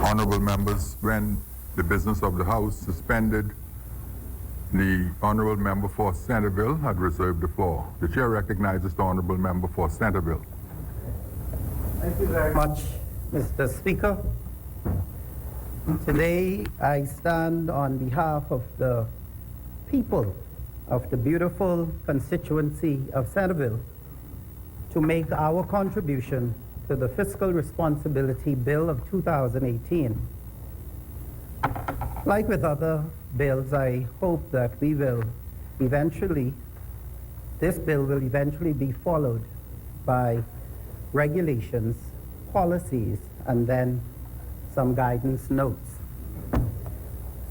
Honorable members, when the business of the House suspended, the Honorable Member for Centerville had reserved the floor. The Chair recognizes the Honorable Member for Centerville. Thank you very much, Mr. Speaker. Today I stand on behalf of the people of the beautiful constituency of Centerville to make our contribution to the Fiscal Responsibility Bill of 2018. Like with other bills, I hope that this bill will eventually be followed by regulations, policies, and then some guidance notes.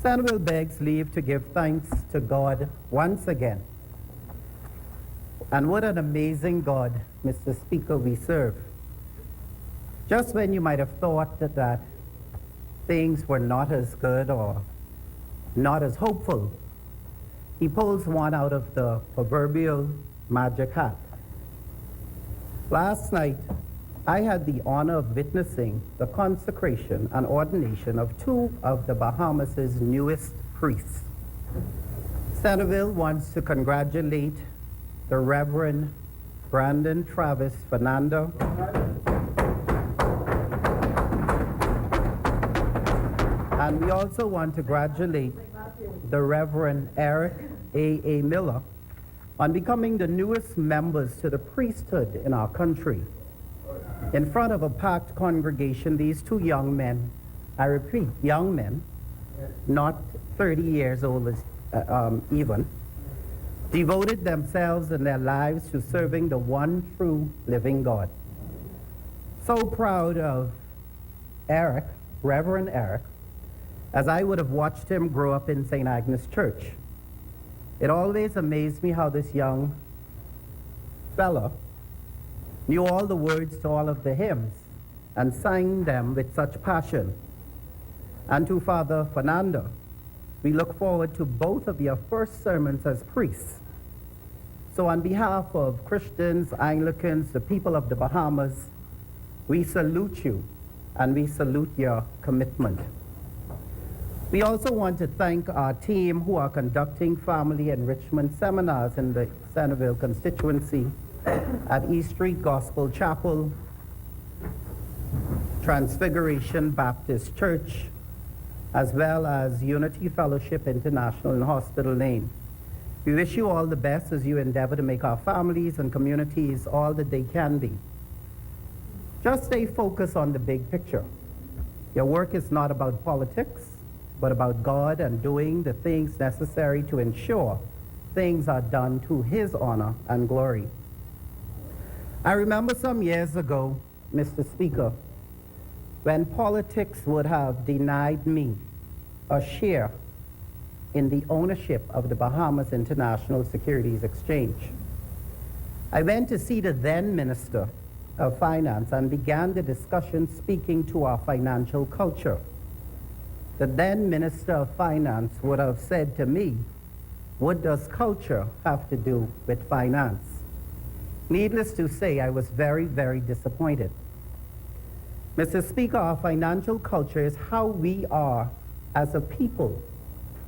Centerville begs leave to give thanks to God once again. And what an amazing God, Mr. Speaker, we serve. Just when you might have thought that things were not as good or not as hopeful, he pulls one out of the proverbial magic hat. Last night, I had the honor of witnessing the consecration and ordination of two of the Bahamas' newest priests. Centerville wants to congratulate the Reverend Brandon Travis Fernando and we also want to congratulate the Reverend Eric A. Miller on becoming the newest members to the priesthood in our country. In front of a packed congregation, these two young men, I repeat, young men, not 30 years old even, devoted themselves and their lives to serving the one true living God. So proud of Eric, Reverend Eric, as I would have watched him grow up in St. Agnes Church. It always amazed me how this young fella knew all the words to all of the hymns and sang them with such passion. And to Father Fernando, we look forward to both of your first sermons as priests. So on behalf of Christians, Anglicans, the people of the Bahamas, we salute you and we salute your commitment. We also want to thank our team who are conducting family enrichment seminars in the Centerville constituency at East Street Gospel Chapel, Transfiguration Baptist Church, as well as Unity Fellowship International in Hospital Lane. We wish you all the best as you endeavor to make our families and communities all that they can be. Just stay focused on the big picture. Your work is not about politics, but about God and doing the things necessary to ensure things are done to His honor and glory. I remember some years ago, Mr. Speaker, when politics would have denied me a share in the ownership of the Bahamas International Securities Exchange. I went to see the then Minister of Finance and began the discussion speaking to our financial culture. The then Minister of Finance would have said to me, what does culture have to do with finance? Needless to say, I was very, very disappointed. Mr. Speaker, our financial culture is how we are as a people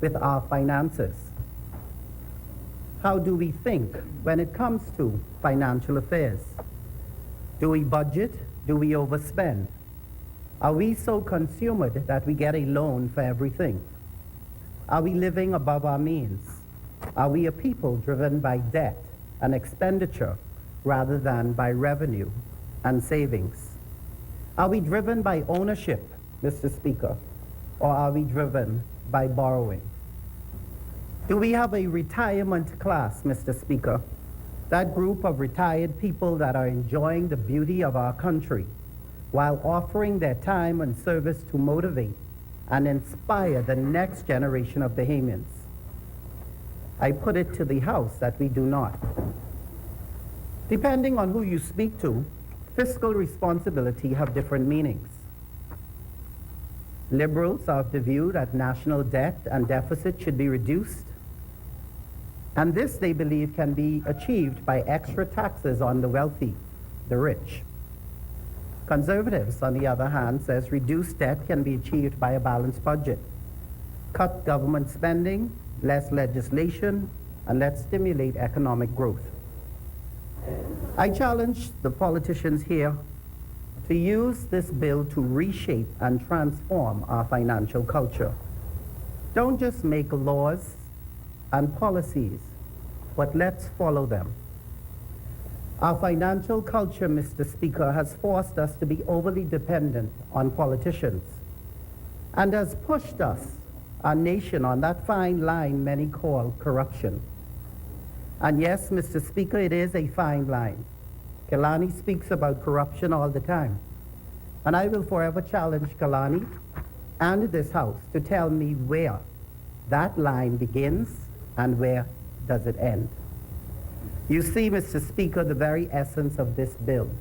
with our finances. How do we think when it comes to financial affairs? Do we budget? Do we overspend? Are we so consumed that we get a loan for everything? Are we living above our means? Are we a people driven by debt and expenditure rather than by revenue and savings? Are we driven by ownership, Mr. Speaker, or are we driven by borrowing? Do we have a retirement class, Mr. Speaker? That group of retired people that are enjoying the beauty of our country while offering their time and service to motivate and inspire the next generation of Bahamians. I put it to the House that we do not. Depending on who you speak to, fiscal responsibility have different meanings. Liberals are of the view that national debt and deficit should be reduced, And this, they believe, can be achieved by extra taxes on the wealthy, the rich. Conservatives, on the other hand, says reduced debt can be achieved by a balanced budget. Cut government spending, less legislation, and let's stimulate economic growth. I challenge the politicians here to use this bill to reshape and transform our financial culture. Don't just make laws and policies, but let's follow them. Our financial culture, Mr. Speaker, has forced us to be overly dependent on politicians and has pushed us, our nation, on that fine line many call corruption. And yes, Mr. Speaker, it is a fine line. Kelani speaks about corruption all the time. And I will forever challenge Kelani and this House to tell me where that line begins and where does it end. You see, Mr. Speaker, the very essence of this bill,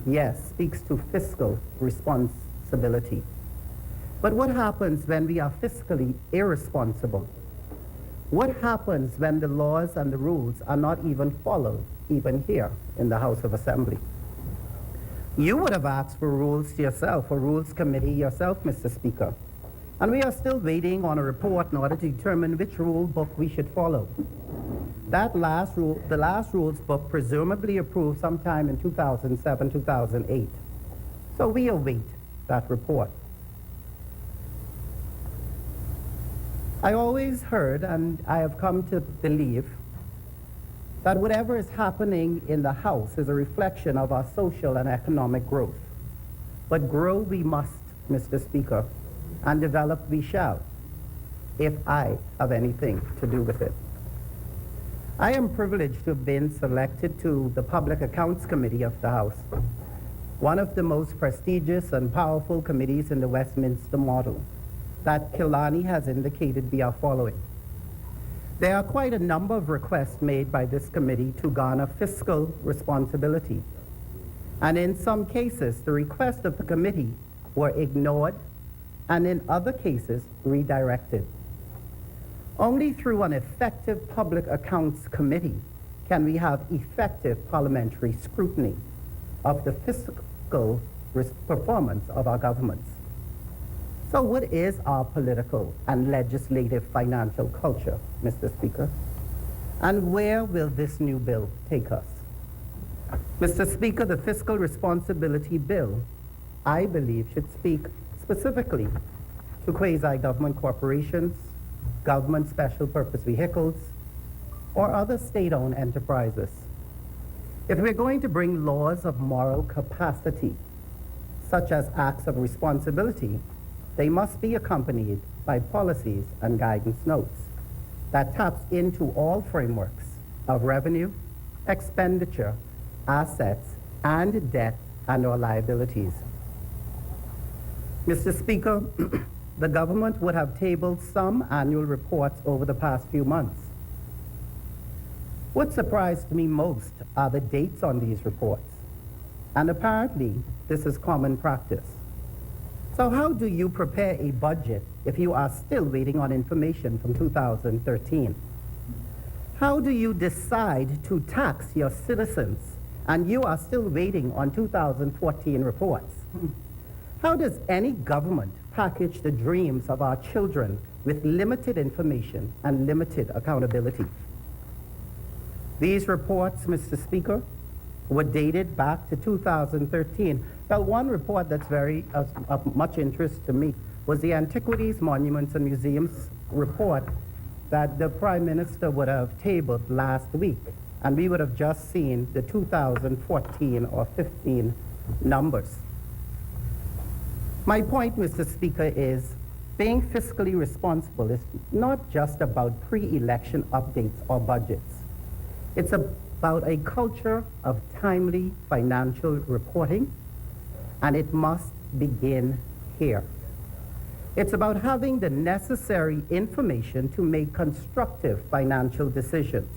yes, speaks to fiscal responsibility. But what happens when we are fiscally irresponsible? What happens when the laws and the rules are not even followed, even here in the House of Assembly? You would have asked for rules to yourself, a rules committee yourself, Mr. Speaker. And we are still waiting on a report in order to determine which rule book we should follow. The last rules book presumably approved sometime in 2007, 2008. So we await that report. I always heard, and I have come to believe, that whatever is happening in the House is a reflection of our social and economic growth. But grow we must, Mr. Speaker, and develop we shall, if I have anything to do with it. I am privileged to have been selected to the Public Accounts Committee of the House, one of the most prestigious and powerful committees in the Westminster model that Kelani has indicated we are following. There are quite a number of requests made by this committee to garner fiscal responsibility. And in some cases, the requests of the committee were ignored, and in other cases, redirected. Only through an effective Public Accounts Committee can we have effective parliamentary scrutiny of the fiscal performance of our governments. So what is our political and legislative financial culture, Mr. Speaker? And where will this new bill take us? Mr. Speaker, the Fiscal Responsibility Bill, I believe, should speak specifically to quasi-government corporations, government special purpose vehicles, or other state-owned enterprises. If we're going to bring laws of moral capacity, such as acts of responsibility, they must be accompanied by policies and guidance notes that taps into all frameworks of revenue, expenditure, assets, and debt and/or liabilities. Mr. Speaker, the government would have tabled some annual reports over the past few months. What surprised me most are the dates on these reports, and apparently this is common practice. So how do you prepare a budget if you are still waiting on information from 2013? How do you decide to tax your citizens and you are still waiting on 2014 reports? How does any government package the dreams of our children with limited information and limited accountability? These reports, Mr. Speaker, were dated back to 2013. Well, one report that's of much interest to me was the Antiquities, Monuments, and Museums report that the Prime Minister would have tabled last week, and we would have just seen the 2014 or 15 numbers. My point, Mr. Speaker, is being fiscally responsible is not just about pre-election updates or budgets. It's about a culture of timely financial reporting, and it must begin here. It's about having the necessary information to make constructive financial decisions.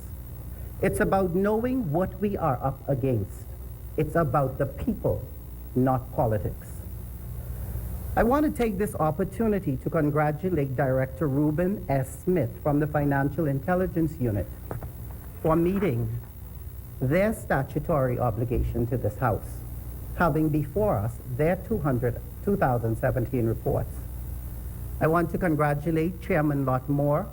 It's about knowing what we are up against. It's about the people, not politics. I want to take this opportunity to congratulate Director Reuben S. Smith from the Financial Intelligence Unit for meeting their statutory obligation to this House, having before us their 2017 reports. I want to congratulate Chairman Lot Moore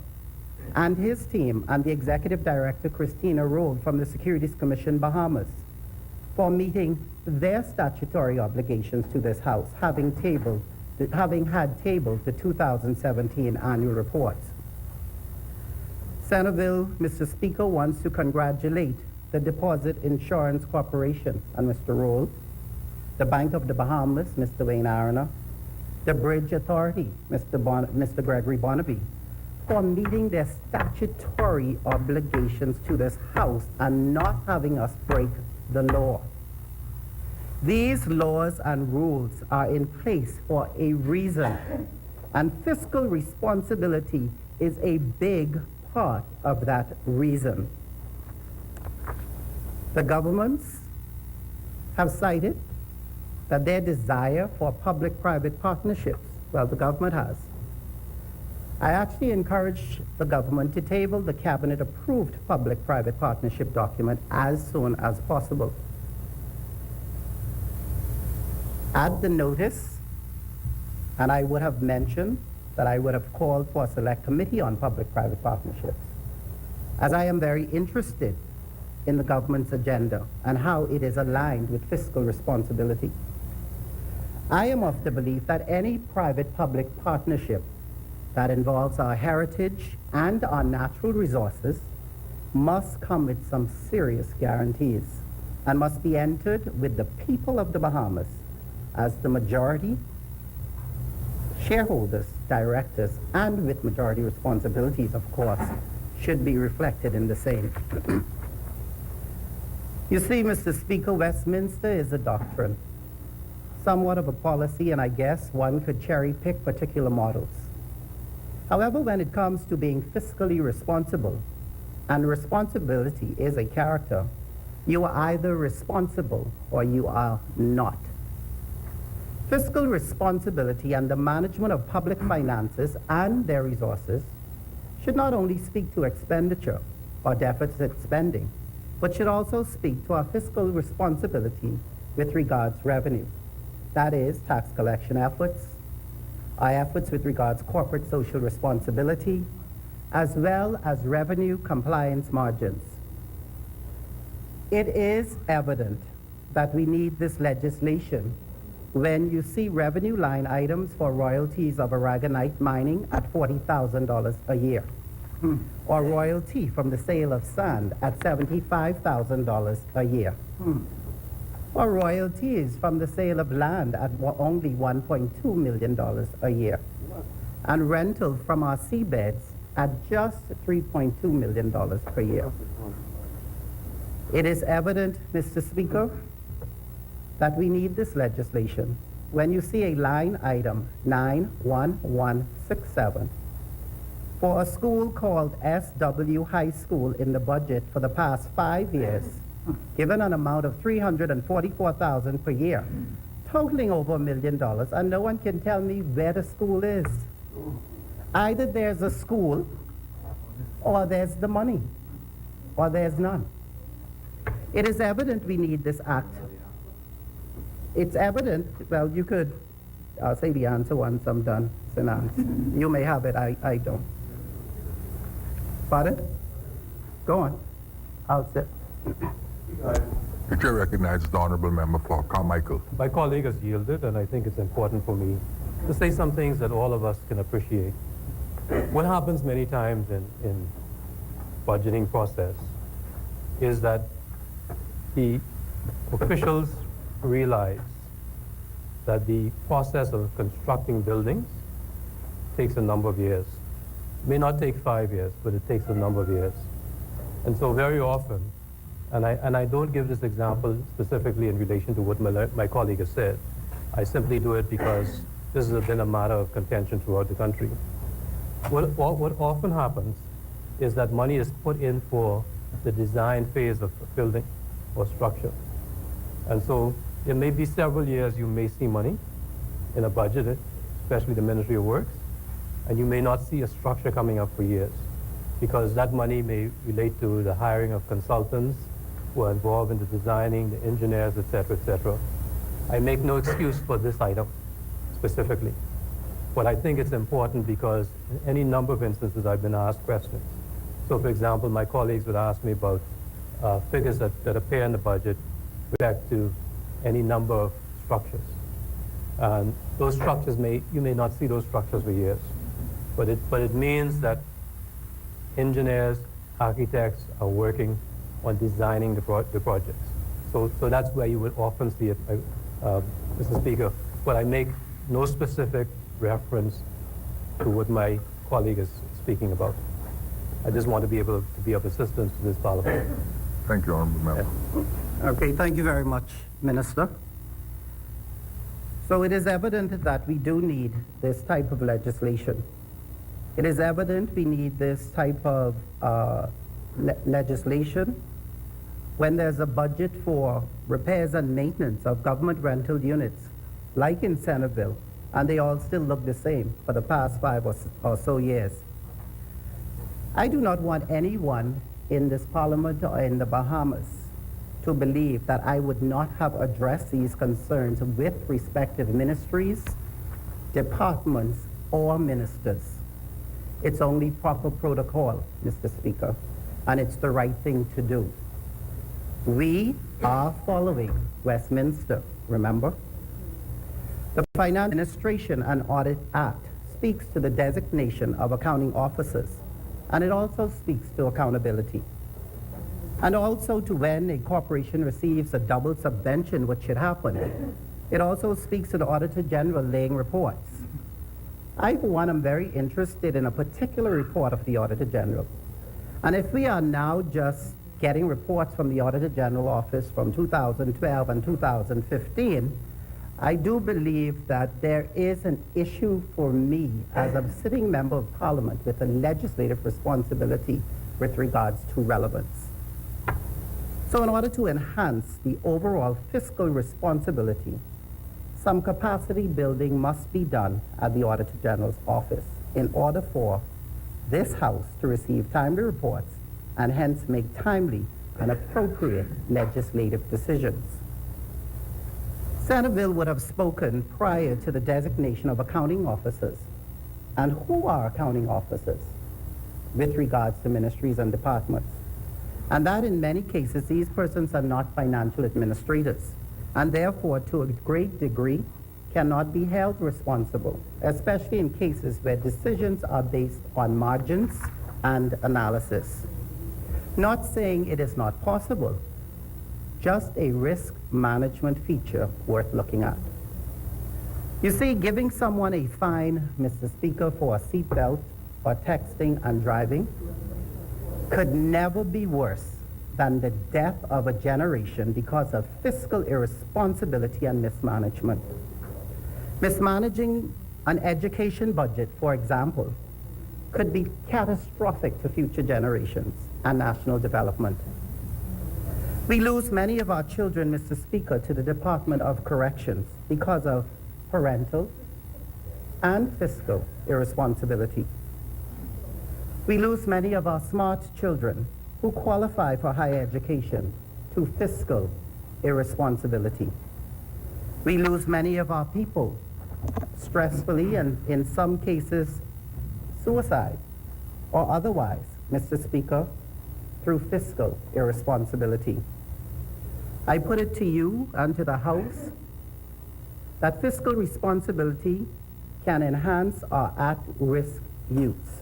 and his team and the Executive Director Christina Roll from the Securities Commission Bahamas for meeting their statutory obligations to this House, having had tabled the 2017 annual reports. Centerville, Mr. Speaker, wants to congratulate the Deposit Insurance Corporation and Mr. Roll, the Bank of the Bahamas, Mr. Wayne Arana, the Bridge Authority, Mr. Gregory Bonnaby, for meeting their statutory obligations to this House and not having us break the law. These laws and rules are in place for a reason, and fiscal responsibility is a big part of that reason. The governments have cited that their desire for public-private partnerships, well, the government has. I actually encourage the government to table the cabinet-approved public-private partnership document as soon as possible. Add the notice, and I would have mentioned that I would have called for a select committee on public-private partnerships, as I am very interested in the government's agenda and how it is aligned with fiscal responsibility. I am of the belief that any private-public partnership that involves our heritage and our natural resources must come with some serious guarantees and must be entered with the people of the Bahamas as the majority shareholders, directors, and with majority responsibilities, of course, should be reflected in the same. You see, Mr. Speaker, Westminster is a doctrine, somewhat of a policy, and I guess one could cherry-pick particular models. However, when it comes to being fiscally responsible, and responsibility is a character, you are either responsible or you are not. Fiscal responsibility and the management of public finances and their resources should not only speak to expenditure or deficit spending, but should also speak to our fiscal responsibility with regards revenue. That is, tax collection efforts, our efforts with regards corporate social responsibility, as well as revenue compliance margins. It is evident that we need this legislation when you see revenue line items for royalties of aragonite mining at $40,000 a year, or royalty from the sale of sand at $75,000 a year, or royalties from the sale of land at only $1.2 million a year, and rental from our seabeds at just $3.2 million per year. It is evident, Mr. Speaker, that we need this legislation when you see a line item 91167 for a school called SW High School in the budget for the past 5 years, given an amount of $344,000 per year, totaling over $1 million, and no one can tell me where the school is. Either there's a school, or there's the money, or there's none. It is evident we need this act. It's evident, well, you could, I'll say the answer once I'm done, Sinance. You may have it, I don't. Pardon? Go on. I'll sit. The chair recognizes the honourable member for Carmichael. My colleague has yielded, and I think it's important for me to say some things that all of us can appreciate. What happens many times in budgeting process is that the officials realize that the process of constructing buildings takes a number of years. It may not take 5 years, but it takes a number of years. And so very often, and I don't give this example specifically in relation to what my colleague has said, I simply do it because this has been a matter of contention throughout the country. What often happens is that money is put in for the design phase of a building or structure. And so there may be several years you may see money in a budget, especially the Ministry of Works, and you may not see a structure coming up for years. because that money may relate to the hiring of consultants who are involved in the designing, the engineers, et cetera. I make no excuse for this item specifically. But I think it's important because in any number of instances I've been asked questions. So for example, my colleagues would ask me about figures that appear in the budget with respect to any number of structures. And those structures you may not see those structures for years. But it means that engineers, architects are working on designing the projects. So that's where you would often see it, Mr. Speaker. But I make no specific reference to what my colleague is speaking about. I just want to be able to be of assistance to this Parliament. Thank you, Honourable Member. Okay, thank you very much, Minister. So it is evident that we do need this type of legislation. It is evident we need this type of legislation when there's a budget for repairs and maintenance of government rental units, like in Centerville, and they all still look the same for the past 5 or so years. I do not want anyone in this Parliament or in the Bahamas to believe that I would not have addressed these concerns with respective ministries, departments, or ministers. It's only proper protocol, Mr. Speaker, and it's the right thing to do. We are following Westminster, remember? The Finance Administration and Audit Act speaks to the designation of accounting officers, and it also speaks to accountability. And also to when a corporation receives a double subvention, which should happen. It also speaks to the Auditor General laying reports. I, for one, am very interested in a particular report of the Auditor General. And if we are now just getting reports from the Auditor General Office from 2012 and 2015, I do believe that there is an issue for me as a sitting member of Parliament with a legislative responsibility with regards to relevance. So in order to enhance the overall fiscal responsibility, some capacity building must be done at the Auditor General's office in order for this House to receive timely reports and hence make timely and appropriate legislative decisions. Centerville would have spoken prior to the designation of accounting officers. And who are accounting officers with regards to ministries and departments? And that in many cases, these persons are not financial administrators, and therefore, to a great degree, cannot be held responsible, especially in cases where decisions are based on margins and analysis. Not saying it is not possible, just a risk management feature worth looking at. You see, giving someone a fine, Mr. Speaker, for a seatbelt or texting and driving could never be worse than the death of a generation because of fiscal irresponsibility and mismanagement. Mismanaging an education budget, for example, could be catastrophic to future generations and national development. We lose many of our children, Mr. Speaker, to the Department of Corrections because of parental and fiscal irresponsibility. We lose many of our smart children who qualify for higher education to fiscal irresponsibility. We lose many of our people stressfully and in some cases suicide or otherwise, Mr. Speaker, through fiscal irresponsibility. I put it to you and to the House that fiscal responsibility can enhance our at-risk youths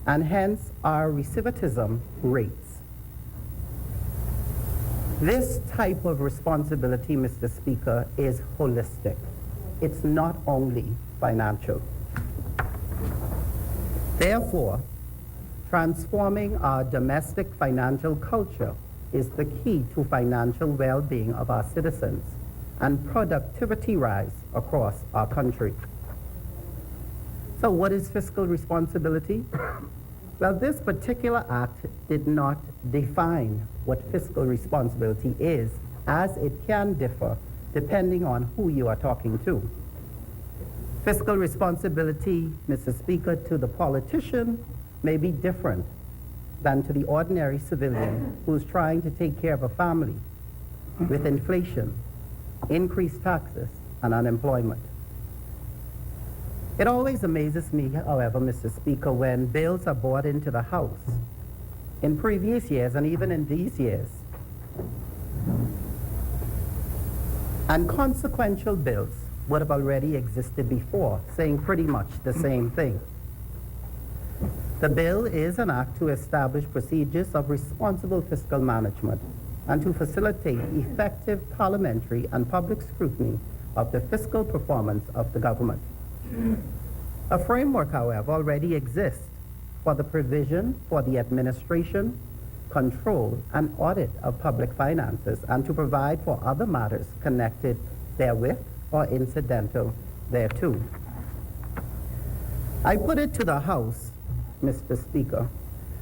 and hence our recidivism rates. This type of responsibility, Mr. Speaker, is holistic. It's not only financial. Therefore, transforming our domestic financial culture is the key to financial well-being of our citizens and productivity rise across our country. So what is fiscal responsibility? Well, this particular act did not define what fiscal responsibility is, as it can differ depending on who you are talking to. Fiscal responsibility, Mr. Speaker, to the politician may be different than to the ordinary civilian who's trying to take care of a family with inflation, increased taxes, and unemployment. It always amazes me, however, Mr. Speaker, when bills are brought into the House in previous years and even in these years, and consequential bills would have already existed before, saying pretty much the same thing. The bill is an act to establish procedures of responsible fiscal management and to facilitate effective parliamentary and public scrutiny of the fiscal performance of the government. A framework, however, already exists for the provision for the administration, control, and audit of public finances and to provide for other matters connected therewith or incidental thereto. I put it to the House, Mr. Speaker,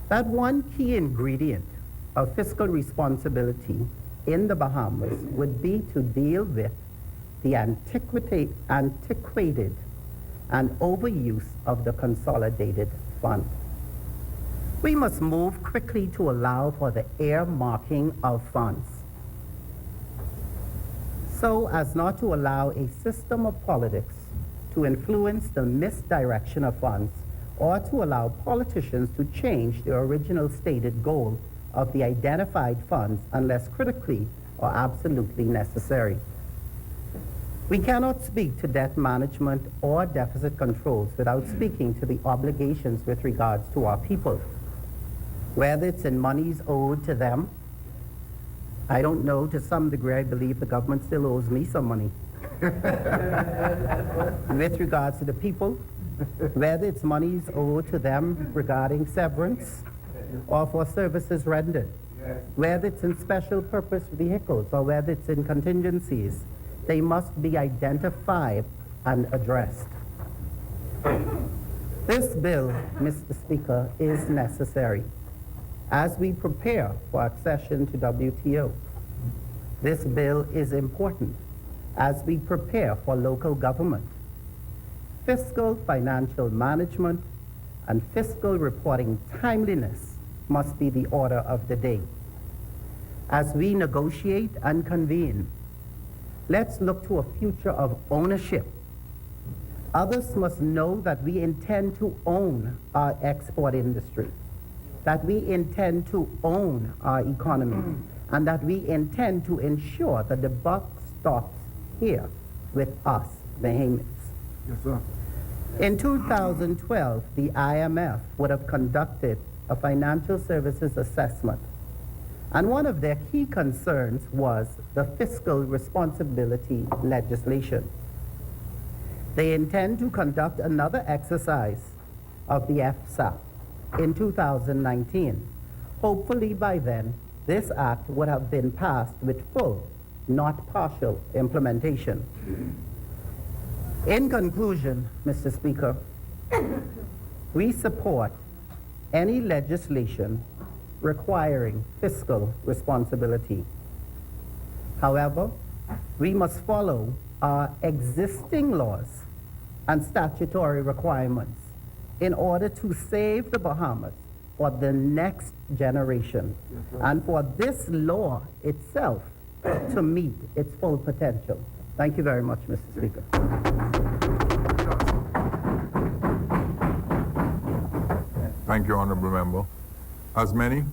that one key ingredient of fiscal responsibility in the Bahamas would be to deal with the antiquated and overuse of the consolidated fund. We must move quickly to allow for the earmarking of funds so as not to allow a system of politics to influence the misdirection of funds or to allow politicians to change the original stated goal of the identified funds unless critically or absolutely necessary. We cannot speak to debt management or deficit controls without speaking to the obligations with regards to our people, whether it's in monies owed to them. I don't know, to some degree I believe the government still owes me some money. With regards to the people, whether it's monies owed to them regarding severance or for services rendered, whether it's in special purpose vehicles or whether it's in contingencies, they must be identified and addressed. This bill, Mr. Speaker, is necessary as we prepare for accession to WTO. This bill is important as we prepare for local government. Fiscal financial management and fiscal reporting timeliness must be the order of the day. As we negotiate and convene, let's look to a future of ownership. Others must know that we intend to own our export industry, that we intend to own our economy, and that we intend to ensure that the buck stops here with us, Bahamians. Yes, sir. In 2012, the IMF would have conducted a financial services assessment, and one of their key concerns was the fiscal responsibility legislation. They intend to conduct another exercise of the FSAP in 2019. Hopefully by then, this act would have been passed with full, not partial, implementation. In conclusion, Mr. Speaker, we support any legislation requiring fiscal responsibility. However, we must follow our existing laws and statutory requirements in order to save the Bahamas for the next generation and for this law itself to meet its full potential. Thank you very much, Mr. Speaker. Thank you, Honourable Member. As many?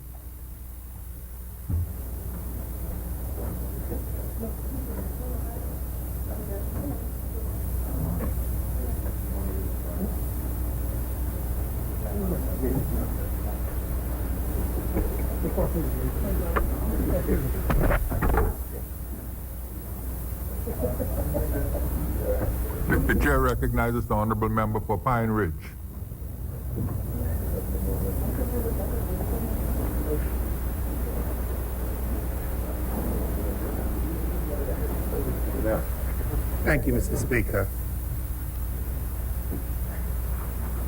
The chair recognizes the Honourable Member for Pine Ridge. Thank you, Mr. Speaker.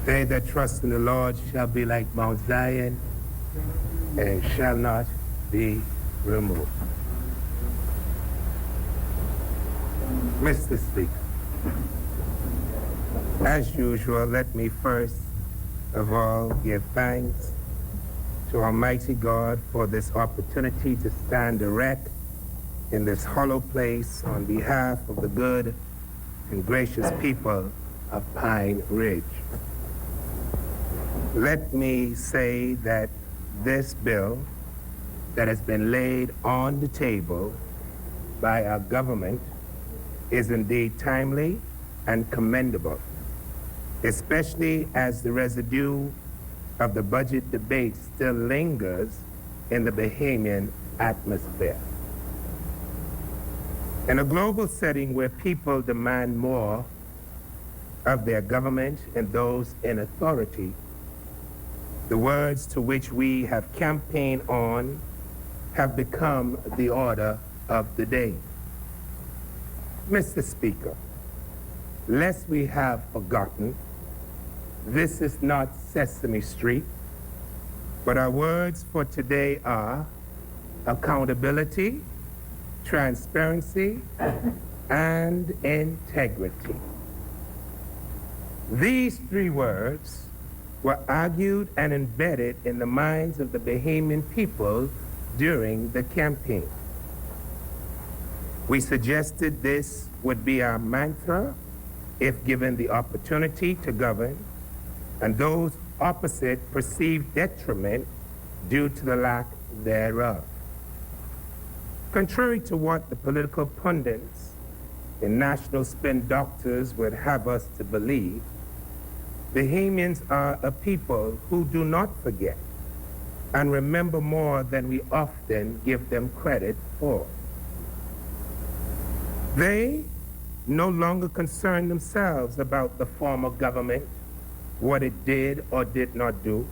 They that trust in the Lord shall be like Mount Zion and shall not be removed. Mr. Speaker, as usual, let me first of all give thanks to Almighty God for this opportunity to stand erect in this hollow place on behalf of the good and gracious people of Pine Ridge. Let me say that this bill that has been laid on the table by our government is indeed timely and commendable, especially as the residue of the budget debate still lingers in the Bahamian atmosphere. In a global setting where people demand more of their government and those in authority, the words to which we have campaigned on have become the order of the day. Mr. Speaker, lest we have forgotten, this is not Sesame Street, but our words for today are accountability, transparency, and integrity. These three words were argued and embedded in the minds of the Bahamian people during the campaign. We suggested this would be our mantra if given the opportunity to govern, and those opposite perceived detriment due to the lack thereof. Contrary to what the political pundits and national spin doctors would have us to believe, Bahamians are a people who do not forget and remember more than we often give them credit for. They no longer concern themselves about the former government, what it did or did not do.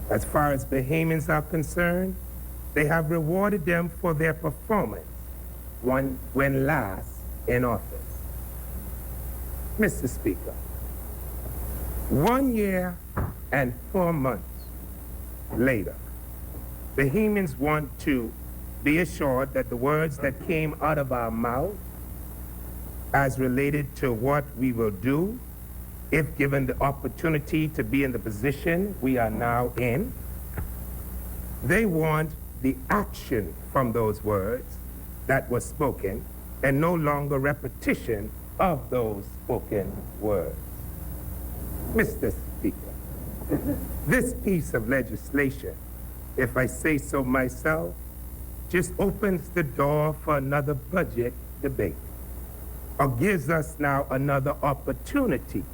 As far as Bahamians are concerned, they have rewarded them for their performance when last in office. Mr. Speaker, 1 year and 4 months later, Bahamians want to be assured that the words that came out of our mouth as related to what we will do if given the opportunity to be in the position we are now in, they want the action from those words that were spoken and no longer repetition of those spoken words. Mr. Speaker, this piece of legislation, if I say so myself, just opens the door for another budget debate, or gives us now another opportunity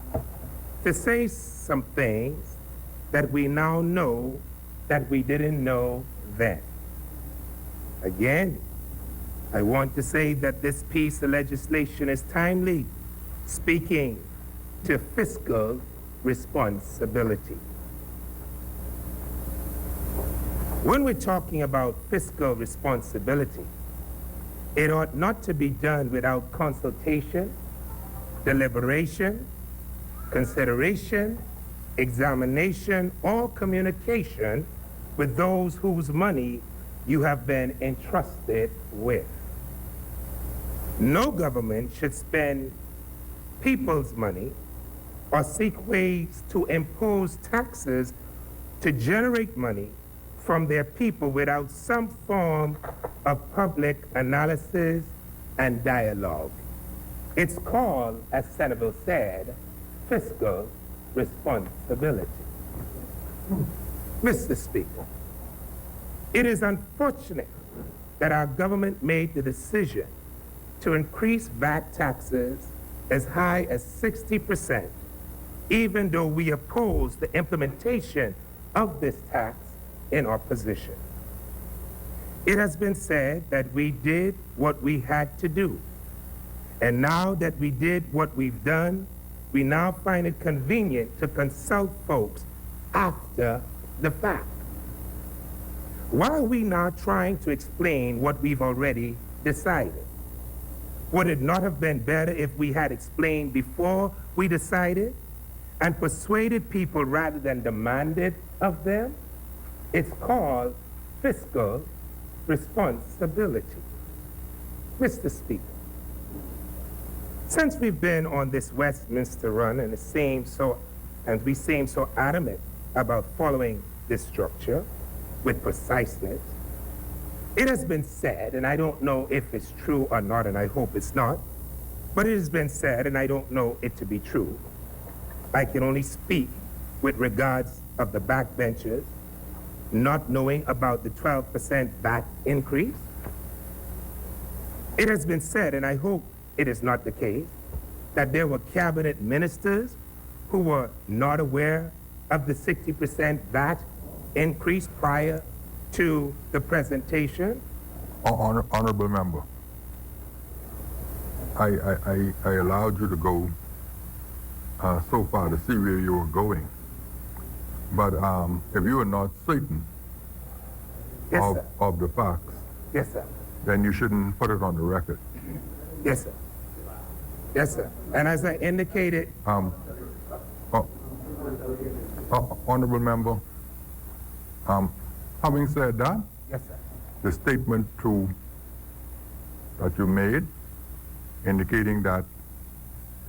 to say some things that we now know that we didn't know then. Again, I want to say that this piece of legislation is timely, speaking to fiscal responsibility. When we're talking about fiscal responsibility, it ought not to be done without consultation, deliberation, consideration, examination, or communication with those whose money you have been entrusted with. No government should spend people's money or seek ways to impose taxes to generate money from their people without some form of public analysis and dialogue. It's called, as Senator said, fiscal responsibility. Mr. Speaker, it is unfortunate that our government made the decision to increase VAT taxes as high as 60%, even though we oppose the implementation of this tax in opposition. It has been said that we did what we had to do. And now that we did what we've done, we now find it convenient to consult folks after the fact. Why are we now trying to explain what we've already decided? Would it not have been better if we had explained before we decided and persuaded people rather than demanded of them? It's called fiscal responsibility. Mr. Speaker, since we've been on this Westminster run and we seem so adamant about following this structure, with preciseness. It has been said, and I don't know if it's true or not, and I hope it's not, but it has been said, and I don't know it to be true. I can only speak with regards of the backbenchers not knowing about the 12% VAT increase. It has been said, and I hope it is not the case, that there were cabinet ministers who were not aware of the 60% VAT increase prior to the presentation. Honorable member, I allowed you to go so far to see where you were going. But if you are not certain Yes, sir. of the facts, Yes, sir. then you shouldn't put it on the record. Yes, sir. Yes, sir. And as I indicated, Honorable member, having said that, yes, sir. the statement that you made indicating that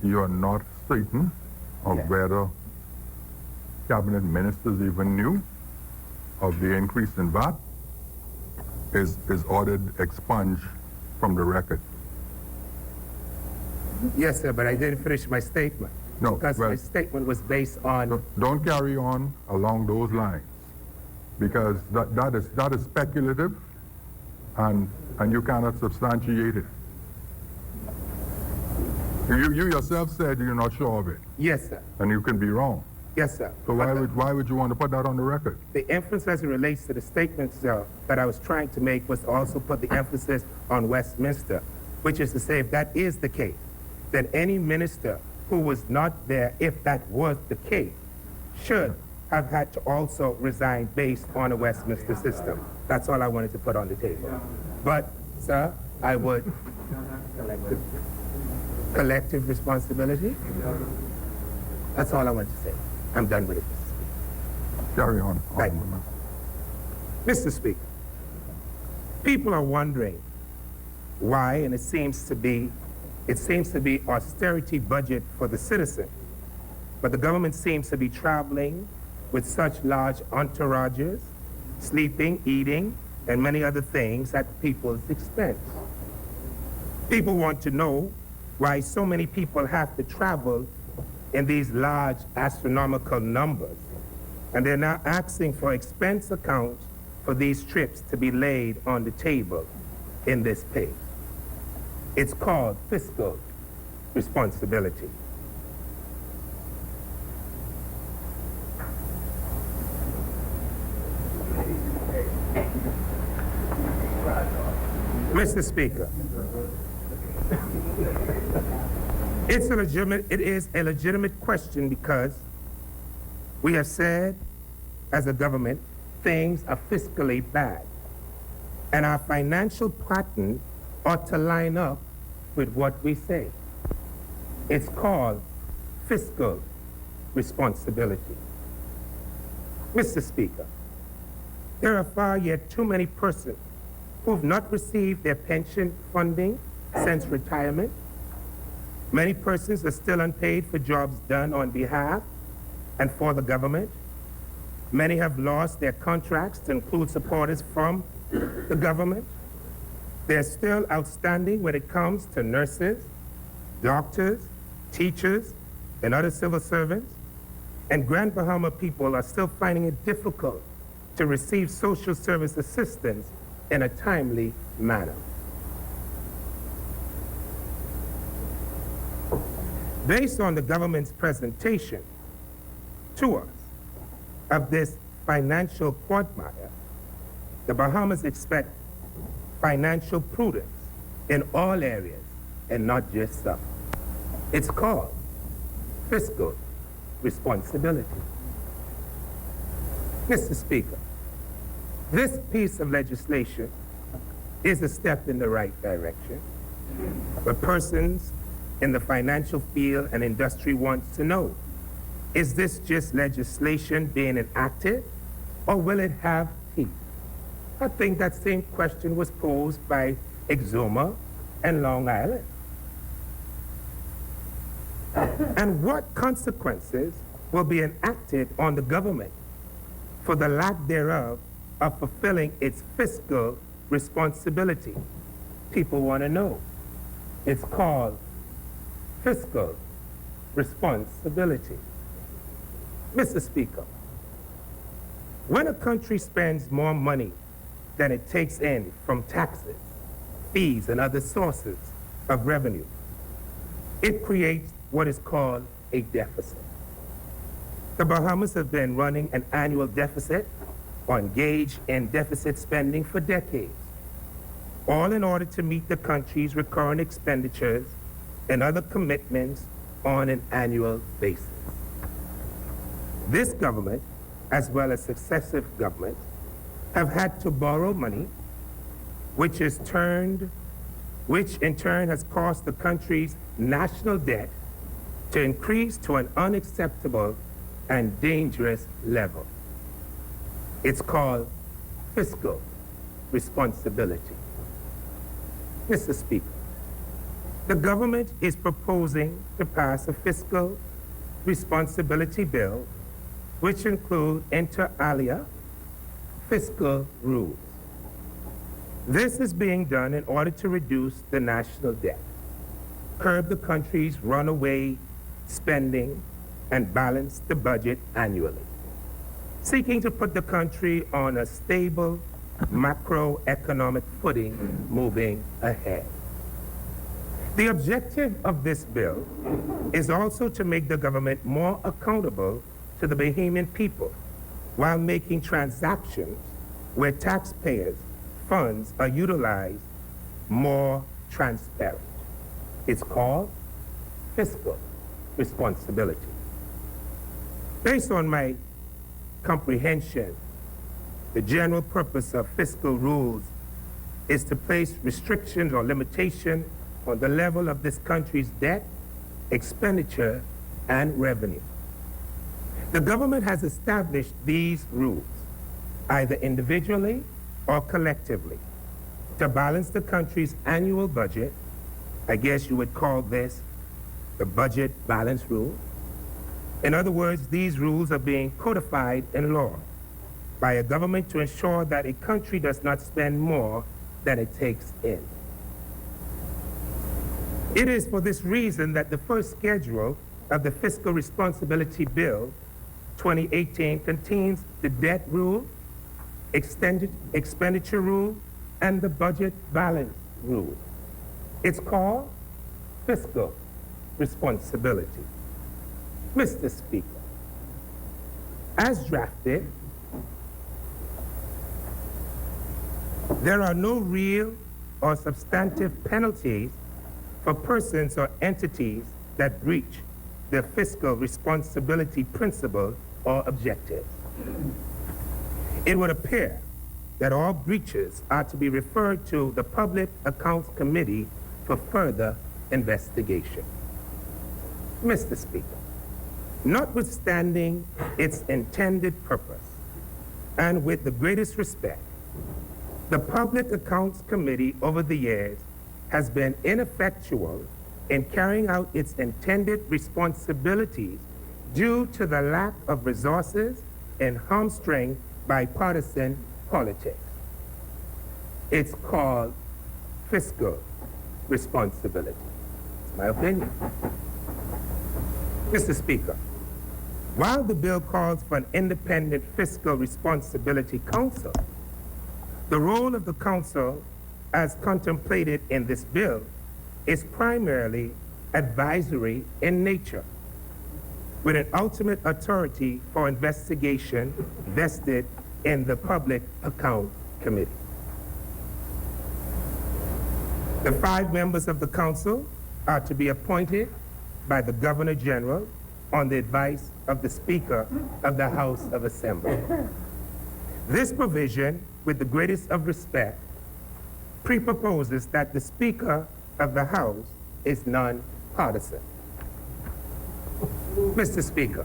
you are not certain of Yes. whether cabinet ministers even knew of the increase in VAT is ordered expunged from the record. Yes, sir, but I didn't finish my statement. No, Because well- my statement was based on... Don't carry on along those lines, because that is speculative, and you cannot substantiate it. You yourself said you're not sure of it, Yes, sir. and you can be wrong. Yes, sir. So why would you want to put that on the record? The emphasis as it relates to the statements that I was trying to make was to also put the emphasis on Westminster, which is to say, if that is the case, then any minister who was not there, if that was the case, should have had to also resign based on a Westminster system. That's all I wanted to put on the table. But, sir, I would... Collective responsibility? That's all I wanted to say. I'm done with it, Mr. Speaker. Carry on. Thank you. Honorable Mr. Speaker, people are wondering why, and it seems to be austerity budget for the citizen, but the government seems to be traveling with such large entourages, sleeping, eating, and many other things at people's expense. People want to know why so many people have to travel in these large astronomical numbers, and they're now asking for expense accounts for these trips to be laid on the table in this pay. It's called fiscal responsibility. Mr. Speaker, it is a legitimate question because we have said as a government things are fiscally bad, and our financial pattern ought to line up with what we say. It's called fiscal responsibility. Mr. Speaker, there are far yet too many persons who have not received their pension funding since retirement. Many persons are still unpaid for jobs done on behalf and for the government. Many have lost their contracts to include supporters from the government. They're still outstanding when it comes to nurses, doctors, teachers, and other civil servants. And Grand Bahama people are still finding it difficult to receive social service assistance in a timely manner. Based on the government's presentation to us of this financial quagmire, the Bahamas expect financial prudence in all areas and not just some. It's called fiscal responsibility. Mr. Speaker, this piece of legislation is a step in the right direction, but persons in the financial field and industry wants to know, is this just legislation being enacted, or will it have teeth? I think that same question was posed by Exuma and Long Island. And what consequences will be enacted on the government for the lack thereof of fulfilling its fiscal responsibility? People want to know. It's called fiscal responsibility. Mr. Speaker, when a country spends more money than it takes in from taxes, fees, and other sources of revenue, it creates what is called a deficit. The Bahamas have been running an annual deficit or engaged in deficit spending for decades, all in order to meet the country's recurrent expenditures and other commitments on an annual basis. This government, as well as successive governments, have had to borrow money, which in turn has caused the country's national debt to increase to an unacceptable and dangerous level. It's called fiscal responsibility. Mr. Speaker, the government is proposing to pass a fiscal responsibility bill which include inter alia fiscal rules. This is being done in order to reduce the national debt, curb the country's runaway spending, and balance the budget annually, seeking to put the country on a stable macroeconomic footing moving ahead. The objective of this bill is also to make the government more accountable to the Bahamian people while making transactions where taxpayers' funds are utilized more transparent. It's called fiscal responsibility. Based on my comprehension, the general purpose of fiscal rules is to place restrictions or limitation on the level of this country's debt, expenditure, and revenue. The government has established these rules, either individually or collectively, to balance the country's annual budget. I guess you would call this the budget balance rule. In other words, these rules are being codified in law by a government to ensure that a country does not spend more than it takes in. It is for this reason that the first schedule of the Fiscal Responsibility Bill 2018 contains the debt rule, extended expenditure rule, and the budget balance rule. It's called fiscal responsibility. Mr. Speaker, as drafted, there are no real or substantive penalties for persons or entities that breach the fiscal responsibility principle or objectives. It would appear that all breaches are to be referred to the Public Accounts Committee for further investigation. Mr. Speaker, notwithstanding its intended purpose, and with the greatest respect, the Public Accounts Committee over the years has been ineffectual in carrying out its intended responsibilities due to the lack of resources and hamstring bipartisan politics. It's called fiscal responsibility. It's my opinion. Mr. Speaker, while the bill calls for an independent fiscal responsibility council, the role of the council, as contemplated in this bill, is primarily advisory in nature, with an ultimate authority for investigation vested in the Public Account Committee. The 5 members of the council are to be appointed by the Governor General on the advice of the Speaker of the House of Assembly. This provision, with the greatest of respect, pre-proposes that the Speaker of the House is non-partisan. Mr. Speaker.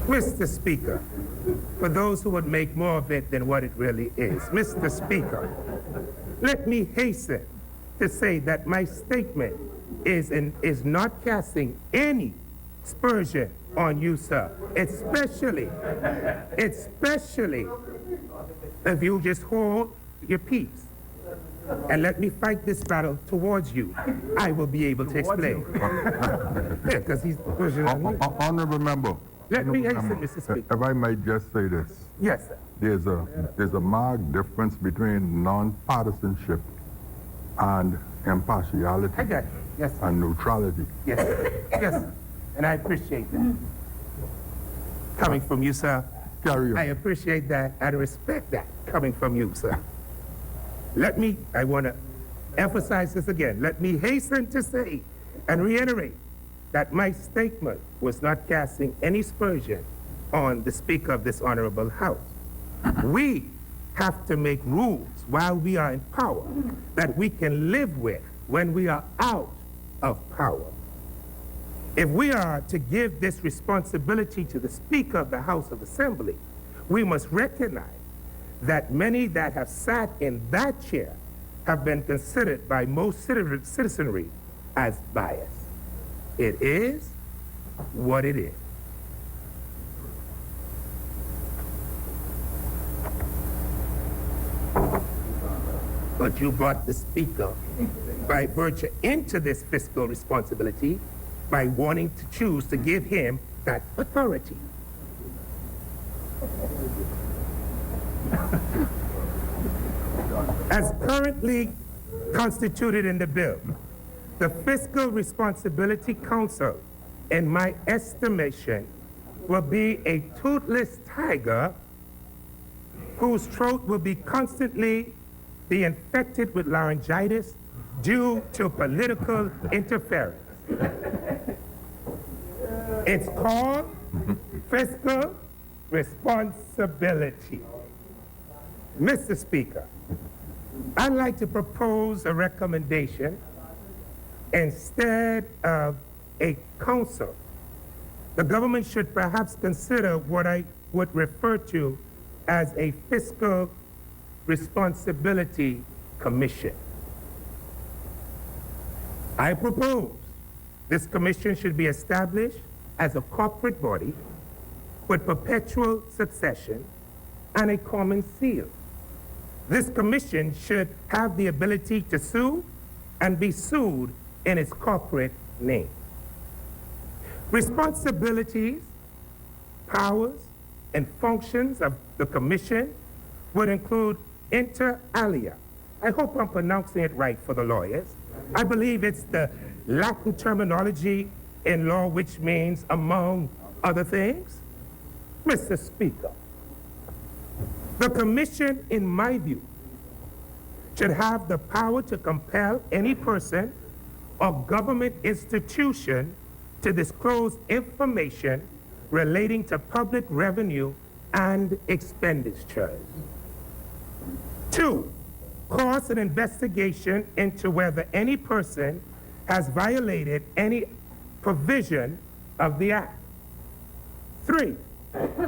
Mr. Speaker, for those who would make more of it than what it really is, Mr. Speaker, let me hasten to say that my statement is not casting any aspersion on you, sir. Especially if you just hold your peace and let me fight this battle towards you. I will be able to explain. Yeah, because he's pushing on me. Honorable member. Let me Honorable answer, Mr. Speaker. If I might just say this. Yes, sir. There's a marked difference between non-partisanship and impartiality I got you. Yes, sir. and neutrality. Yes, sir. Yes, sir. And I appreciate that. Coming from you, sir. Carry I on. appreciate that and respect that coming from you, sir. I want to emphasize this again. Let me hasten to say and reiterate that my statement was not casting any aspersion on the Speaker of this honorable House. We have to make rules while we are in power that we can live with when we are out of power. If we are to give this responsibility to the Speaker of the House of Assembly, we must recognize that many that have sat in that chair have been considered by most citizenry as biased. It is what it is. But you brought the Speaker by virtue into this fiscal responsibility by wanting to choose to give him that authority. As currently constituted in the bill, the Fiscal Responsibility Council, in my estimation, will be a toothless tiger whose throat will be constantly be infected with laryngitis due to political interference. It's called fiscal responsibility. Mr. Speaker, I'd like to propose a recommendation instead of a council. The government should perhaps consider what I would refer to as a fiscal responsibility commission. I propose this commission should be established as a corporate body with perpetual succession and a common seal. This commission should have the ability to sue and be sued in its corporate name. Responsibilities, powers, and functions of the commission would include inter alia. I hope I'm pronouncing it right for the lawyers. I believe it's the Latin terminology in law which means among other things. Mr. Speaker, the commission, in my view, should have the power to compel any person or government institution to disclose information relating to public revenue and expenditures. 2, cause an investigation into whether any person has violated any provision of the Act. 3,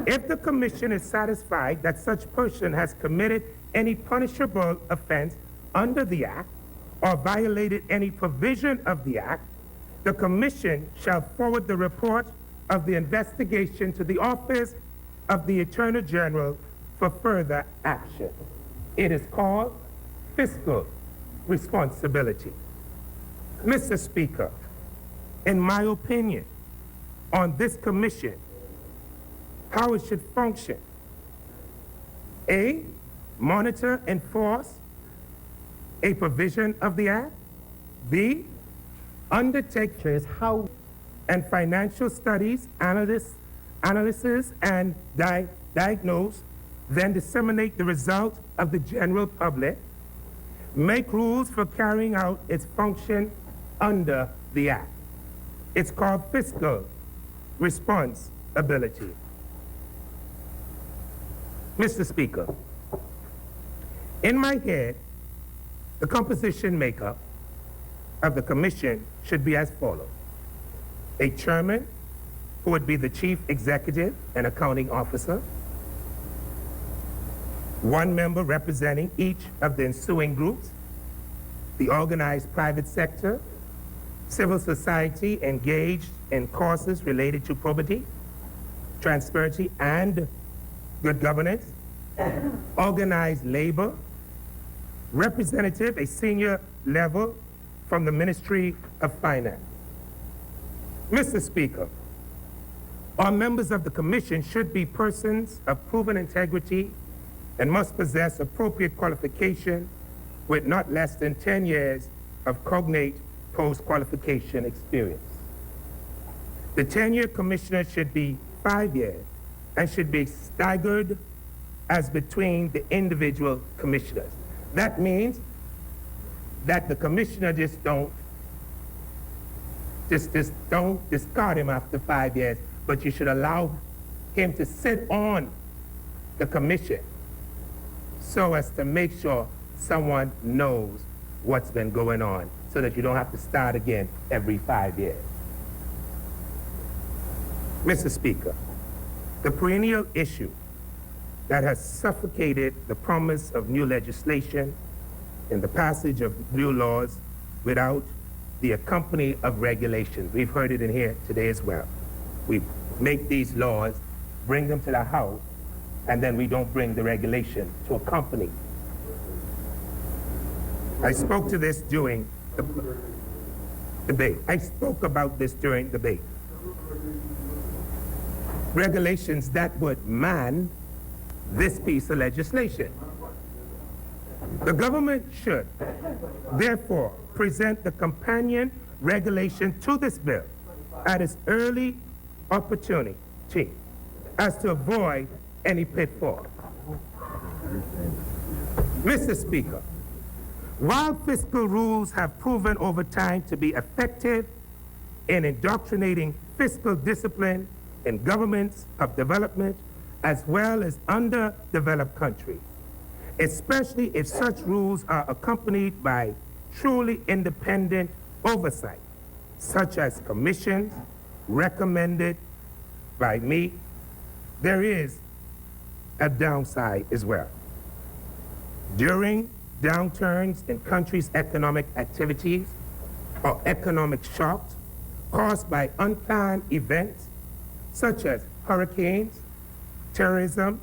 if the commission is satisfied that such person has committed any punishable offense under the Act or violated any provision of the Act, the commission shall forward the report of the investigation to the Office of the Attorney General for further action. It is called fiscal responsibility. Mr. Speaker, in my opinion, on this commission, how it should function: A, monitor, enforce a provision of the Act. B, undertake How and financial studies, analysis, and diagnose, then disseminate the result of the general public, make rules for carrying out its function under the Act. It's called fiscal responsibility. Mr. Speaker, in my head, the composition makeup of the commission should be as follows: a chairman, who would be the chief executive and accounting officer, 1 member representing each of the ensuing groups: the organized private sector, civil society engaged in causes related to probity, transparency, and good governance, organized labor, representative, a senior level from the Ministry of Finance. Mr. Speaker, all members of the Commission should be persons of proven integrity and must possess appropriate qualification with not less than 10 years of cognate post-qualification experience. The tenure commissioner should be 5 years and should be staggered as between the individual commissioners. That means that the commissioner just don't discard him after 5 years, but you should allow him to sit on the commission so as to make sure someone knows what's been going on so that you don't have to start again every 5 years. Mr. Speaker, the perennial issue that has suffocated the promise of new legislation and the passage of new laws without the accompany of regulations. We've heard it in here today as well. We make these laws, bring them to the House, and then we don't bring the regulation to accompany. I spoke to this during the debate. I spoke about this during debate. Regulations that would man this piece of legislation. The government should, therefore, present the companion regulation to this bill at its early opportunity as to avoid any pitfall. Mr. Speaker, while fiscal rules have proven over time to be effective in indoctrinating fiscal discipline in governments of development as well as underdeveloped countries, especially if such rules are accompanied by truly independent oversight, such as commissions recommended by me, there is a downside as well. During downturns in countries' economic activities or economic shocks caused by unplanned events such as hurricanes, terrorism,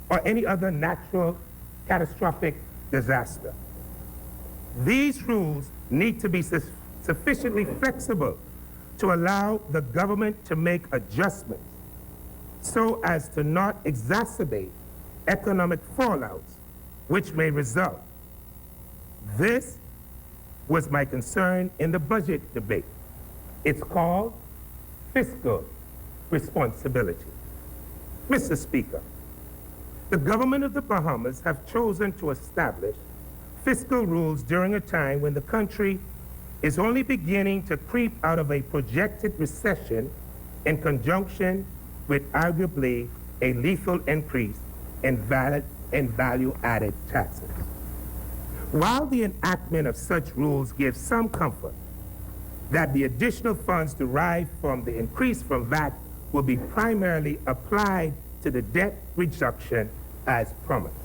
or any other natural catastrophic disaster. These rules need to be sufficiently flexible to allow the government to make adjustments so as to not exacerbate economic fallouts which may result. This was my concern in the budget debate. It's called fiscal responsibility. Mr. Speaker, the government of the Bahamas have chosen to establish fiscal rules during a time when the country is only beginning to creep out of a projected recession in conjunction with arguably a lethal increase in value-added taxes. While the enactment of such rules gives some comfort that the additional funds derived from the increase from VAT will be primarily applied to the debt reduction as promised,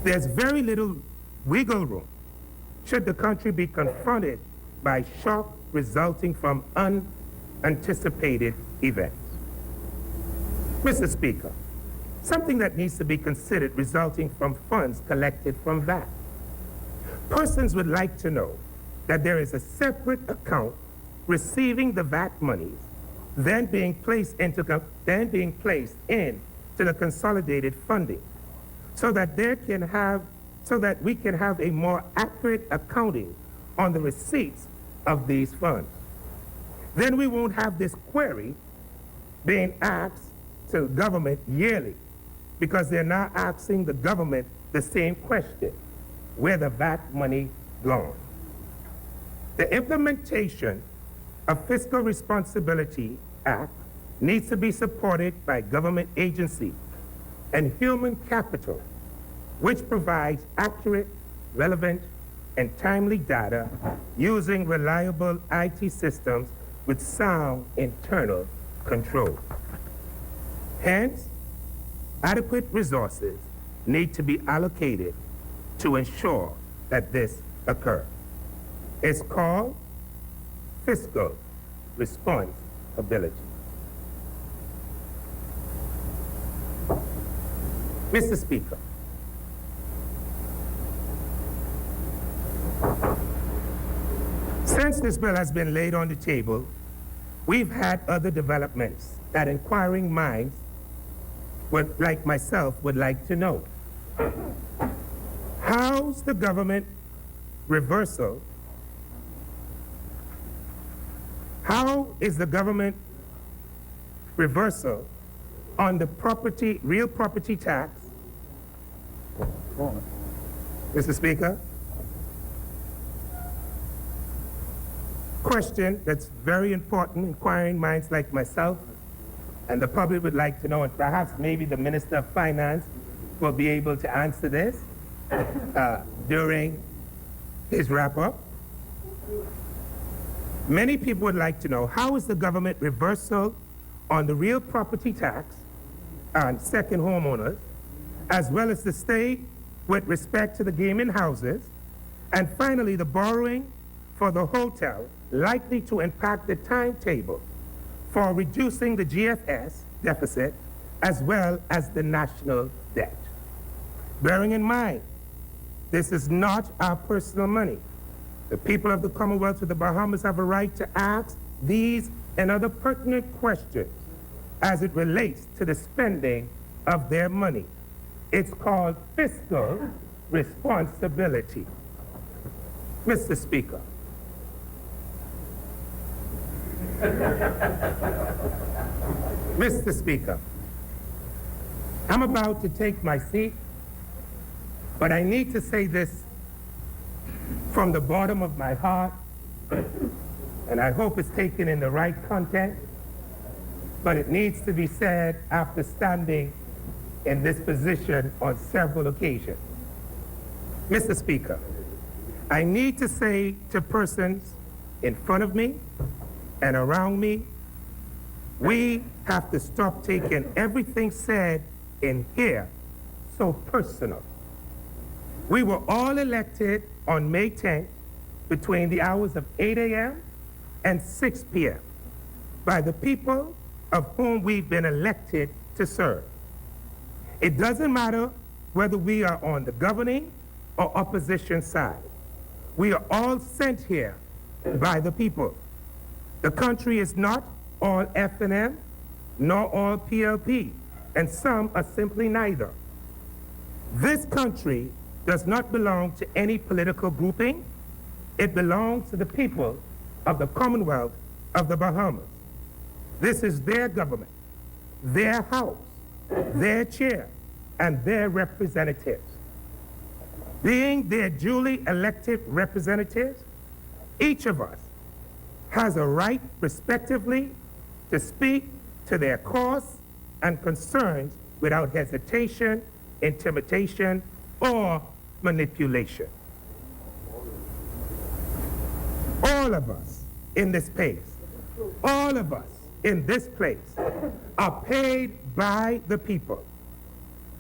there's very little wiggle room should the country be confronted by shock resulting from unanticipated events. Mr. Speaker, something that needs to be considered resulting from funds collected from VAT. Persons would like to know that there is a separate account receiving the VAT monies, then being placed into the consolidated funding, so that we can have a more accurate accounting on the receipts of these funds. Then we won't have this query being asked to government yearly, because they're now asking the government the same question: where the VAT money gone? The implementation of Fiscal Responsibility Act needs to be supported by government agencies and human capital, which provides accurate, relevant, and timely data using reliable IT systems with sound internal control. Hence, adequate resources need to be allocated to ensure that this occurs. It's called fiscal responsibility. Mr. Speaker, since this bill has been laid on the table, we've had other developments that inquiring minds like myself would like to know. How's the government reversal? How is the government reversal on the real property tax? Mr. Speaker, question that's very important, inquiring minds like myself and the public would like to know, and perhaps maybe the Minister of Finance will be able to answer this during his wrap-up. Many people would like to know, how is the government reversal on the real property tax on second homeowners, as well as the state with respect to the gaming houses, and finally the borrowing for the hotel, likely to impact the timetable for reducing the GFS deficit as well as the national debt. Bearing in mind, this is not our personal money. The people of the Commonwealth of the Bahamas have a right to ask these and other pertinent questions as it relates to the spending of their money. It's called fiscal responsibility. Mr. Speaker, Mr. Speaker, I'm about to take my seat, but I need to say this from the bottom of my heart, and I hope it's taken in the right content, but it needs to be said after standing in this position on several occasions. Mr. Speaker, I need to say to persons in front of me and around me, we have to stop taking everything said in here so personal. We were all elected on May 10th between the hours of 8 a.m. and 6 p.m. by the people of whom we've been elected to serve. It doesn't matter whether we are on the governing or opposition side. We are all sent here by the people. The country is not all F&M, nor all PLP, and some are simply neither. This country does not belong to any political grouping. It belongs to the people of the Commonwealth of the Bahamas. This is their government, their house, their chair, and their representatives. Being their duly elected representatives, each of us has a right, respectively, to speak to their cause and concerns without hesitation, intimidation, or manipulation. All of us in this place, all of us in this place are paid by the people.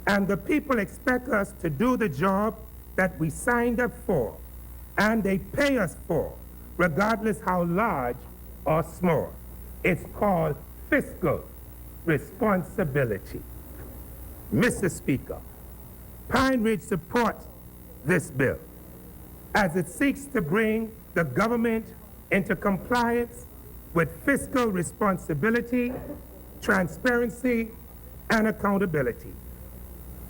And the people expect us to do the job that we signed up for, and they pay us for, regardless how large or small. It's called fiscal responsibility. Mr. Speaker, Pine Ridge supports this bill as it seeks to bring the government into compliance with fiscal responsibility, transparency, and accountability.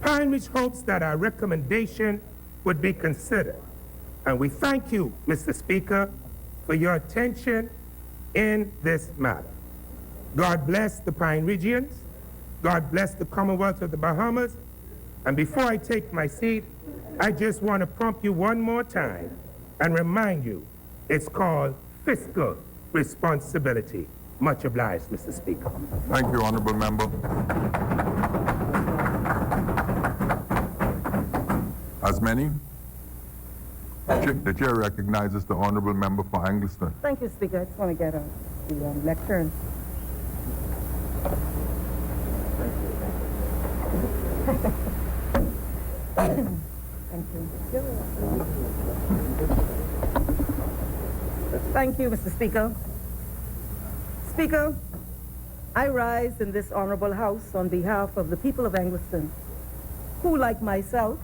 Pine Ridge hopes that our recommendation would be considered. And we thank you, Mr. Speaker, for your attention in this matter. God bless the Pine Ridgians. God bless the Commonwealth of the Bahamas. And before I take my seat, I just want to prompt you one more time and remind you it's called fiscal responsibility. Much obliged, Mr. Speaker. Thank you, Honorable Member. As many, the chair recognizes the Honorable Member for Angleton. Thank you, Speaker. I just want to get the lectern. Thank you. Thank you, Mr. Speaker. Speaker, I rise in this honorable House on behalf of the people of Angleton, who, like myself,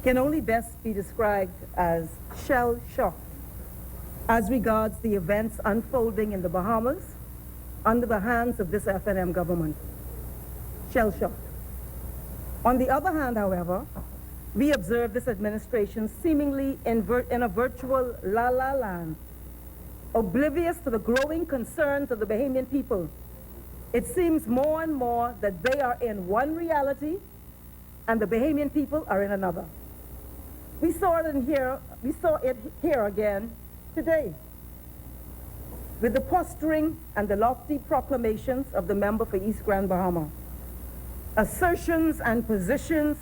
can only best be described as shell-shocked as regards the events unfolding in the Bahamas under the hands of this FNM government. Shell-shocked. On the other hand, however, we observe this administration seemingly in a virtual la-la land, oblivious to the growing concerns of the Bahamian people. It seems more and more that they are in one reality and the Bahamian people are in another. We saw it here again today with the posturing and the lofty proclamations of the member for East Grand Bahama. Assertions and positions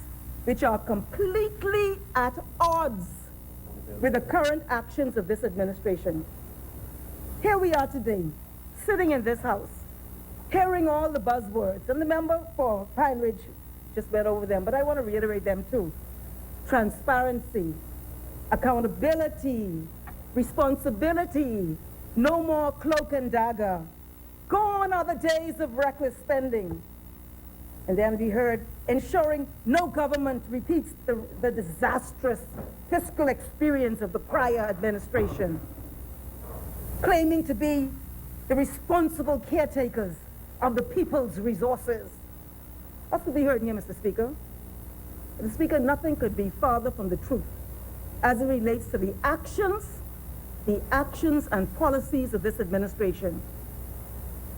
which are completely at odds with the current actions of this administration. Here we are today, sitting in this House, hearing all the buzzwords, and the member for Pine Ridge just went over them, but I want to reiterate them too. Transparency, accountability, responsibility, no more cloak and dagger. Gone are the days of reckless spending. And then we heard ensuring no government repeats the disastrous fiscal experience of the prior administration, claiming to be the responsible caretakers of the people's resources. That's what we heard here, Mr. Speaker. Mr. Speaker, nothing could be farther from the truth as it relates to the actions and policies of this administration.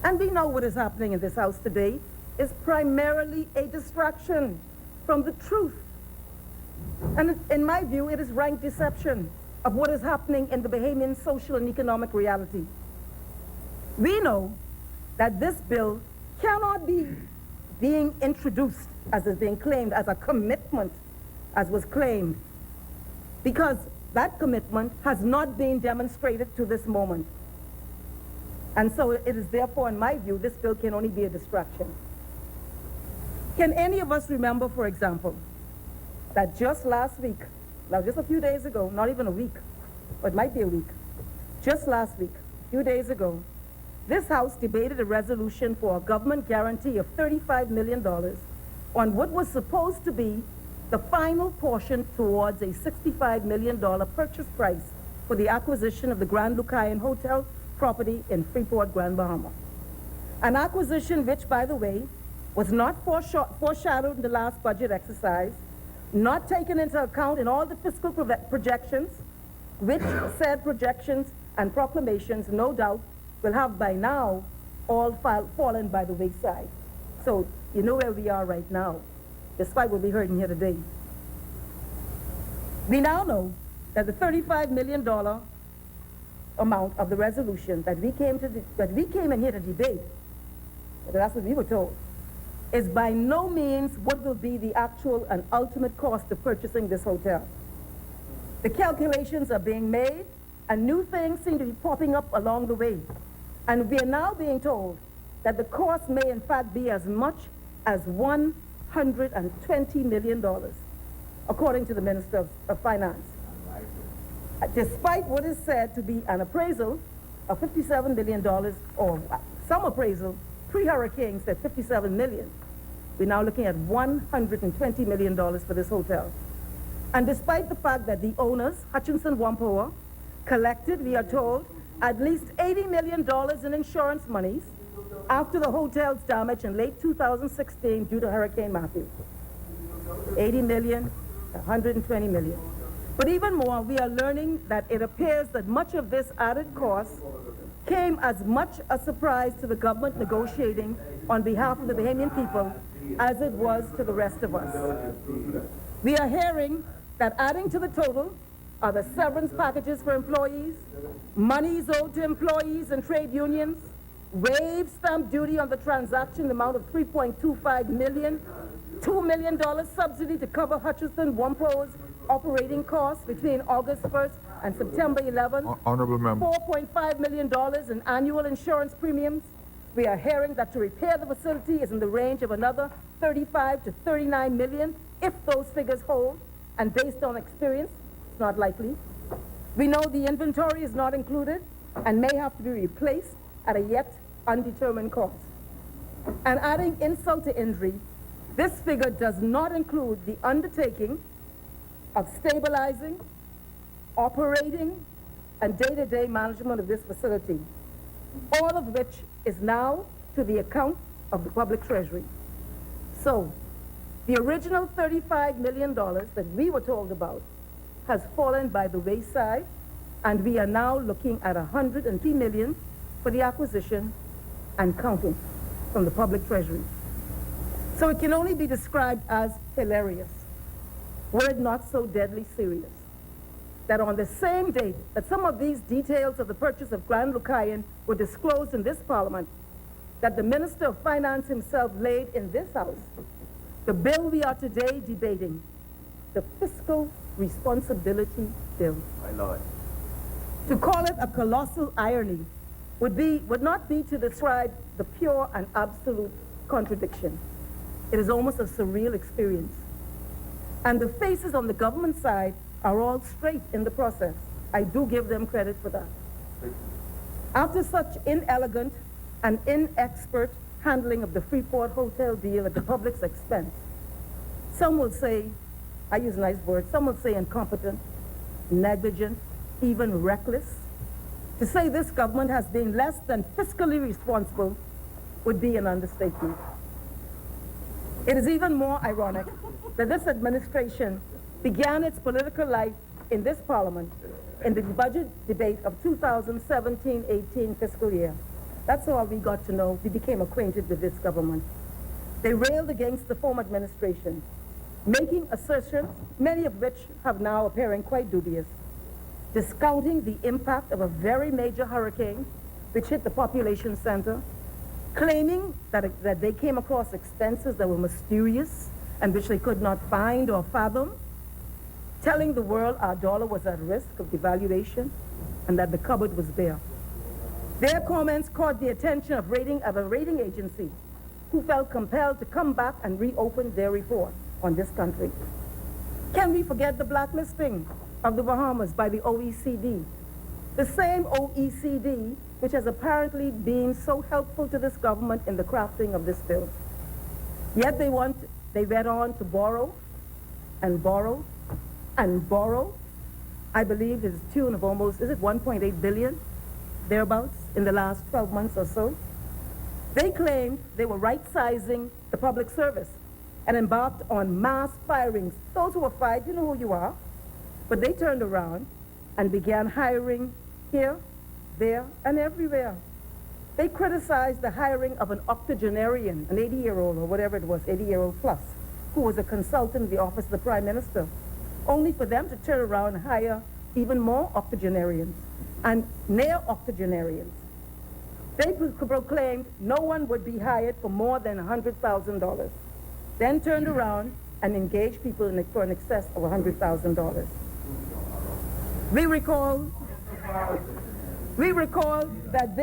And we know what is happening in this House today is primarily a distraction from the truth. And in my view, it is rank deception of what is happening in the Bahamian social and economic reality. We know that this bill cannot be being introduced, as is being claimed, as a commitment, as was claimed, because that commitment has not been demonstrated to this moment. And so it is therefore, in my view, this bill can only be a distraction. Can any of us remember, for example, that just last week, now just a few days ago, not even a week, or it might be a week, just last week, a few days ago, this House debated a resolution for a government guarantee of $35 million on what was supposed to be the final portion towards a $65 million purchase price for the acquisition of the Grand Lucayan Hotel property in Freeport, Grand Bahama. An acquisition which, by the way, was not foreshadowed in the last budget exercise, not taken into account in all the fiscal projections, which said projections and proclamations, no doubt, will have by now all fallen by the wayside. So you know where we are right now, despite what we heard in here today. We now know that the $35 million amount of the resolution that we came in here to debate, that's what we were told, is by no means what will be the actual and ultimate cost of purchasing this hotel. The calculations are being made, and new things seem to be popping up along the way. And we are now being told that the cost may in fact be as much as $120 million, according to the Minister of Finance. Despite what is said to be an appraisal of $57 million, or some appraisal pre-hurricane said $57 million, we're now looking at $120 million for this hotel. And despite the fact that the owners, Hutchinson Whampoa, collected, we are told, at least $80 million in insurance monies after the hotel's damage in late 2016 due to Hurricane Matthew. 80 million, 120 million. But even more, we are learning that it appears that much of this added cost came as much a surprise to the government negotiating on behalf of the Bahamian people as it was to the rest of us. We are hearing that adding to the total are the severance packages for employees, monies owed to employees and trade unions, waived stamp duty on the transaction, the amount of $3.25 million, $2 million subsidy to cover Hutchinson Whampoa's operating costs between August 1st and September 11th, Honorable Member. $4.5 million in annual insurance premiums. We are hearing that to repair the facility is in the range of another $35 to $39 million, if those figures hold, and based on experience, it's not likely. We know the inventory is not included and may have to be replaced at a yet undetermined cost. And adding insult to injury, this figure does not include the undertaking of stabilizing, operating, and day-to-day management of this facility, all of which is now to the account of the public treasury. So, the original $35 million that we were told about has fallen by the wayside, and we are now looking at $103 million for the acquisition and counting from the public treasury. So it can only be described as hilarious, were it not so deadly serious, that on the same date that some of these details of the purchase of Grand Lucayan were disclosed in this Parliament, that the Minister of Finance himself laid in this House the bill we are today debating, the Fiscal Responsibility Bill. My Lord. To call it a colossal irony would not be to describe the pure and absolute contradiction. It is almost a surreal experience. And the faces on the government side are all straight in the process. I do give them credit for that. After such inelegant and inexpert handling of the Freeport Hotel deal at the public's expense, some will say, I use nice words, some will say incompetent, negligent, even reckless. To say this government has been less than fiscally responsible would be an understatement. It is even more ironic that this administration began its political life in this Parliament in the budget debate of 2017-18 fiscal year. That's how we got to know, we became acquainted with this government. They railed against the former administration, making assertions, many of which have now appearing quite dubious, discounting the impact of a very major hurricane which hit the population center, claiming that they came across expenses that were mysterious and which they could not find or fathom, telling the world our dollar was at risk of devaluation and that the cupboard was bare. Their comments caught the attention of a rating agency who felt compelled to come back and reopen their report on this country. Can we forget the blacklisting of the Bahamas by the OECD? The same OECD which has apparently been so helpful to this government in the crafting of this bill. Yet they went on to borrow and borrow and borrow. I believe it's a tune of almost, is it 1.8 billion, thereabouts, in the last 12 months or so. They claimed they were right-sizing the public service and embarked on mass firings. Those who were fired, you know who you are. But they turned around and began hiring here, there, and everywhere. They criticized the hiring of an octogenarian, an 80-year-old or whatever it was, 80-year-old plus, who was a consultant in the office of the Prime Minister, only for them to turn around and hire even more octogenarians and near-octogenarians. They proclaimed no one would be hired for more than $100,000, then turned around and engaged people for an excess of $100,000. We recall that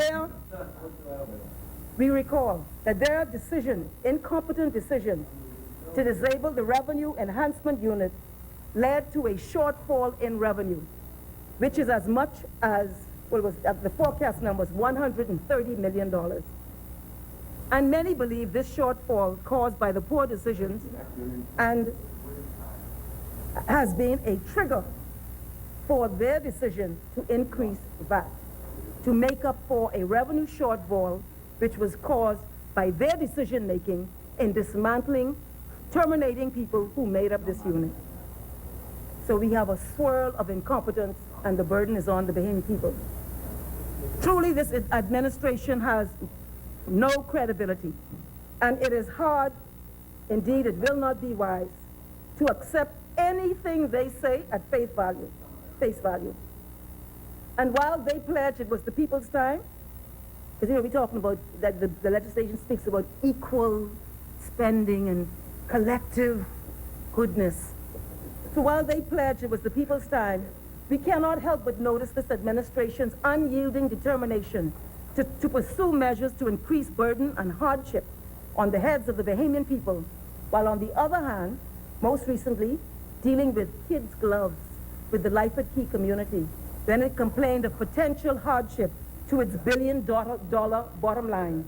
their decision, incompetent decision, to disable the Revenue Enhancement Unit led to a shortfall in revenue, which is as much as, the forecast number was $130 million. And many believe this shortfall caused by the poor decisions and has been a trigger for their decision to increase VAT, to make up for a revenue shortfall which was caused by their decision-making in dismantling, terminating people who made up this unit. So we have a swirl of incompetence, and the burden is on the Bahamian people. Truly, this administration has no credibility, and it is hard, indeed it will not be wise, to accept anything they say at face value. And while they pledge it was the people's time, because we're talking about that the legislation speaks about equal spending and collective goodness. So while they pledge it was the people's time, we cannot help but notice this administration's unyielding determination to pursue measures to increase burden and hardship on the heads of the Bahamian people, while on the other hand, most recently, dealing with kids' gloves with the Life at Key community Then it complained of potential hardship to its billion-dollar bottom line.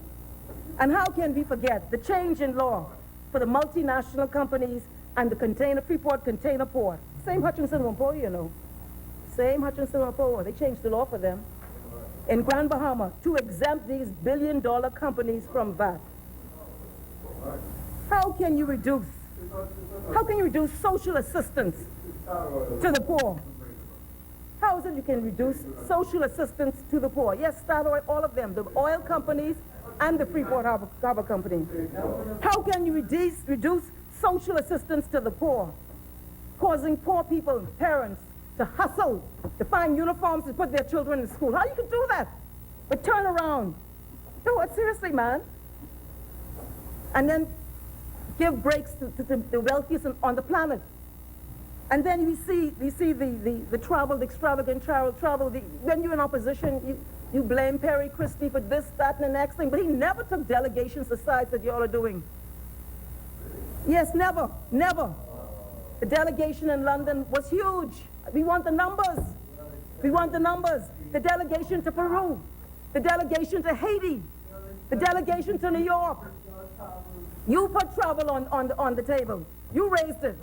And how can we forget the change in law for the multinational companies and the Freeport container port? Same Hutchinson Whampoa, you know. Same Hutchinson Whampoa. They changed the law for them. In Grand Bahama, to exempt these billion-dollar companies from VAT. How can you reduce social assistance to the poor? How is it you can reduce social assistance to the poor? Yes, Statoil, all of them, the oil companies and the Freeport Harbor Company. How can you reduce social assistance to the poor, causing poor people, parents, to hustle, to find uniforms to put their children in school? How you can do that? But turn around. No, what, seriously, man? And then give breaks to the wealthiest on the planet. And then we see the travel, the extravagant travel. When you're in opposition, you blame Perry Christie for this, that, and the next thing. But he never took delegations aside that y'all are doing. Yes, never, never. The delegation in London was huge. We want the numbers. We want the numbers. The delegation to Peru, the delegation to Haiti, the delegation to New York. You put travel on the table. You raised it.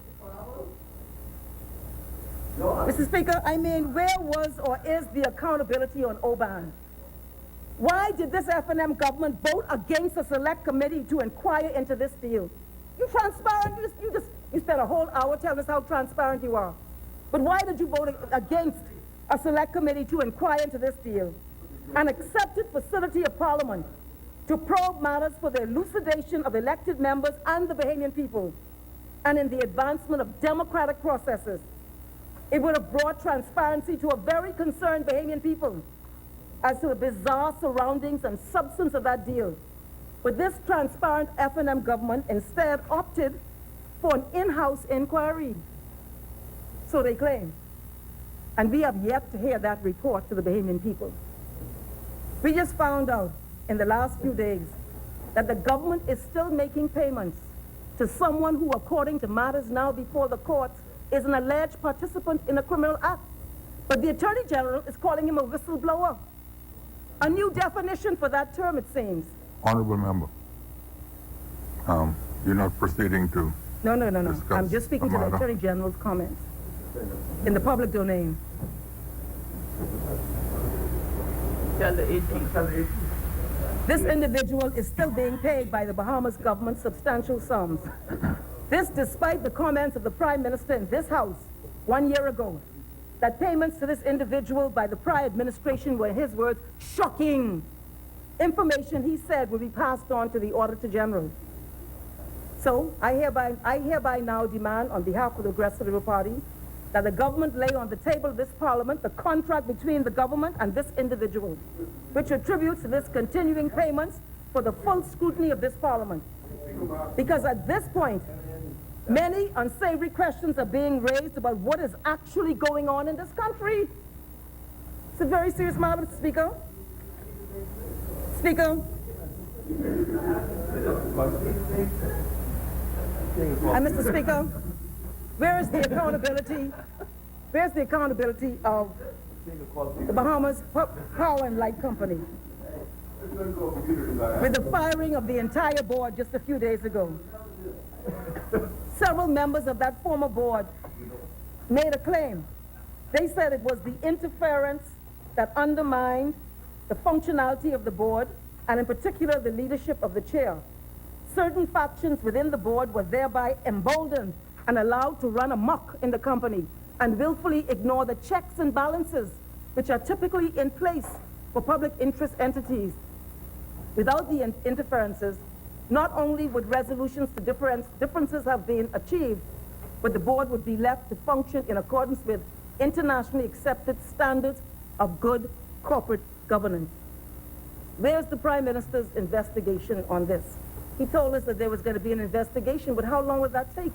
Mr. Speaker, I mean, where was or is the accountability on OBAN? Why did this F&M government vote against a select committee to inquire into this deal? You transparent, you spent a whole hour telling us how transparent you are. But why did you vote against a select committee to inquire into this deal? An accepted facility of Parliament to probe matters for the elucidation of elected members and the Bahamian people, and in the advancement of democratic processes. It would have brought transparency to a very concerned Bahamian people as to the bizarre surroundings and substance of that deal. But this transparent F&M government instead opted for an in-house inquiry. So they claim. And we have yet to hear that report to the Bahamian people. We just found out in the last few days that the government is still making payments to someone who, according to matters now before the courts, is an alleged participant in a criminal act. But the Attorney General is calling him a whistleblower. A new definition for that term, it seems. Honorable member, you're not proceeding to No. discuss I'm just speaking to the matter. Attorney General's comments in the public domain. This individual is still being paid by the Bahamas government substantial sums. This despite the comments of the Prime Minister in this House 1 year ago, that payments to this individual by the prior administration were, in his words, shocking. Information, he said, will be passed on to the Auditor General. So I hereby now demand on behalf of the Progressive Liberal Party that the government lay on the table of this Parliament the contract between the government and this individual, which attributes to this continuing payments for the full scrutiny of this Parliament. Because at this point, many unsavory questions are being raised about what is actually going on in this country. It's a very serious matter, Mr. Speaker. Speaker. And Mr. Speaker, where is the accountability? Where's the accountability of the Bahamas Power and Light Company? With the firing of the entire board just a few days ago. Several members of that former board made a claim. They said it was the interference that undermined the functionality of the board, and in particular the leadership of the chair. Certain factions within the board were thereby emboldened and allowed to run amok in the company and willfully ignore the checks and balances which are typically in place for public interest entities. Without the interferences, not only would resolutions to differences have been achieved, but the board would be left to function in accordance with internationally accepted standards of good corporate governance. Where's the Prime Minister's investigation on this? He told us that there was going to be an investigation, but how long would that take?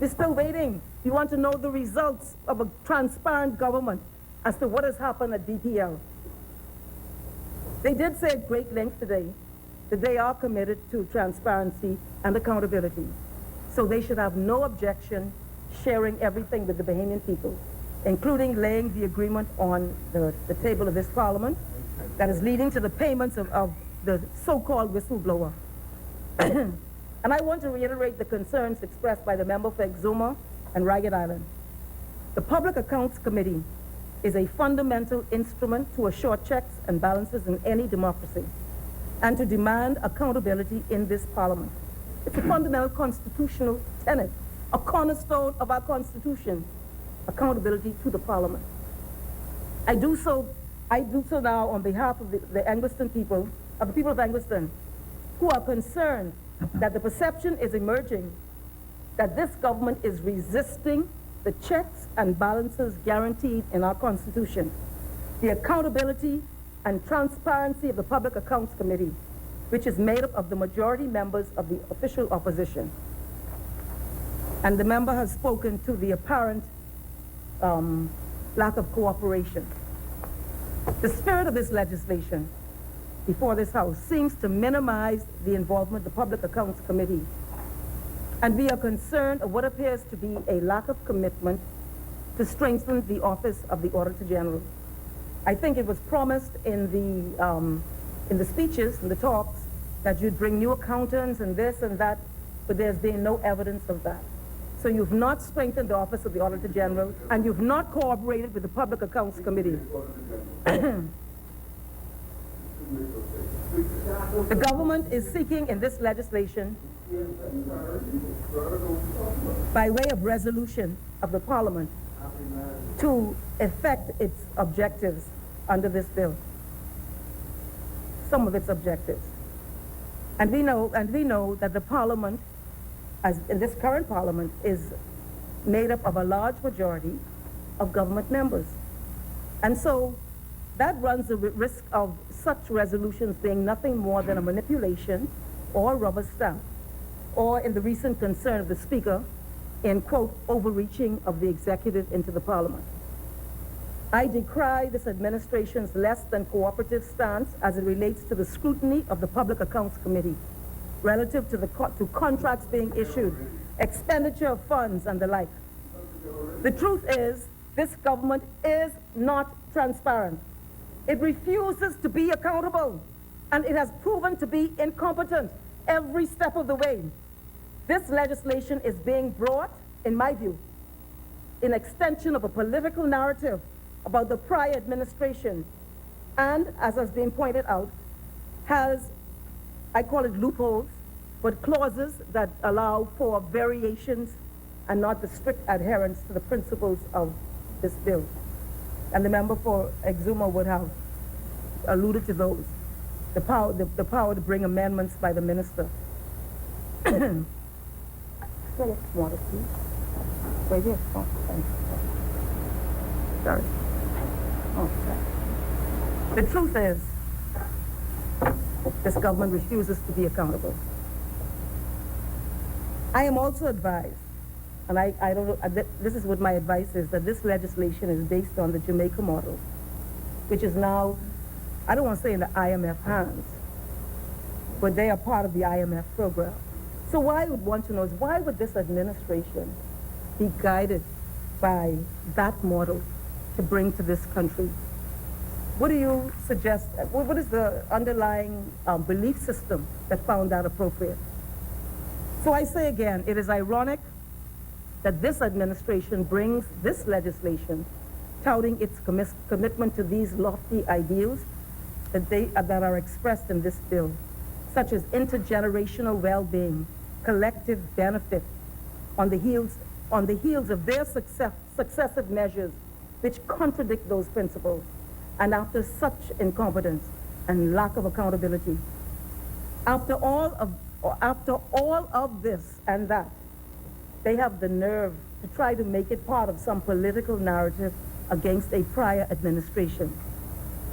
We're still waiting. We want to know the results of a transparent government as to what has happened at BPL. They did say at great length today that they are committed to transparency and accountability. So they should have no objection sharing everything with the Bahamian people. including laying the agreement on the table of this Parliament that is leading to the payments of the so-called whistleblower. And I want to reiterate the concerns expressed by the member for Exuma and Ragged Island. The Public Accounts Committee is a fundamental instrument to assure checks and balances in any democracy and to demand accountability in this Parliament. It's a fundamental constitutional tenet, a cornerstone of our Constitution, accountability to the Parliament. I do so now on behalf of the Angliston people, of the people of Angliston, who are concerned that the perception is emerging that this government is resisting the checks and balances guaranteed in our Constitution, the accountability and transparency of the Public Accounts Committee, which is made up of the majority members of the official opposition. And the member has spoken to the apparent lack of cooperation. The spirit of this legislation before this House seems to minimize the involvement of the Public Accounts Committee. And we are concerned of what appears to be a lack of commitment to strengthen the office of the Auditor General. I think it was promised in the speeches, in the talks, that you'd bring new accountants and this and that, but there's been no evidence of that. So you've not strengthened the office of the Auditor General, and you've not cooperated with the Public Accounts Committee. The government is seeking in this legislation, by way of resolution of the Parliament, to effect its objectives under this bill, some of its objectives. And we know that the Parliament, as in this current Parliament, is made up of a large majority of government members. And so that runs the risk of such resolutions being nothing more than a manipulation or rubber stamp, or in the recent concern of the Speaker, in, quote, overreaching of the executive into the Parliament. I decry this administration's less than cooperative stance as it relates to the scrutiny of the Public Accounts Committee relative to contracts being issued, expenditure of funds, and the like. The truth is, this government is not transparent. It refuses to be accountable, and it has proven to be incompetent every step of the way. This legislation is being brought, in my view, in extension of a political narrative about the prior administration, and, as has been pointed out, has, I call it loopholes, but clauses that allow for variations and not the strict adherence to the principles of this bill. And the member for Exuma would have alluded to those. The power to bring amendments by the minister. Water, please. Right here. Oh, thanks. Sorry. Oh, sorry. The truth is, this government refuses to be accountable. I am also advised, and I don't know, this is what my advice is, that this legislation is based on the Jamaica model, which is now, I don't want to say in the IMF hands, but they are part of the IMF program. So what I would want to know is, why would this administration be guided by that model to bring to this country? What do you suggest? What is the underlying belief system that found that appropriate? So I say again, it is ironic that this administration brings this legislation touting its commitment to these lofty ideals that are expressed in this bill, such as intergenerational well-being, collective benefit, on the heels of their successive measures which contradict those principles, and after such incompetence and lack of accountability. After all of this and that, they have the nerve to try to make it part of some political narrative against a prior administration.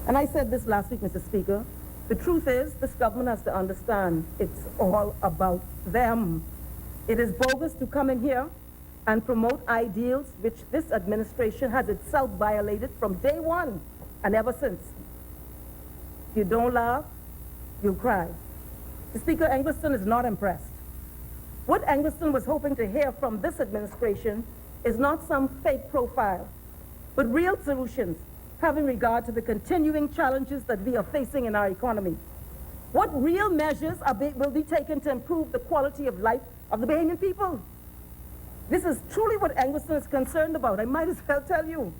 And I said this last week, Mr. Speaker, the truth is, this government has to understand it's all about them. It is bogus to come in here and promote ideals which this administration has itself violated from day one and ever since. If you don't laugh, you'll cry. The Speaker, Angliston is not impressed. What Angliston was hoping to hear from this administration is not some fake profile, but real solutions having regard to the continuing challenges that we are facing in our economy. What real measures will be taken to improve the quality of life of the Bahamian people? This is truly what Angleton is concerned about. I might as well tell you.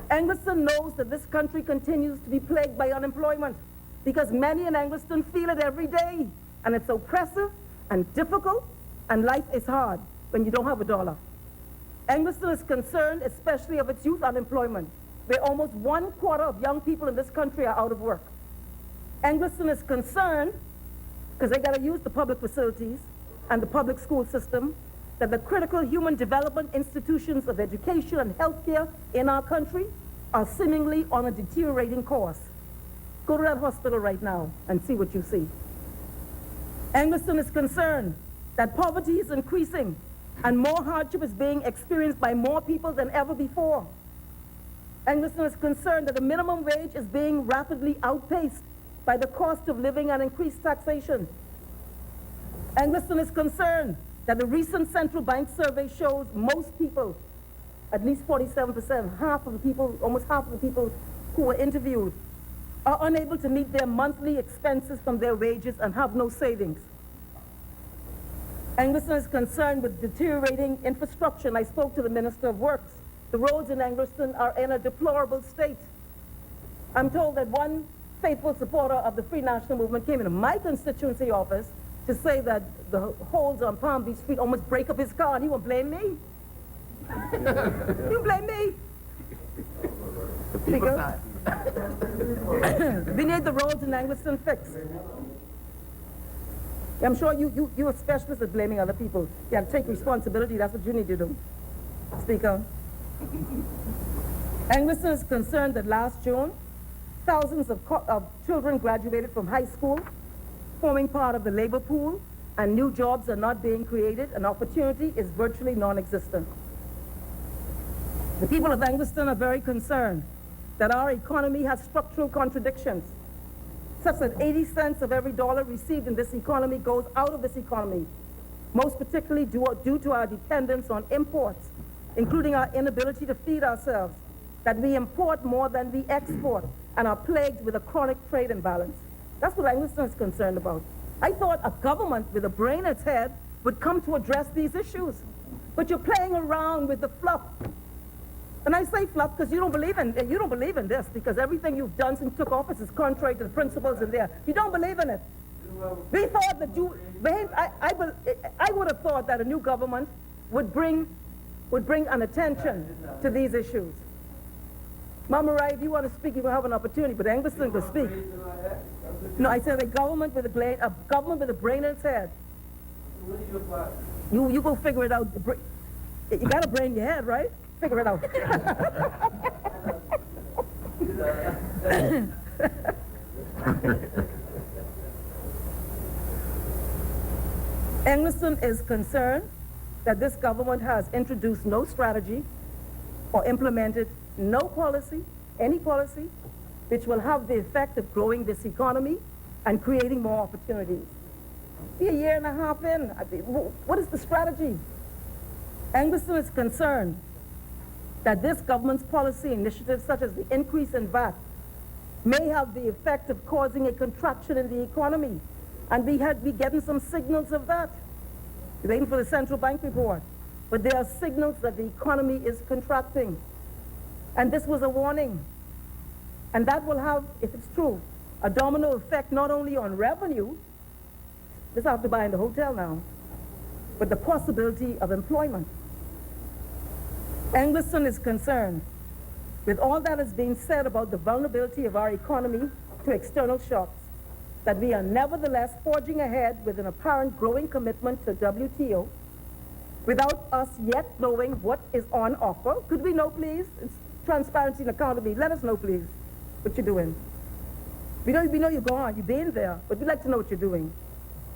Angleton knows that this country continues to be plagued by unemployment because many in Angleton feel it every day. And it's oppressive and difficult, and life is hard when you don't have a dollar. Angleton is concerned especially of its youth unemployment, where almost 1/4 of young people in this country are out of work. Angleton is concerned, because they got to use the public facilities and the public school system, that the critical human development institutions of education and healthcare in our country are seemingly on a deteriorating course. Go to that hospital right now and see what you see. Angleton is concerned that poverty is increasing and more hardship is being experienced by more people than ever before. Angleton is concerned that the minimum wage is being rapidly outpaced by the cost of living and increased taxation. Angleton is concerned that the recent central bank survey shows most people, at least 47%, almost half of the people who were interviewed, are unable to meet their monthly expenses from their wages and have no savings. Angleton is concerned with deteriorating infrastructure, and I spoke to the Minister of Works. The roads in Angleton are in a deplorable state. I'm told that one faithful supporter of the Free National Movement came into my constituency office to say that the holes on Palm Beach Street almost break up his car, and he won't blame me. You blame me. Speaker, we need the roads in Angleton fixed. I'm sure you're a specialist at blaming other people. You have to take responsibility. That's what you need to do. Speaker, Angleton is concerned that last June, thousands of children graduated from high school, forming part of the labor pool, and new jobs are not being created, and opportunity is virtually non-existent. The people of Angleton are very concerned that our economy has structural contradictions, such that 80 cents of every dollar received in this economy goes out of this economy, most particularly due to our dependence on imports, including our inability to feed ourselves, that we import more than we export and are plagued with a chronic trade imbalance. That's what Angleton is concerned about. I thought a government with a brain in its head would come to address these issues, but you're playing around with the fluff. And I say fluff because you don't believe in this, because everything you've done since you took office is contrary to the principles in there. You don't believe in it. We thought that I would have thought that a new government would bring an attention to these issues. Mama Rai, if you want to speak, you will have an opportunity, but Angleton will speak. No, I said a government with a brain in its head. You go figure it out. You got a brain in your head, right? Figure it out. Angleton is concerned that this government has introduced no strategy or implemented no policy, any policy, which will have the effect of growing this economy and creating more opportunities. We're a year and a half in. What is the strategy? Angleton is concerned that this government's policy initiatives, such as the increase in VAT, may have the effect of causing a contraction in the economy. And we're getting some signals of that. We're waiting for the central bank report. But there are signals that the economy is contracting. And this was a warning. And that will have, if it's true, a domino effect not only on revenue, this I have to buy in the hotel now, but the possibility of employment. Angleton is concerned with all that has been said about the vulnerability of our economy to external shocks, that we are nevertheless forging ahead with an apparent growing commitment to WTO without us yet knowing what is on offer. Could we know, please? It's transparency and accountability. Let us know, please, what you're doing. We know you're gone, you've been there, but we'd like to know what you're doing.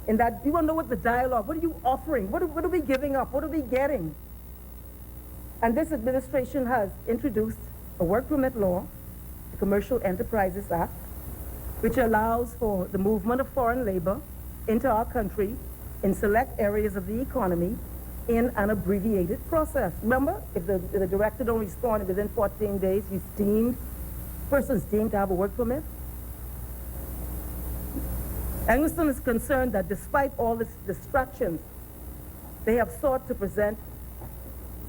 In that, we want to know what the dialogue, what are you offering? What are we giving up? What are we getting? And this administration has introduced a work permit law, the Commercial Enterprises Act, which allows for the movement of foreign labor into our country in select areas of the economy in an abbreviated process. Remember, if the director don't respond within 14 days, person's deemed to have a work permit. Eggleston is concerned that despite all these distractions, they have sought to present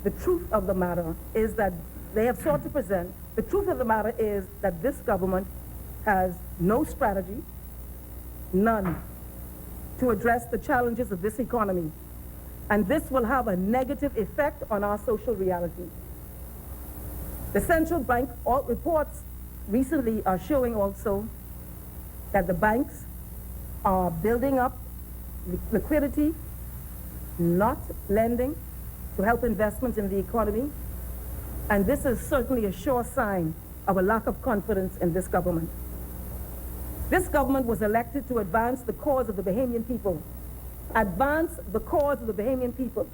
the truth of the matter is that this government has no strategy, none, to address the challenges of this economy. And this will have a negative effect on our social reality. The central bank reports recently are showing also that the banks are building up liquidity, not lending to help investments in the economy. And this is certainly a sure sign of a lack of confidence in this government. This government was elected to advance the cause of the Bahamian people. Advance the cause of the Bahamian people.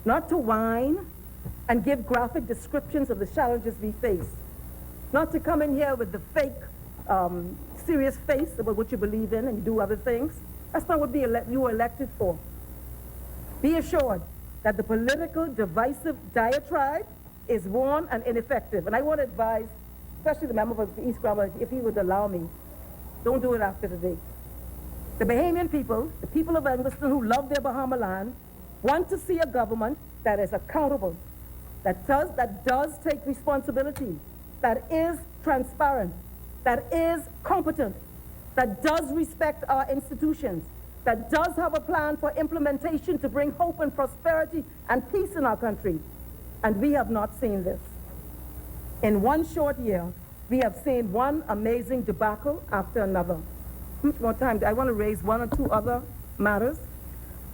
Not to whine and give graphic descriptions of the challenges we face. Not to come in here with the fake, serious face about what you believe in and you do other things. That's not what you were elected for. Be assured that the political divisive diatribe is worn and ineffective. And I want to advise, especially the member of the East Grammar, if he would allow me, don't do it after today. The Bahamian people, the people of Eggleston who love their Bahama land, want to see a government that is accountable, that does take responsibility, that is transparent, that is competent, that does respect our institutions, that does have a plan for implementation to bring hope and prosperity and peace in our country. And we have not seen this. In one short year, we have seen one amazing debacle after another. How much more time? I want to raise one or two other matters.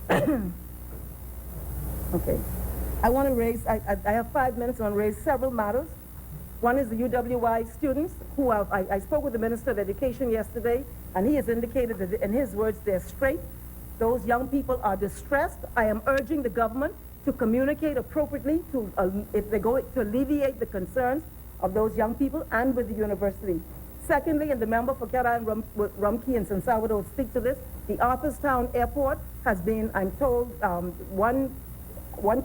Okay. I want to raise, I have 5 minutes. I want to raise several matters. One is the UWI students who I spoke with the Minister of Education yesterday, and he has indicated that in his words, they're straight. Those young people are distressed. I am urging the government to communicate appropriately to alleviate the concerns of those young people and with the university. Secondly, and the member for Cat Island, Rumkey and San Salvador will speak to this, the Arthurstown Airport has been, I'm told, one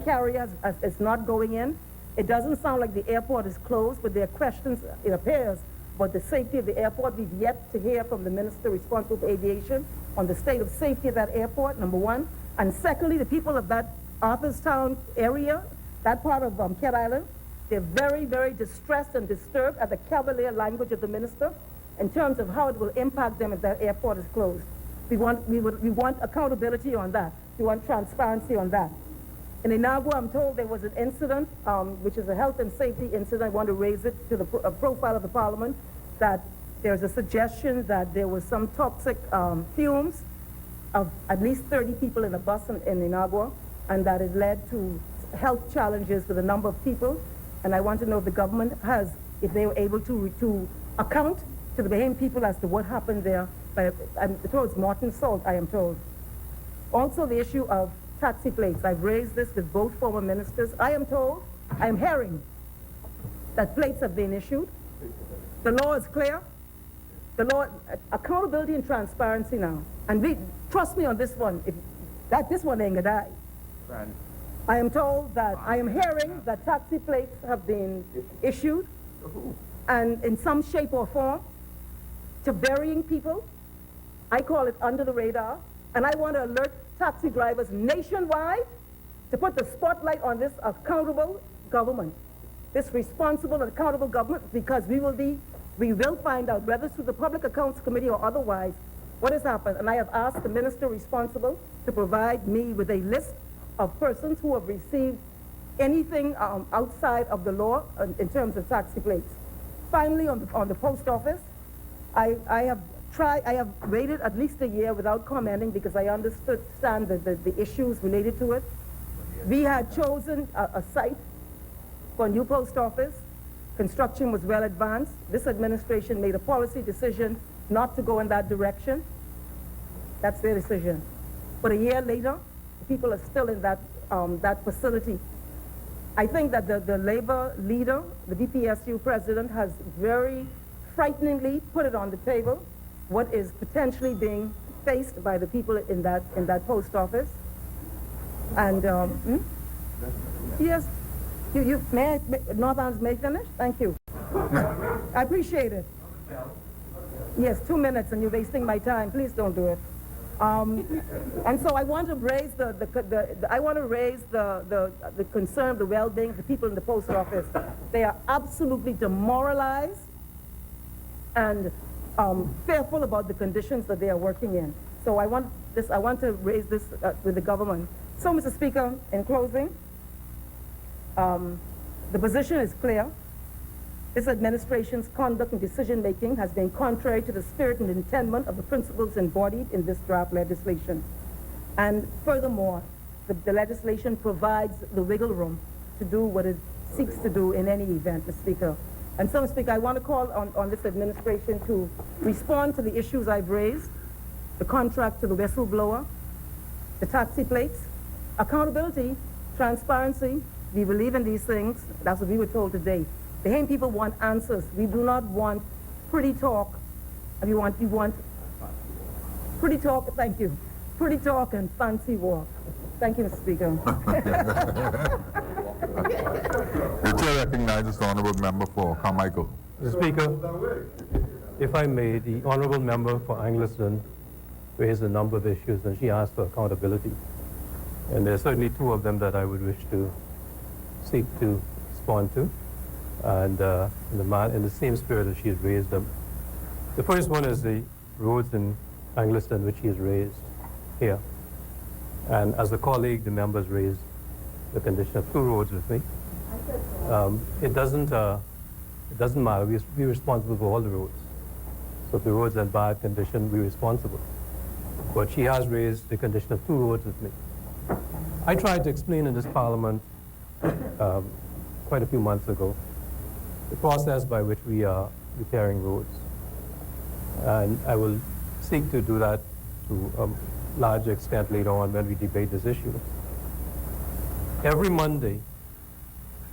carrier is not going in. It doesn't sound like the airport is closed, but there are questions, it appears, about the safety of the airport. We've yet to hear from the minister responsible for aviation on the state of safety of that airport, number one. And secondly, the people of that Arthurstown area, that part of Cat Island, they're very, very distressed and disturbed at the cavalier language of the minister in terms of how it will impact them if that airport is closed. We want accountability on that. We want transparency on that. In Inagua, I'm told there was an incident, which is a health and safety incident. I want to raise it to the profile of the Parliament, that there's a suggestion that there was some toxic fumes of at least 30 people in a bus in Inagua, and that it led to health challenges with a number of people. And I want to know if the government has, if they were able to account to the Bahamian people as to what happened there. I'm told it's Morton salt, I am told. Also the issue of taxi plates. I've raised this with both former ministers. I am hearing that plates have been issued. The law is clear. The law, accountability and transparency now. And trust me on this one, this one ain't gonna die. Right. I am told that, I am hearing that taxi plates have been issued, and in some shape or form, to varying people. I call it under the radar, and I want to alert taxi drivers nationwide to put the spotlight on this accountable government, this responsible and accountable government, because we will find out, whether through the Public Accounts Committee or otherwise, what has happened. And I have asked the minister responsible to provide me with a list of persons who have received anything outside of the law in terms of taxi plates. Finally, on the post office, I have waited at least a year without commenting because I understand the issues related to it. We had chosen a site for a new post office. Construction was well advanced. This administration made a policy decision not to go in that direction. That's their decision. But a year later, people are still in that facility. I think that the labor leader, the DPSU president, has very frighteningly put it on the table, what is potentially being faced by the people in that post office. And, yes, North Arms may finish? Thank you. I appreciate it. Yes, 2 minutes, and you're wasting my time. Please don't do it. And so I want to raise the concern of the well-being of the people in the post office. They are absolutely demoralized and fearful about the conditions that they are working in. So I want to raise this with the government. So, Mr. Speaker, in closing, the position is clear. This administration's conduct and decision-making has been contrary to the spirit and intent of the principles embodied in this draft legislation. And furthermore, the legislation provides the wiggle room to do what it seeks to do in any event, Mr. Speaker. And so, Mr. Speaker, I want to call on this administration to respond to the issues I've raised, the contract to the whistleblower, the taxi plates, accountability, transparency. We believe in these things. That's what we were told today. The Bahamian people want answers. We do not want pretty talk. We want pretty talk, thank you. Pretty talk and fancy walk. Thank you, Mr. Speaker. The chair recognizes the honourable member for Carmichael. Mr. Speaker, if I may, the honourable member for Angliston raised a number of issues, and she asked for accountability. And there are certainly two of them that I would wish to seek to respond to, and in the same spirit that she has raised them. The first one is the roads in Angliston, which she has raised here. And as a colleague, the members raised the condition of two roads with me. It doesn't matter. We're responsible for all the roads. So if the roads are in bad condition, we're responsible. But she has raised the condition of two roads with me. I tried to explain in this Parliament quite a few months ago the process by which we are repairing roads. And I will seek to do that to a large extent later on when we debate this issue. Every Monday,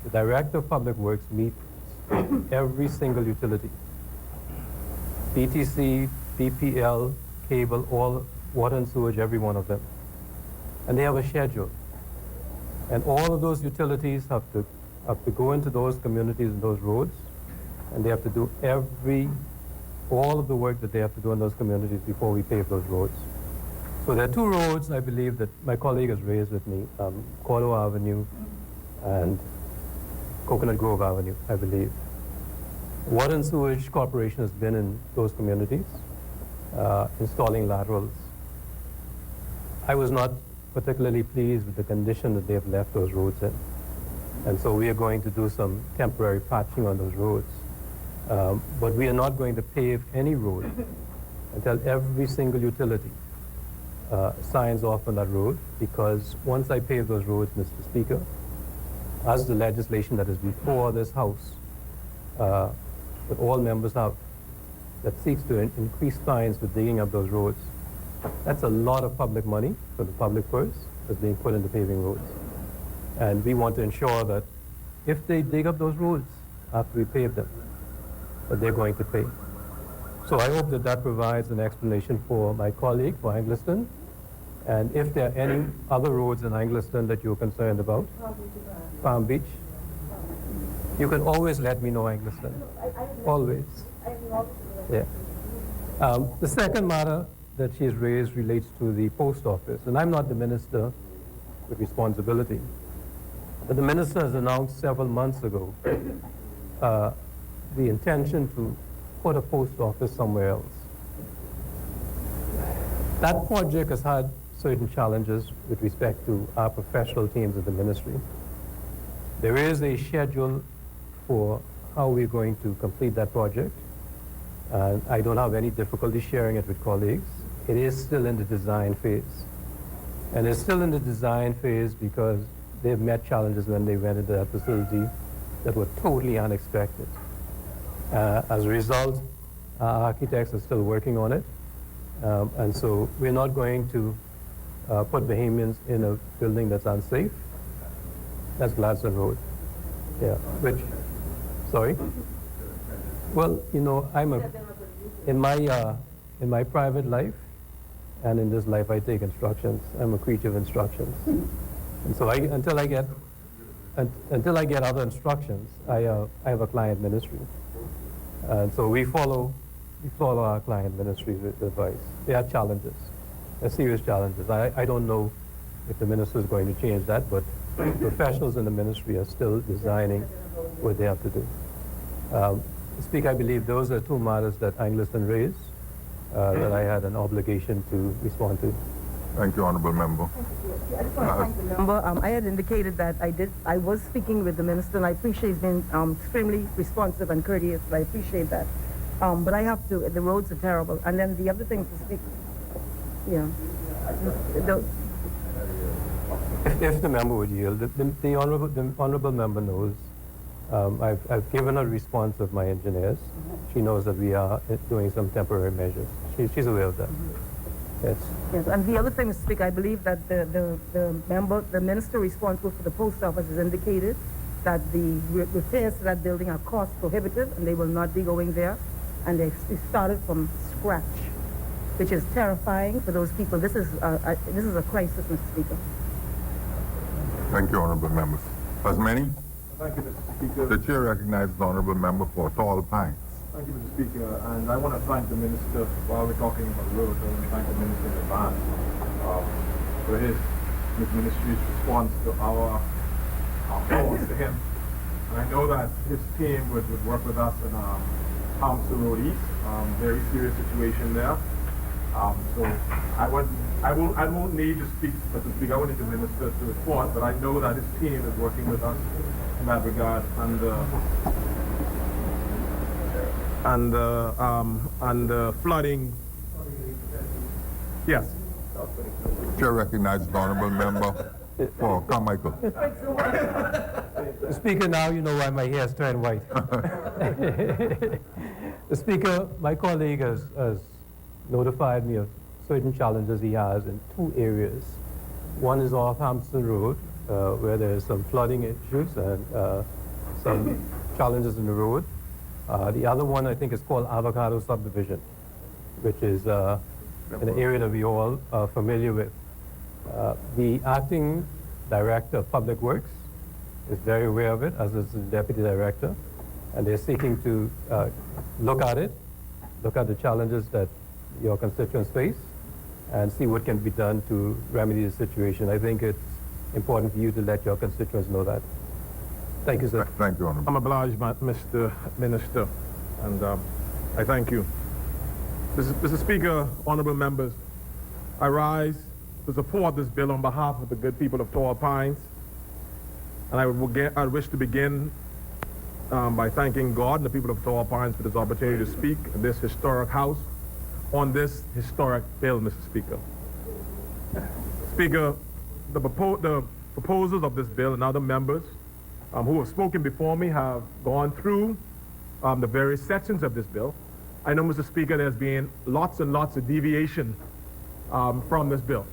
the Director of Public Works meets every single utility. PTC, BPL, cable, all water and sewage, every one of them. And they have a schedule. And all of those utilities have to go into those communities and those roads, and they have to do all of the work that they have to do in those communities before we pave those roads. So there are two roads, I believe, that my colleague has raised with me, Cordo Avenue and Coconut Grove Avenue, I believe. Water and Sewage Corporation has been in those communities, installing laterals. I was not particularly pleased with the condition that they have left those roads in. And so we are going to do some temporary patching on those roads. But we are not going to pave any road until every single utility signs off on that road, because once I pave those roads, Mr. Speaker, as the legislation that is before this House, that all members have, that seeks to increase fines for digging up those roads, that's a lot of public money for the public purse that's being put into paving roads. And we want to ensure that if they dig up those roads after we pave them, that they're going to pay. So I hope that that provides an explanation for my colleague for Angliston. And if there are any other roads in Angliston that you're concerned about, Palm Beach, you can always let me know, Angliston. Always. Yeah. The second matter that she has raised relates to the post office. And I'm not the minister with responsibility. But the minister has announced several months ago the intention to put a post office somewhere else. That project has had certain challenges with respect to our professional teams of the ministry. There is a schedule for how we're going to complete that project. And I don't have any difficulty sharing it with colleagues. It is still in the design phase. And it's still in the design phase because they've met challenges when they went into that facility that were totally unexpected. As a result, our architects are still working on it. And so we're not going to put Bahamians in a building that's unsafe. That's Gladstone Road. Yeah, sorry? Well, you know, in my private life and in this life I take instructions. I'm a creature of instructions. And so until I get other instructions, I have a client ministry. And so we follow our client ministry's advice. There are challenges, there are serious challenges. I don't know if the minister is going to change that, but professionals in the ministry are still designing what they have to do. Speaker, I believe those are two matters that Angleston raised that I had an obligation to respond to. Thank you, Honourable Member. I just want to thank the member. I had indicated that I was speaking with the minister, and I appreciate he's been extremely responsive and courteous. I appreciate that. But I have to, the roads are terrible. And then the other thing to speak, If the member would yield, the honourable member knows. I've given a response of my engineers. She knows that we are doing some temporary measures. She's aware of that. Yes. Yes, and the other thing, Mr. Speaker, I believe that the minister responsible for the post office has indicated that the repairs to that building are cost prohibitive and they will not be going there. And they started from scratch, which is terrifying for those people. This is a crisis, Mr. Speaker. Thank you, Honourable Members. As many? Thank you, Mr. Speaker. The Chair recognizes the Honourable Member for Tall Pines. Thank you, Mr. Speaker. And I want to thank the Minister, while we're talking about roads, I want to thank the Minister in advance for his ministry's response to our calls to him. And I know that his team would work with us in Hampshire Road East, very serious situation there. So I won't need to speak, Mr. Speaker, I won't need the Minister to respond, but I know that his team is working with us in that regard, and the flooding. Yes. Chair recognizes the Honourable Member for Carmichael. Speaker, now you know why my hair is turned white. The Speaker, my colleague has notified me of certain challenges he has in two areas. One is off Hampton Road, where there is some flooding issues and some challenges in the road. The other one I think is called Avocado Subdivision, which is an area that we all are familiar with. The acting director of Public Works is very aware of it, as is the deputy director, and they're seeking to look at it, look at the challenges that your constituents face, and see what can be done to remedy the situation. I think it's important for you to let your constituents know that. Thank you, sir. Thank you, Honourable. I'm obliged, Mr. Minister, and I thank you. Mr. Speaker, honourable members, I rise to support this bill on behalf of the good people of Tall Pines, and I wish to begin by thanking God and the people of Tall Pines for this opportunity to speak in this historic house on this historic bill, Mr. Speaker. Speaker, the proposals of this bill and other members who have spoken before me have gone through the various sections of this bill. I know, Mr. Speaker, there's been lots and lots of deviation from this bill.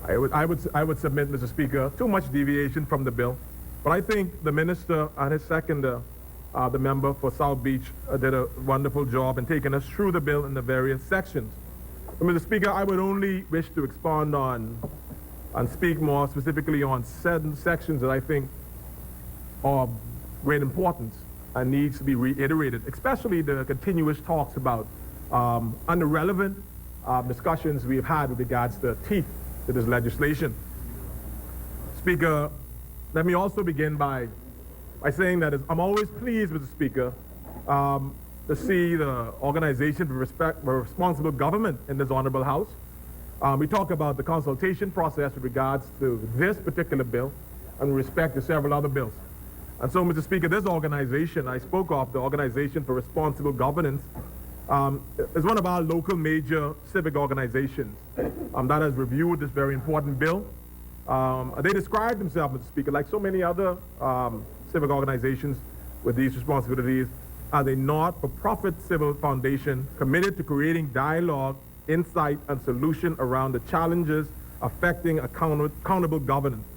I would submit, Mr. Speaker, too much deviation from the bill. But I think the minister and his seconder, the member for South Beach, did a wonderful job in taking us through the bill in the various sections. But, Mr. Speaker, I would only wish to expand on and speak more specifically on certain sections that I think are of great importance and needs to be reiterated, especially the continuous talks about and the relevant discussions we've had with regards to teeth to this legislation. Speaker, let me also begin by saying that I'm always pleased, Mr. Speaker, to see the Organization for Responsible Government in this honorable house. We talk about the consultation process with regards to this particular bill and with respect to several other bills. And so, Mr. Speaker, this organization I spoke of, the Organization for Responsible Governance, is one of our local major civic organizations that has reviewed this very important bill. They describe themselves, Mr. Speaker, like so many other civic organizations with these responsibilities, as a not-for-profit civil foundation committed to creating dialogue, insight, and solution around the challenges affecting accountable governance,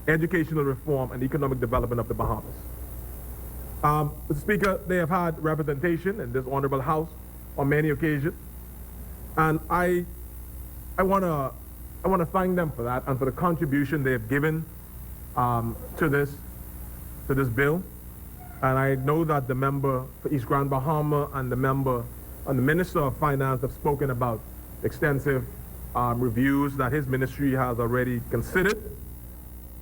educational reform, and economic development of the Bahamas. Mr. Speaker, they have had representation in this honorable house on many occasions, and I want to I want to thank them for that and for the contribution they have given to this bill. And I know that the member for East Grand Bahama and the member and the Minister of Finance have spoken about extensive reviews that his ministry has already considered.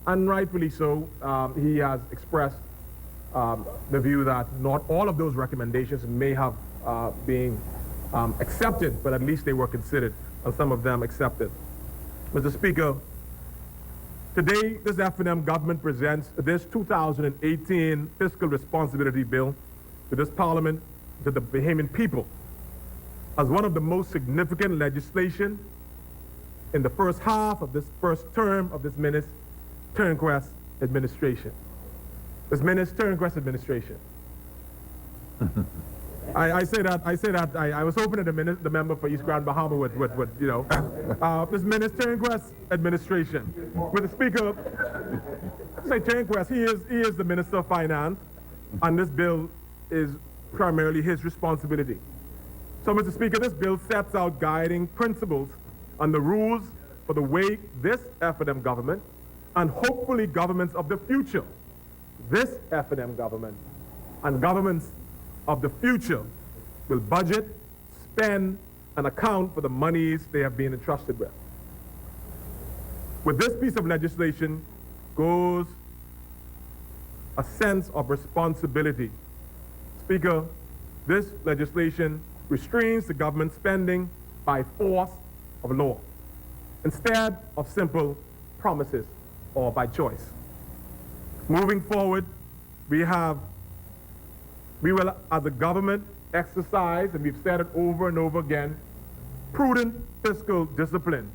And rightfully so, he has expressed the view that not all of those recommendations may have been accepted, but at least they were considered, and some of them accepted. Mr. Speaker, today this F&M government presents this 2018 Fiscal Responsibility Bill to this Parliament, to the Bahamian people, as one of the most significant legislation in the first half of this first term of this Minister Turnquest administration. This Minister Turnquest administration. I say that I was hoping that the member for East Grand Bahama would you know, this Minister Turnquest administration. With the Speaker, say Turnquest, he is the Minister of Finance, and this bill is primarily his responsibility. So, Mr. Speaker, this bill sets out guiding principles and the rules for the way this F&M government, and hopefully governments of the future, this F&M government and governments of the future will budget, spend, and account for the monies they have been entrusted with. With this piece of legislation goes a sense of responsibility. Speaker, this legislation restrains the government spending by force of law, instead of simple promises or by choice. Moving forward, we will, as a government, exercise, and we've said it over and over again, prudent fiscal discipline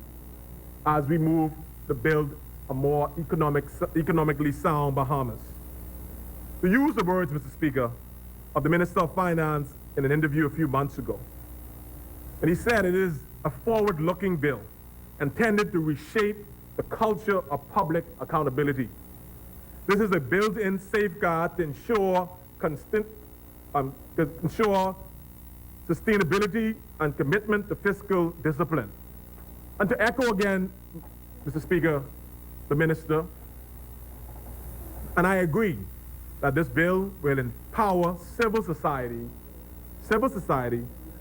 as we move to build a more economically sound Bahamas. To use the words, Mr. Speaker, of the Minister of Finance in an interview a few months ago, and he said it is a forward-looking bill intended to reshape the culture of public accountability. This is a built-in safeguard to ensure sustainability and commitment to fiscal discipline. And to echo again, Mr. Speaker, the Minister, and I agree that this bill will empower civil society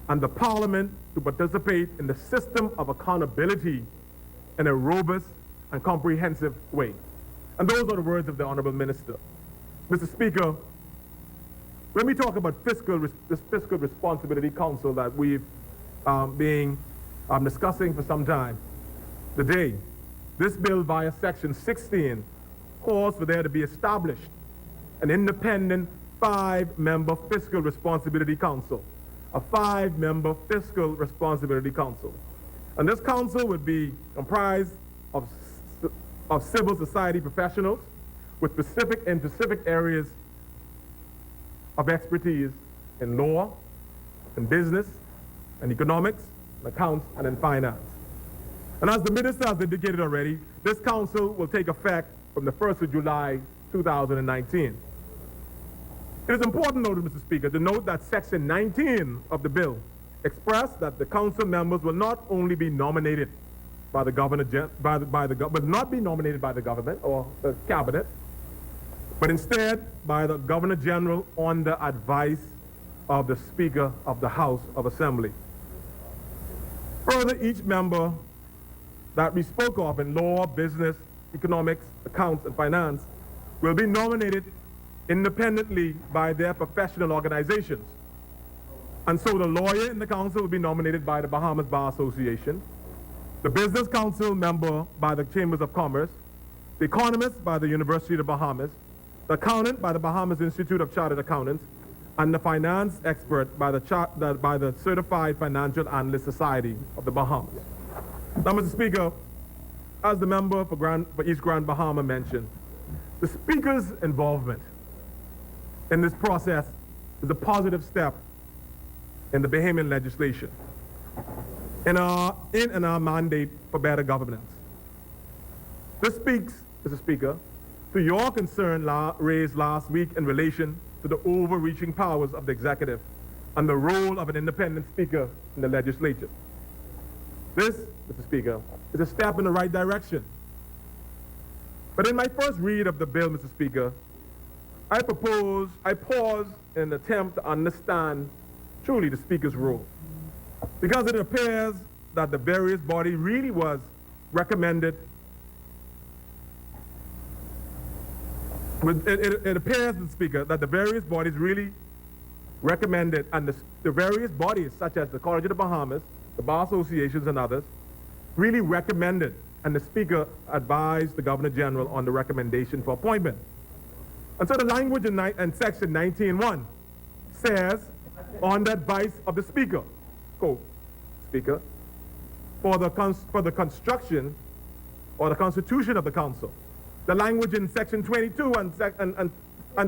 and the Parliament to participate in the system of accountability in a robust and comprehensive way. And those are the words of the Honorable Minister. Mr. Speaker, when we talk about this Fiscal Responsibility Council that we've been discussing for some time, today, this bill via Section 16 calls for there to be established an independent 5-member Fiscal Responsibility Council, a 5-member Fiscal Responsibility Council. And this council would be comprised of civil society professionals with specific areas of expertise in law, in business, in economics, in accounts, and in finance. And as the Minister has indicated already, this council will take effect from the 1st of July, 2019. It is important, though, Mr. Speaker, to note that Section 19 of the bill expressed that the council members will not only be nominated by the governor, but not be nominated by the government or the cabinet, but instead by the Governor General on the advice of the Speaker of the House of Assembly. Further, each member that we spoke of in law, business, economics, accounts, and finance will be nominated independently by their professional organizations. And so the lawyer in the council will be nominated by the Bahamas Bar Association, the business council member by the Chambers of Commerce, the economist by the University of the Bahamas, the accountant by the Bahamas Institute of Chartered Accountants, and the finance expert by the Certified Financial Analyst Society of the Bahamas. Now, Mr. Speaker, as the member for East Grand Bahama mentioned, the Speaker's involvement in this process is a positive step in the Bahamian legislation, in our mandate for better governance. This speaks, Mr. Speaker, to your concern raised last week in relation to the overreaching powers of the executive and the role of an independent speaker in the legislature. This, Mr. Speaker, is a step in the right direction. But in my first read of the bill, Mr. Speaker, I paused in an attempt to understand truly the Speaker's role. Because it appears that the various body really was recommended. It appears, Mr. Speaker, that the various bodies really recommended, and the various bodies, such as the College of the Bahamas, the Bar Associations, and others, really recommended, and the Speaker advised the Governor General on the recommendation for appointment. And so the language in section 19.1 says, on the advice of the Speaker, quote, Speaker, for the construction or the constitution of the council. The language in section 22 and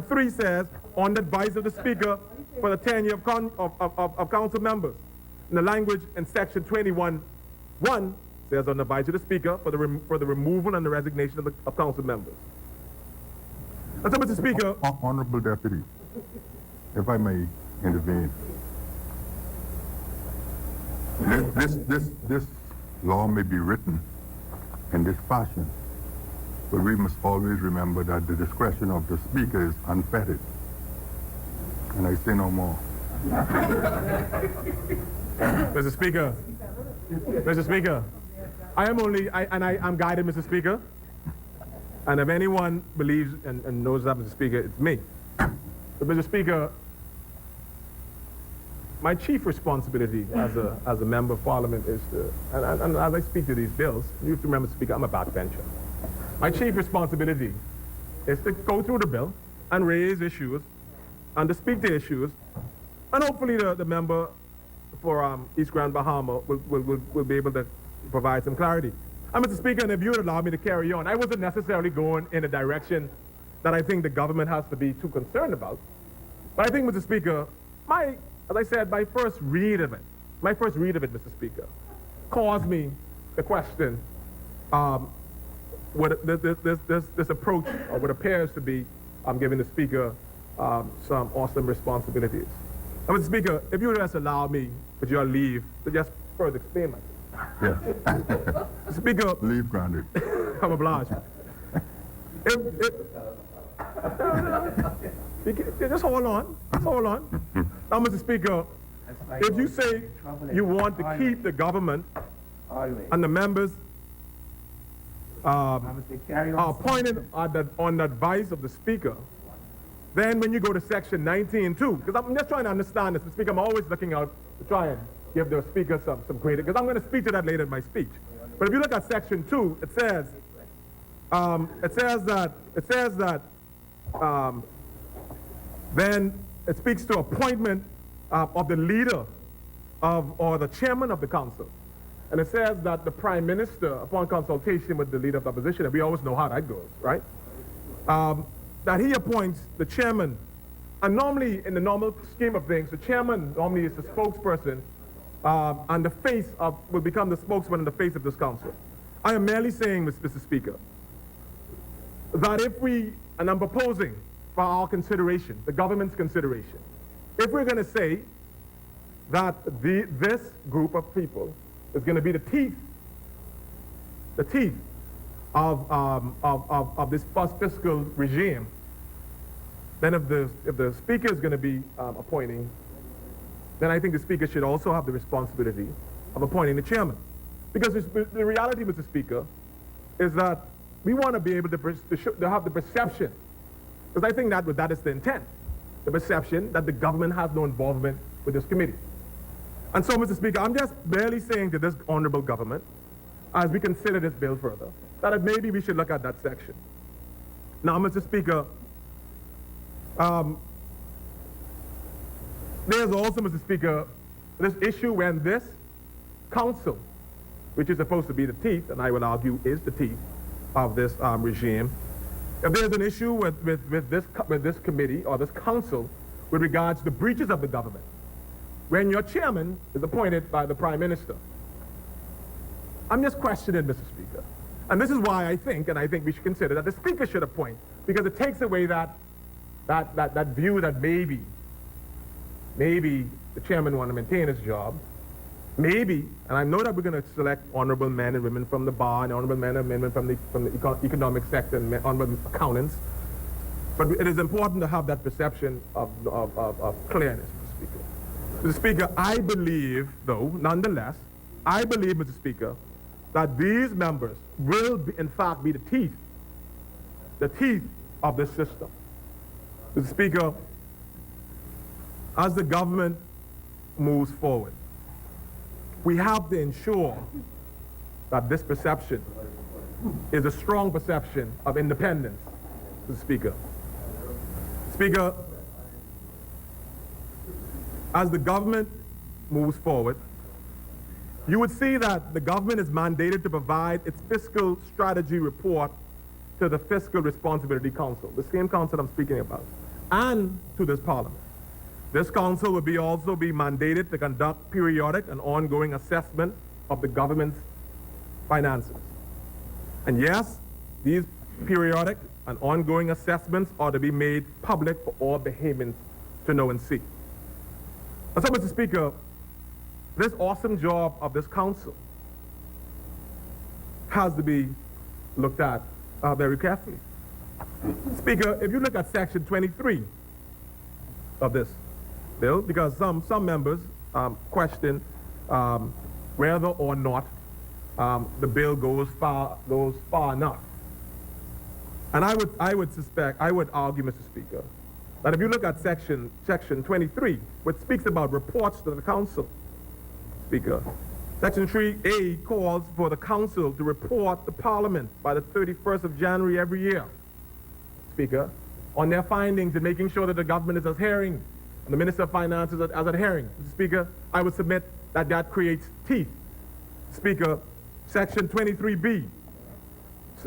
3 says, on the advice of the Speaker for the tenure of council members. And the language in section 21.1 says, on the advice of the Speaker for the removal and the resignation of council members. And so, Mr. Speaker, Honorable Deputy, if I may intervene. This law may be written in this fashion, but we must always remember that the discretion of the Speaker is unfettered. And I say no more. Mr. Speaker, I'm guided, Mr. Speaker. And if anyone believes and knows that, Mr. Speaker, it's me. But Mr. Speaker, my chief responsibility as a member of Parliament is to, and as I speak to these bills, you have to remember, Speaker, I'm a backbencher. My chief responsibility is to go through the bill and raise issues and to speak to issues, and hopefully the member for East Grand Bahama will be able to provide some clarity. And Mr. Speaker, and if you would allow me to carry on, I wasn't necessarily going in a direction that I think the government has to be too concerned about. But I think, Mr. Speaker, as I said, my first read of it, Mr. Speaker, caused me to question what this approach, or what appears to be giving the Speaker some awesome responsibilities. And Mr. Speaker, if you would just allow me, with your leave, to just further explain myself. Yeah. Speaker, Leave granted. I'm obliged. Just hold on. Now, Mr. Speaker, if you say you want to keep the government and the members appointed on the advice of the Speaker, then when you go to section 19.2, because I'm just trying to understand this, Mr. Speaker, I'm always looking out to try and give the Speaker some credit, because I'm going to speak to that later in my speech. But if you look at section 2, it says that then it speaks to appointment of the leader or the chairman of the council. And it says that the Prime Minister, upon consultation with the leader of the opposition, and we always know how that goes, right? That he appoints the chairman. And normally, in the normal scheme of things, the chairman normally is the spokesperson and the face will become the spokesman and the face of this council. I am merely saying, Mr. Speaker, that if we, and I'm proposing for our consideration, the government's consideration, if we're going to say that this group of people is going to be the teeth of this fiscal regime, then if the Speaker is going to be appointing, then I think the Speaker should also have the responsibility of appointing the chairman. Because the reality, Mr. Speaker, is that we want to be able to have the perception, because I think that is the intent, the perception that the government has no involvement with this committee. And so, Mr. Speaker, I'm just barely saying to this honorable government, as we consider this bill further, that maybe we should look at that section. Now, Mr. Speaker, there's also, Mr. Speaker, this issue when this council, which is supposed to be the teeth, and I will argue is the teeth of this regime, if there's an issue with this committee or this council with regards to the breaches of the government, when your chairman is appointed by the Prime Minister, I'm just questioning, Mr. Speaker. And this is why I think we should consider that the Speaker should appoint, because it takes away that view that maybe the chairman want to maintain his job, maybe, and I know that we're going to select honorable men and women from the bar and honorable men and women from the economic sector and honorable accountants, but it is important to have that perception of clearness, Mr. Speaker. Mr. Speaker, I believe, though, nonetheless, I believe, Mr. Speaker, that these members will, in fact, be the teeth of this system. Mr. Speaker, as the government moves forward, we have to ensure that this perception is a strong perception of independence, Mr. Speaker. Speaker, as the government moves forward, you would see that the government is mandated to provide its fiscal strategy report to the Fiscal Responsibility Council, the same council I'm speaking about, and to this Parliament. This council will also be mandated to conduct periodic and ongoing assessment of the government's finances. And yes, these periodic and ongoing assessments are to be made public for all Bahamians to know and see. And so, Mr. Speaker, this awesome job of this council has to be looked at very carefully. Speaker, if you look at section 23 of this bill, because some members question whether or not the bill goes far enough. And I would argue, Mr. Speaker, that if you look at section 23, which speaks about reports to the council, Speaker, section 3A calls for the council to report to Parliament by the 31st of January every year, Speaker, on their findings and making sure that the government is adhering and the Minister of Finance is adhering. Mr. Speaker, I would submit that creates teeth. Speaker, section 23B,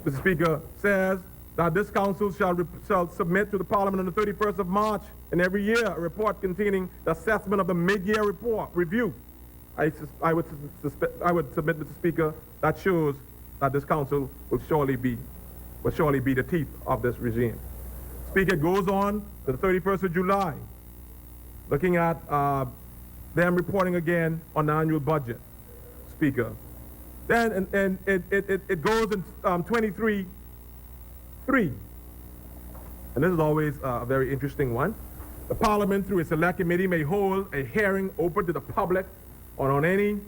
Mr. Speaker, says that this council shall submit to the Parliament on the 31st of March and every year a report containing the assessment of the mid-year review. I would submit, Mr. Speaker, that shows that this council will surely be the teeth of this regime. Speaker, it goes on to the 31st of July, looking at them reporting again on the annual budget, Speaker. Then and it goes in 23.3, and this is always a very interesting one. The Parliament, through a select committee, may hold a hearing open to the public on any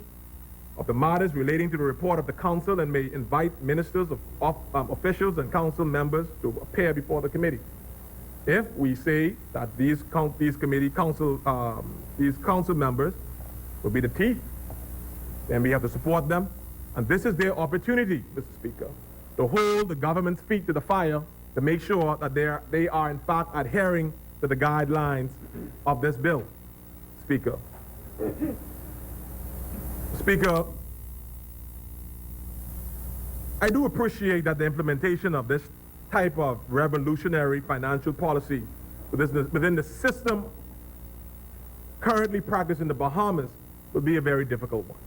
of the matters relating to the report of the council and may invite ministers, officials, and council members to appear before the committee. If we say that these council members will be the teeth, then we have to support them. And this is their opportunity, Mr. Speaker, to hold the government's feet to the fire to make sure that they are in fact adhering to the guidelines of this bill, Speaker. Speaker, I do appreciate that the implementation of this type of revolutionary financial policy within the system currently practiced in the Bahamas will be a very difficult one.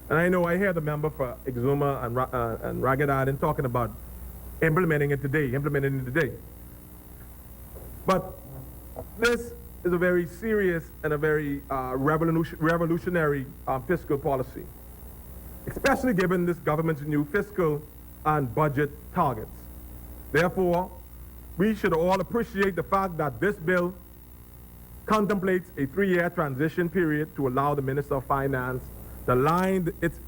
And I know I hear the member for Exuma and Ragged Island talking about implementing it today. But this is a very serious and a very revolutionary fiscal policy, especially given this government's new fiscal and budget targets. Therefore, we should all appreciate the fact that this bill contemplates a 3-year transition period to allow the Minister of Finance to align its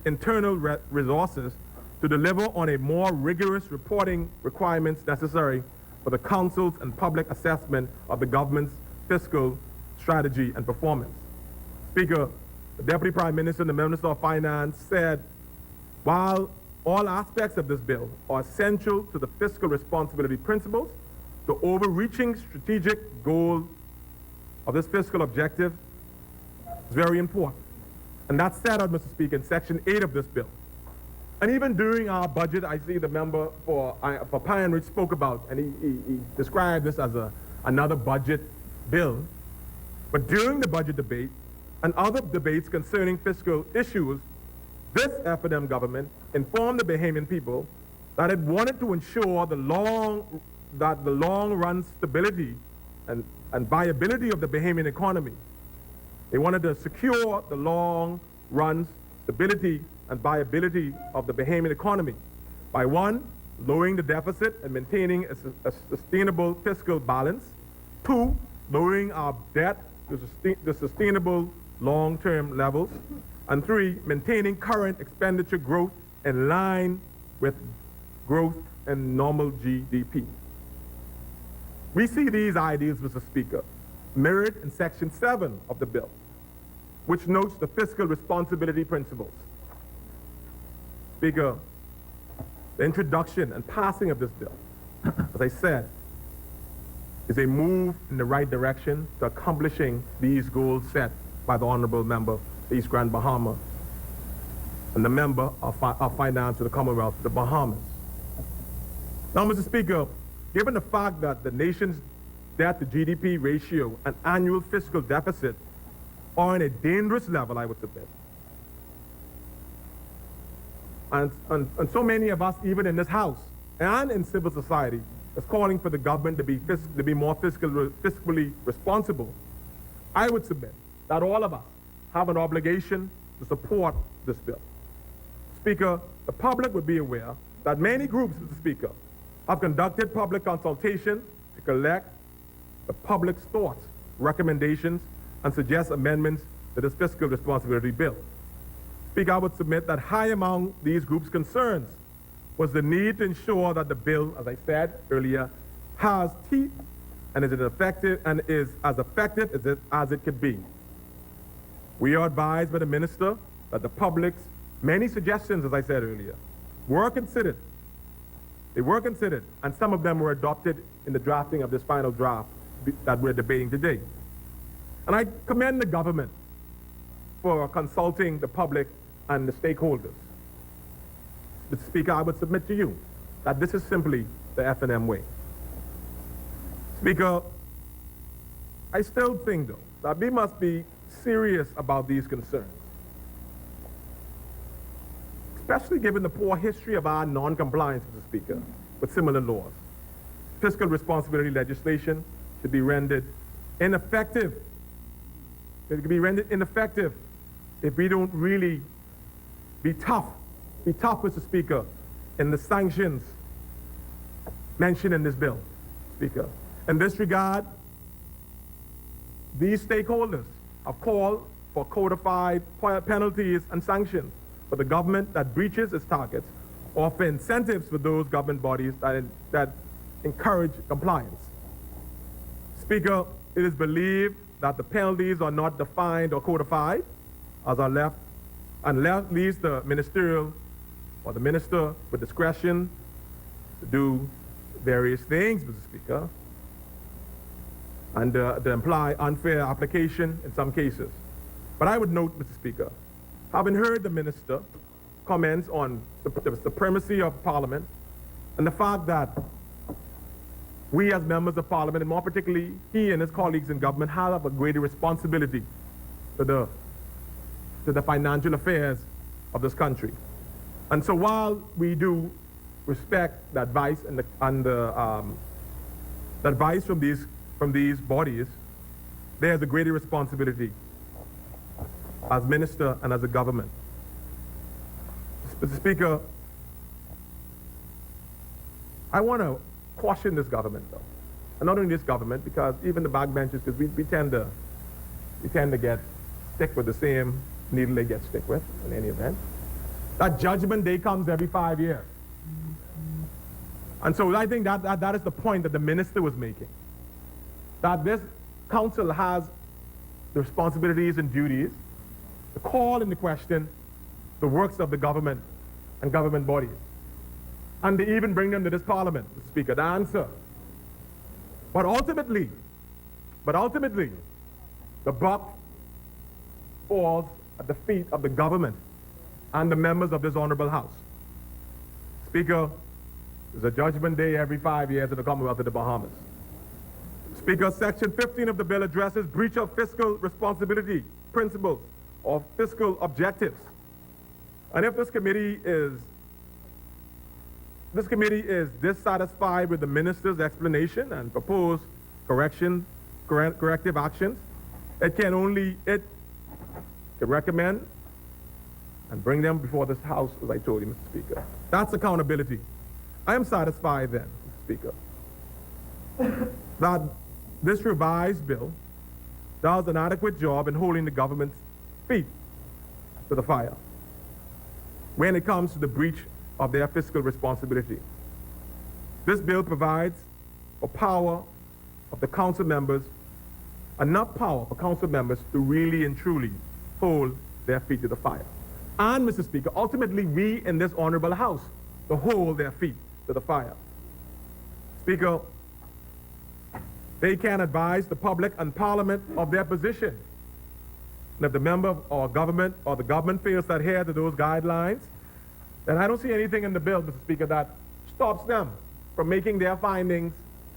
internal resources to deliver on a more rigorous reporting requirements necessary for the Council's and public assessment of the government's fiscal strategy and performance. Speaker, the Deputy Prime Minister and the Minister of Finance said, while all aspects of this bill are essential to the fiscal responsibility principles, the overreaching strategic goal of this fiscal objective is very important. And that's set out, Mr. Speaker, in Section 8 of this bill. And even during our budget, I see the member for Pine Ridge spoke about, and he described this as another budget bill. But during the budget debate and other debates concerning fiscal issues, this F&M government informed the Bahamian people that it wanted to ensure the long-run stability and viability of the Bahamian economy. They wanted to secure the long-run stability and viability of the Bahamian economy by, one, lowering the deficit and maintaining a sustainable fiscal balance, two, lowering our debt to sustainable long-term levels, and three, maintaining current expenditure growth in line with growth in normal GDP. We see these ideas, Mr. Speaker, mirrored in Section 7 of the bill, which notes the fiscal responsibility principles. Speaker, the introduction and passing of this bill, as I said, is a move in the right direction to accomplishing these goals set by the Honorable Member of East Grand Bahama and the Member of Finance of the Commonwealth of the Bahamas. Now, Mr. Speaker, given the fact that the nation's debt to GDP ratio and annual fiscal deficit are on a dangerous level, I would submit, and so many of us, even in this House and in civil society, is calling for the government to be more fiscally responsible, I would submit that all of us have an obligation to support this bill. Speaker, the public would be aware that many groups, Mr. Speaker, have conducted public consultation to collect the public's thoughts, recommendations, and suggest amendments to this fiscal responsibility bill. Speaker, I would submit that high among these groups' concerns was the need to ensure that the bill, as I said earlier, has teeth and is as effective as it could be. We are advised by the Minister that the public's many suggestions, as I said earlier, were considered. They were considered, and some of them were adopted in the drafting of this final draft that we're debating today. And I commend the government for consulting the public and the stakeholders. Mr. Speaker, I would submit to you that this is simply the F&M way. Speaker, I still think, though, that we must be serious about these concerns, especially given the poor history of our non-compliance, Mr. Speaker, with similar laws. Fiscal responsibility legislation should be rendered ineffective. It can be rendered ineffective if we don't really be tough, Mr. Speaker, in the sanctions mentioned in this bill, Speaker. In this regard, these stakeholders have called for codified penalties and sanctions for the government that breaches its targets, or for incentives for those government bodies that encourage compliance. Speaker, it is believed that the penalties are not defined or codified, as are left, and leaves the ministerial or the minister with discretion to do various things, Mr. Speaker, and to imply unfair application in some cases. But I would note, Mr. Speaker, having heard the minister comments on the supremacy of Parliament and the fact that we as members of Parliament, and more particularly he and his colleagues in government, have a greater responsibility to the financial affairs of this country. And so while we do respect the advice the advice from these bodies, there's a greater responsibility as minister and as a government. Mr. Speaker, I want to caution this government, though, and not only this government, because even the backbenchers, because we tend to stick with the same needle they get stick with in any event. That judgment day comes every 5 years. And so I think that is the point that the minister was making. That this council has the responsibilities and duties to call into question the works of the government and government bodies, and to even bring them to this Parliament, Mr. Speaker, to answer. But ultimately, the buck falls at the feet of the government and the members of this honorable House. Speaker, there's a judgment day every 5 years in the Commonwealth of the Bahamas. Speaker, Section 15 of the bill addresses breach of fiscal responsibility principles or fiscal objectives. And if this committee is dissatisfied with the minister's explanation and proposed corrective actions, it to recommend and bring them before this House, as I told you, Mr. Speaker. That's accountability. I am satisfied then, Mr. Speaker, that this revised bill does an adequate job in holding the government's feet to the fire when it comes to the breach of their fiscal responsibility. This bill provides for power of the council members, enough power for council members to really and truly hold their feet to the fire. And, Mr. Speaker, ultimately we in this honorable House to hold their feet to the fire. Speaker, they can advise the public and Parliament of their position. And if the member or government or the government fails to adhere to those guidelines, then I don't see anything in the bill, Mr. Speaker, that stops them from making their findings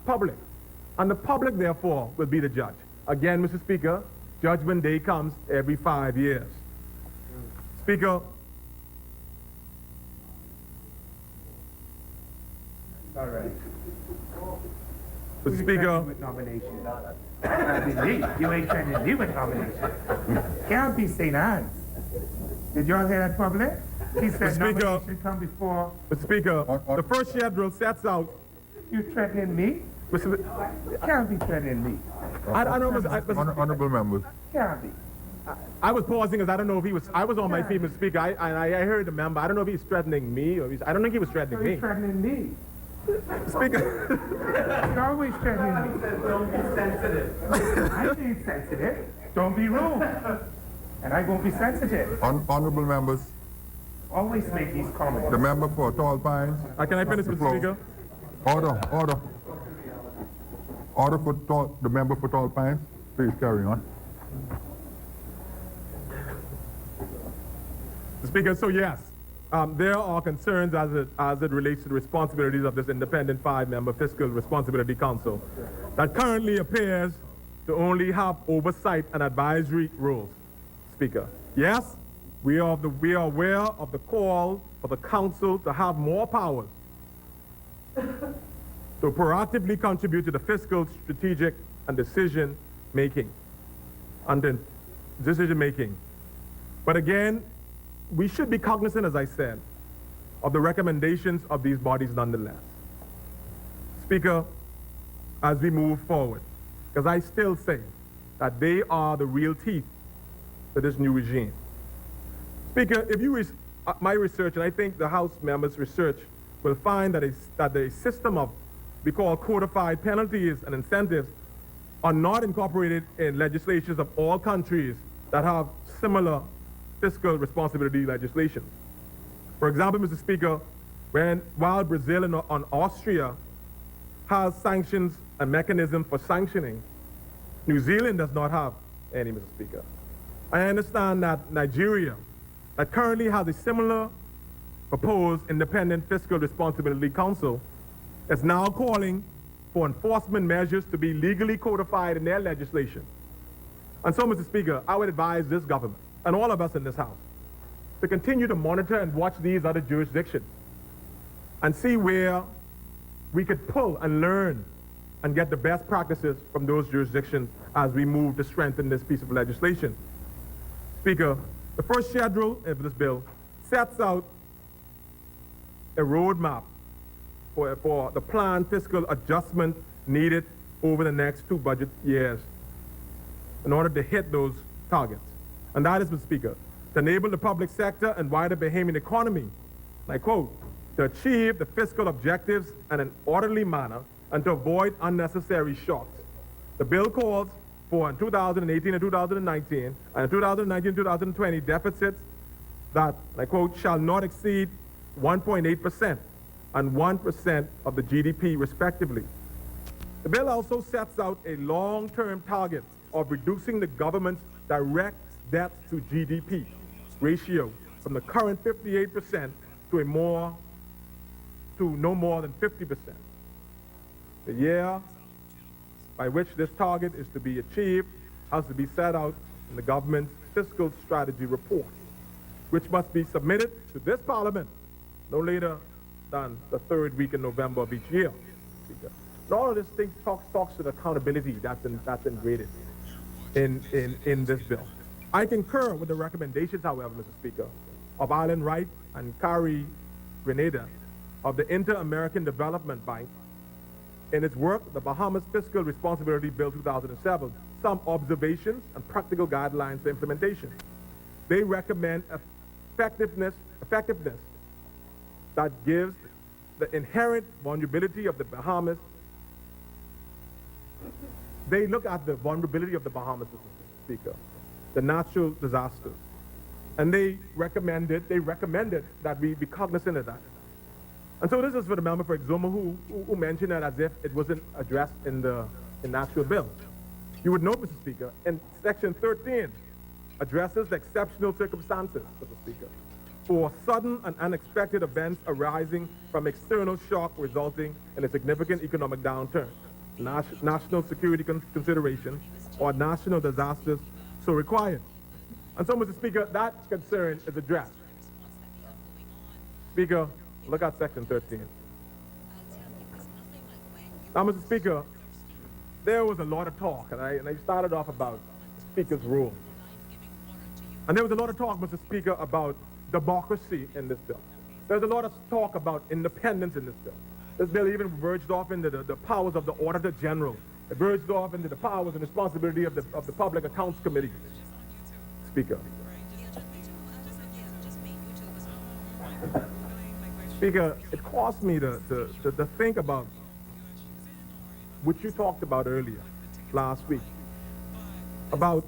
public. And the public, therefore, will be the judge. Again, Mr. Speaker, Judgment Day comes every 5 years. Speaker, All right. Mr. Speaker, With nomination. You ain't threatening me with nomination. Can't be St. Anne's. Did y'all hear that, public? He said Mr. Speaker, nomination come before. Mr. Speaker, the first schedule sets out. You threatening me? Mr. Can't be threatening me. I know, Mr. Honorable members. Can't be. I was pausing because I don't know if he was. I was on my feet, Mr. Speaker. I heard the member. I don't know if he's threatening me or I don't think he was threatening So me. he's threatening me. Speaker. He's always threatening me. Don't be sensitive. I ain't sensitive. Don't be rude. And I won't be sensitive. Honorable members, Always make these comments. the member for Tall Pines. Can I finish, Mr. Speaker? Order. Order for the member for Tall Pines. Please carry on. Mr. Speaker, so yes, there are concerns as it relates to the responsibilities of this independent 5-member Fiscal Responsibility Council that currently appears to only have oversight and advisory roles. Speaker, yes, we are aware of the call for the council to have more powers to proactively contribute to the fiscal, strategic, and decision making. But again, we should be cognizant, as I said, of the recommendations of these bodies nonetheless. Speaker, as we move forward, because I still say that they are the real teeth to this new regime. Speaker, if you my research, and I think the House members' research, will find that the system of we call codified penalties and incentives are not incorporated in legislations of all countries that have similar fiscal responsibility legislation. For example, Mr. Speaker, while Brazil and Austria has sanctions and mechanism for sanctioning, New Zealand does not have any, Mr. Speaker. I understand that Nigeria, that currently has a similar proposed independent fiscal responsibility council, is now calling for enforcement measures to be legally codified in their legislation. And so, Mr. Speaker, I would advise this government and all of us in this House to continue to monitor and watch these other jurisdictions and see where we could pull and learn and get the best practices from those jurisdictions as we move to strengthen this piece of legislation. Speaker, the first schedule of this bill sets out a roadmap for the planned fiscal adjustment needed over the next 2 budget years in order to hit those targets. And that is, Mr. Speaker, to enable the public sector and wider Bahamian economy, and I quote, to achieve the fiscal objectives in an orderly manner and to avoid unnecessary shocks. The bill calls for in 2018 and 2019 and in 2019 and 2020 deficits that, and I quote, shall not exceed 1.8% and 1% of the GDP respectively. The bill also sets out a long-term target of reducing the government's direct debt to GDP ratio from the current 58% to no more than 50%. The year by which this target is to be achieved has to be set out in the government's fiscal strategy report, which must be submitted to this Parliament no later than the 3rd week in November of each year. And all of this thing talks to the accountability that's integrated in this bill. I concur with the recommendations, however, Mr. Speaker, of Alan Wright and Kari Grenada of the Inter-American Development Bank in its work, the Bahamas Fiscal Responsibility Bill 2007, some observations and practical guidelines for implementation. They recommend effectiveness that gives the inherent vulnerability of the Bahamas. They look at the vulnerability of the Bahamas, Mr. Speaker, the natural disasters. And they recommended that we be cognizant of that. And so this is for the member for Exuma who mentioned that as if it wasn't addressed in the actual bill. You would note, Mr. Speaker, in section 13, addresses the exceptional circumstances, Mr. Speaker, for sudden and unexpected events arising from external shock resulting in a significant economic downturn, national security consideration, or national disasters so required. And so, Mr. Speaker, that concern is addressed. Speaker, look at section 13. Now, Mr. Speaker, there was a lot of talk, and I started off about the Speaker's rule. And there was a lot of talk, Mr. Speaker, about democracy in this bill. There's a lot of talk about independence in this bill. This bill even verged off into the powers of the Auditor General. It verged off into the powers and responsibility of the Public Accounts Committee. Speaker. Speaker, it caused me to think about what you talked about earlier last week, about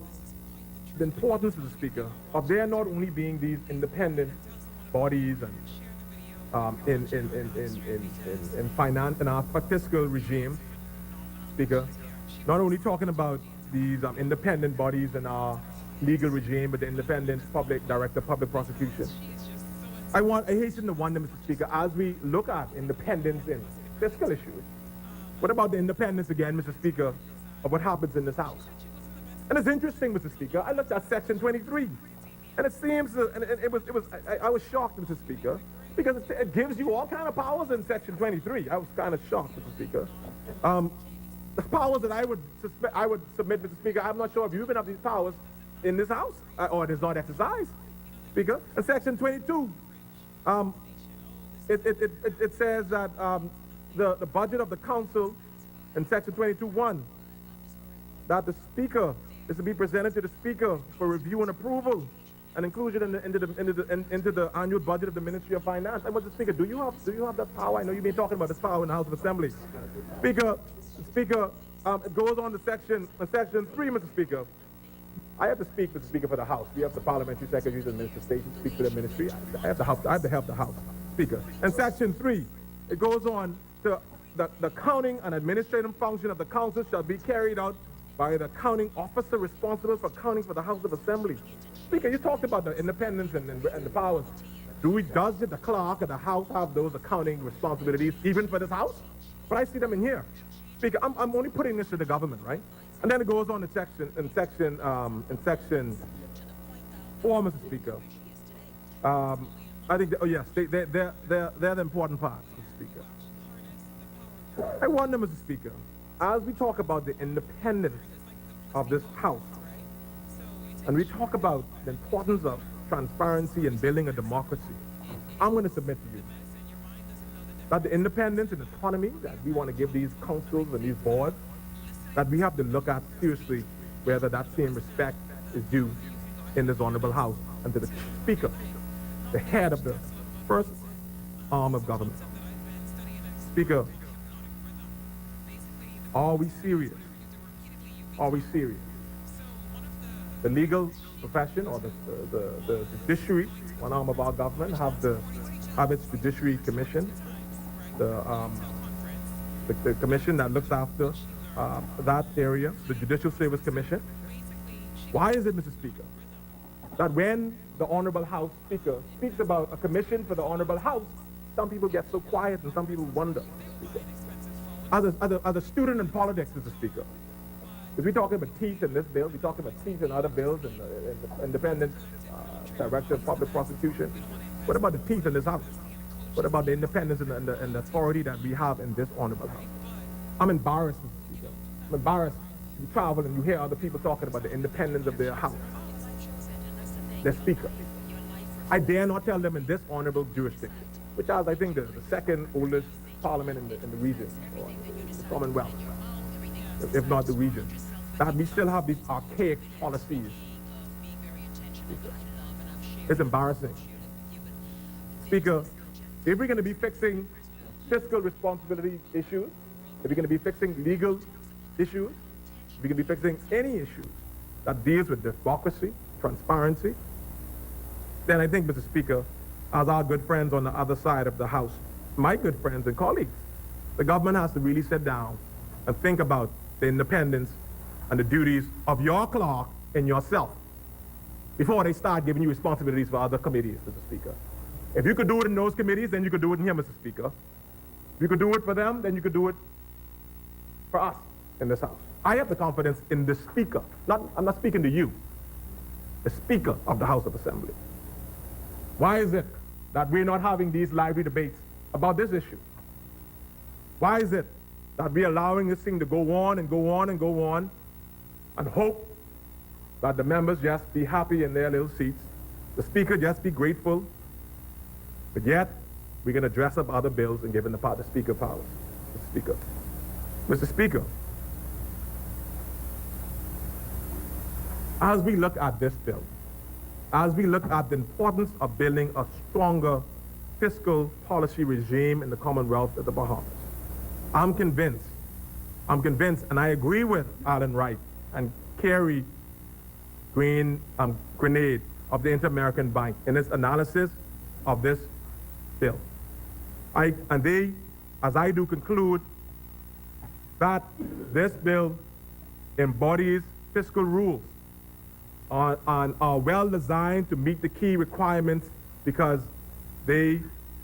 the importance, Mr. Speaker, of there not only being these independent bodies and in finance, in our fiscal regime, Speaker, not only talking about these independent bodies in our legal regime, but the independent public director, public prosecution. I hasten to wonder, Mr. Speaker, as we look at independence in fiscal issues, what about the independence again, Mr. Speaker, of what happens in this House? And it's interesting, Mr. Speaker, I looked at section 23, and it seems, I was shocked, Mr. Speaker, because it gives you all kind of powers in section 23. I was kind of shocked, Mr. Speaker. The powers that I would submit, Mr. Speaker, I'm not sure if you even have these powers in this House, or it is not exercised, Speaker. In section 22, it says that the budget of the council in section 22(1), that the Speaker is to be presented to the Speaker for review and approval and inclusion into the annual budget of the Ministry of Finance. And Mr. Speaker, do you have that power? I know you've been talking about this power in the House of Assembly. Speaker, it goes on to section 3, Mr. Speaker. I have to speak, Mr. Speaker, for the House. We have the parliamentary secretaries and administration speak to the ministry. I have to help the House, Speaker. In section 3, it goes on to the counting and administrative function of the council shall be carried out by the counting officer responsible for counting for the House of Assembly. Speaker, you talked about the independence and the powers. Does the clerk of the House have those accounting responsibilities even for this House? But I see them in here. Speaker, I'm only putting this to the government, right? And then it goes on to section 4, Mr. Speaker. I think, yes, they're the important parts, Mr. Speaker. I wonder, Mr. Speaker, as we talk about the independence of this House, and we talk about the importance of transparency and building a democracy, I'm going to submit to you that the independence and autonomy that we want to give these councils and these boards, that we have to look at seriously whether that same respect is due in this honorable House and to the Speaker, the head of the first arm of government. Speaker, are we serious? Are we serious? The legal profession or the judiciary, one arm of our government, have its judiciary commission, the commission that looks after that area, the Judicial Service Commission. Why is it, Mr. Speaker, that when the Honorable House Speaker speaks about a commission for the Honorable House, some people get so quiet and some people wonder, as a student in politics, Mr. Speaker, if we're talking about teeth in this bill, we're talking about teeth in other bills, and the independent director of public prosecution, what about the teeth in this House? What about the independence and the authority that we have in this honorable House? I'm embarrassed, Mr. Speaker. I'm embarrassed. You travel and you hear other people talking about the independence of their House. their speaker. I dare not tell them in this honorable jurisdiction, which is, I think, the second oldest parliament in the region, or the Commonwealth, if not the region, that we still have these archaic policies. It's embarrassing. Speaker, if we're going to be fixing fiscal responsibility issues, if we're going to be fixing legal issues, if we're going to be fixing any issues that deals with democracy, transparency, then I think, Mr. Speaker, as our good friends on the other side of the House, my good friends and colleagues, the government has to really sit down and think about the independence and the duties of your clerk and yourself before they start giving you responsibilities for other committees, Mr. Speaker. If you could do it in those committees, then you could do it in here, Mr. Speaker. If you could do it for them, then you could do it for us in this House. I have the confidence in the Speaker. I'm not speaking to you, the Speaker of the House of Assembly. Why is it that we're not having these lively debates about this issue? Why is it that we're allowing this thing to go on and go on and go on and hope that the members just be happy in their little seats, the Speaker just be grateful, but yet we're going to dress up other bills and give the Speaker powers? Mr. Speaker. Mr. Speaker, as we look at this bill, as we look at the importance of building a stronger fiscal policy regime in the Commonwealth of the Bahamas, I'm convinced, and I agree with Alan Wright and Kerry Grenade of the Inter-American Bank in its analysis of this bill. They, as I do, conclude that this bill embodies fiscal rules and are well designed to meet the key requirements because they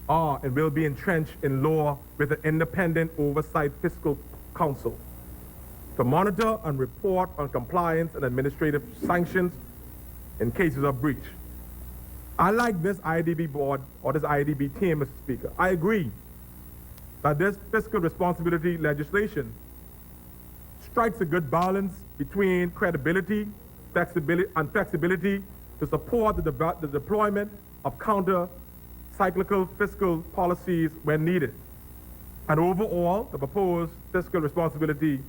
are and will be entrenched in law with an independent oversight fiscal council to monitor and report on compliance and administrative sanctions in cases of breach. I like this IDB board or this IDB team, Mr. Speaker. I agree that this fiscal responsibility legislation strikes a good balance between credibility, flexibility to support the deployment of counter-cyclical fiscal policies when needed. And overall, the proposed fiscal responsibility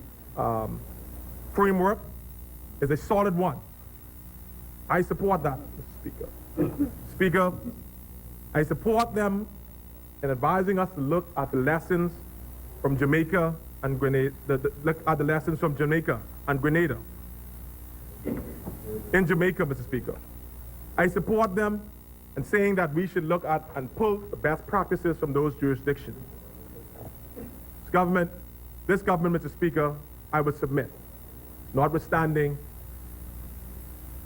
framework is a solid one. I support that, Mr. Speaker. Speaker, I support them in advising us to look at the lessons from Jamaica and Grenada, look at the lessons from Jamaica and Grenada. In Jamaica, Mr. Speaker, I support them in saying that we should look at and pull the best practices from those jurisdictions. This government, Mr. Speaker, I would submit, notwithstanding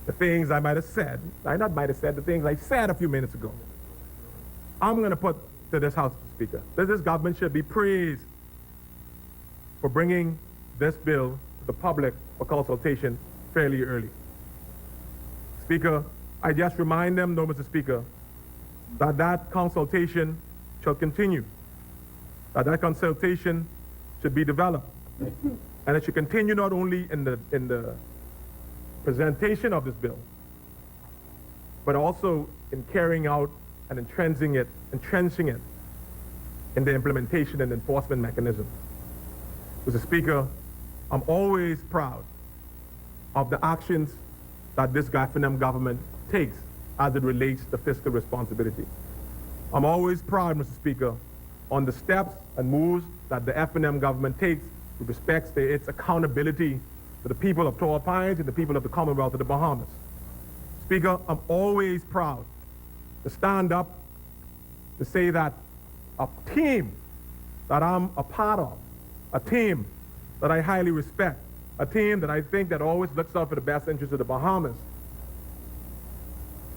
the things I might have said, the things I said a few minutes ago. I'm going to put to this House, Mr. Speaker, that this government should be praised for bringing this bill to the public for consultation fairly early. Speaker, I just remind them, though, Mr. Speaker, that that consultation shall continue, that consultation should be developed, and it should continue not only in the presentation of this bill, but also in carrying out and entrenching it in the implementation and enforcement mechanism. Mr. Speaker, I'm always proud of the actions that this FNM government takes as it relates to fiscal responsibility. I'm always proud, Mr. Speaker, on the steps and moves that the FNM government takes with respect to its accountability to the people of Tall Pines and the people of the Commonwealth of the Bahamas. Speaker, I'm always proud to stand up to say that a team that I'm a part of, a team that I highly respect, a team that I think that always looks out for the best interests of the Bahamas,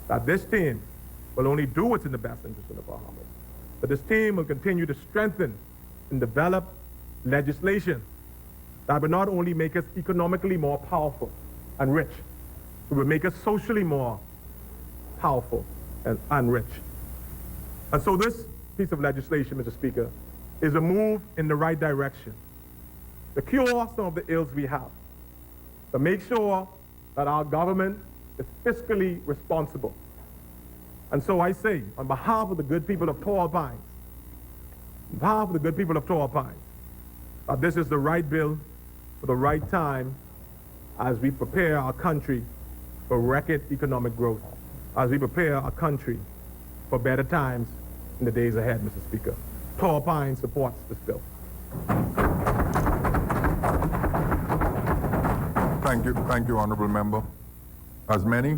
that this team will only do what's in the best interest of the Bahamas. That this team will continue to strengthen and develop legislation that will not only make us economically more powerful and rich, it will make us socially more powerful and rich. And so this piece of legislation, Mr. Speaker, is a move in the right direction to cure some of the ills we have, to make sure that our government is fiscally responsible. And so I say, on behalf of the good people of Tall Pines, on behalf of the good people of Tall Pines, that this is the right bill for the right time as we prepare our country for record economic growth, as we prepare our country for better times in the days ahead, Mr. Speaker. Tall Pines supports this bill. Thank you, honorable member. As many,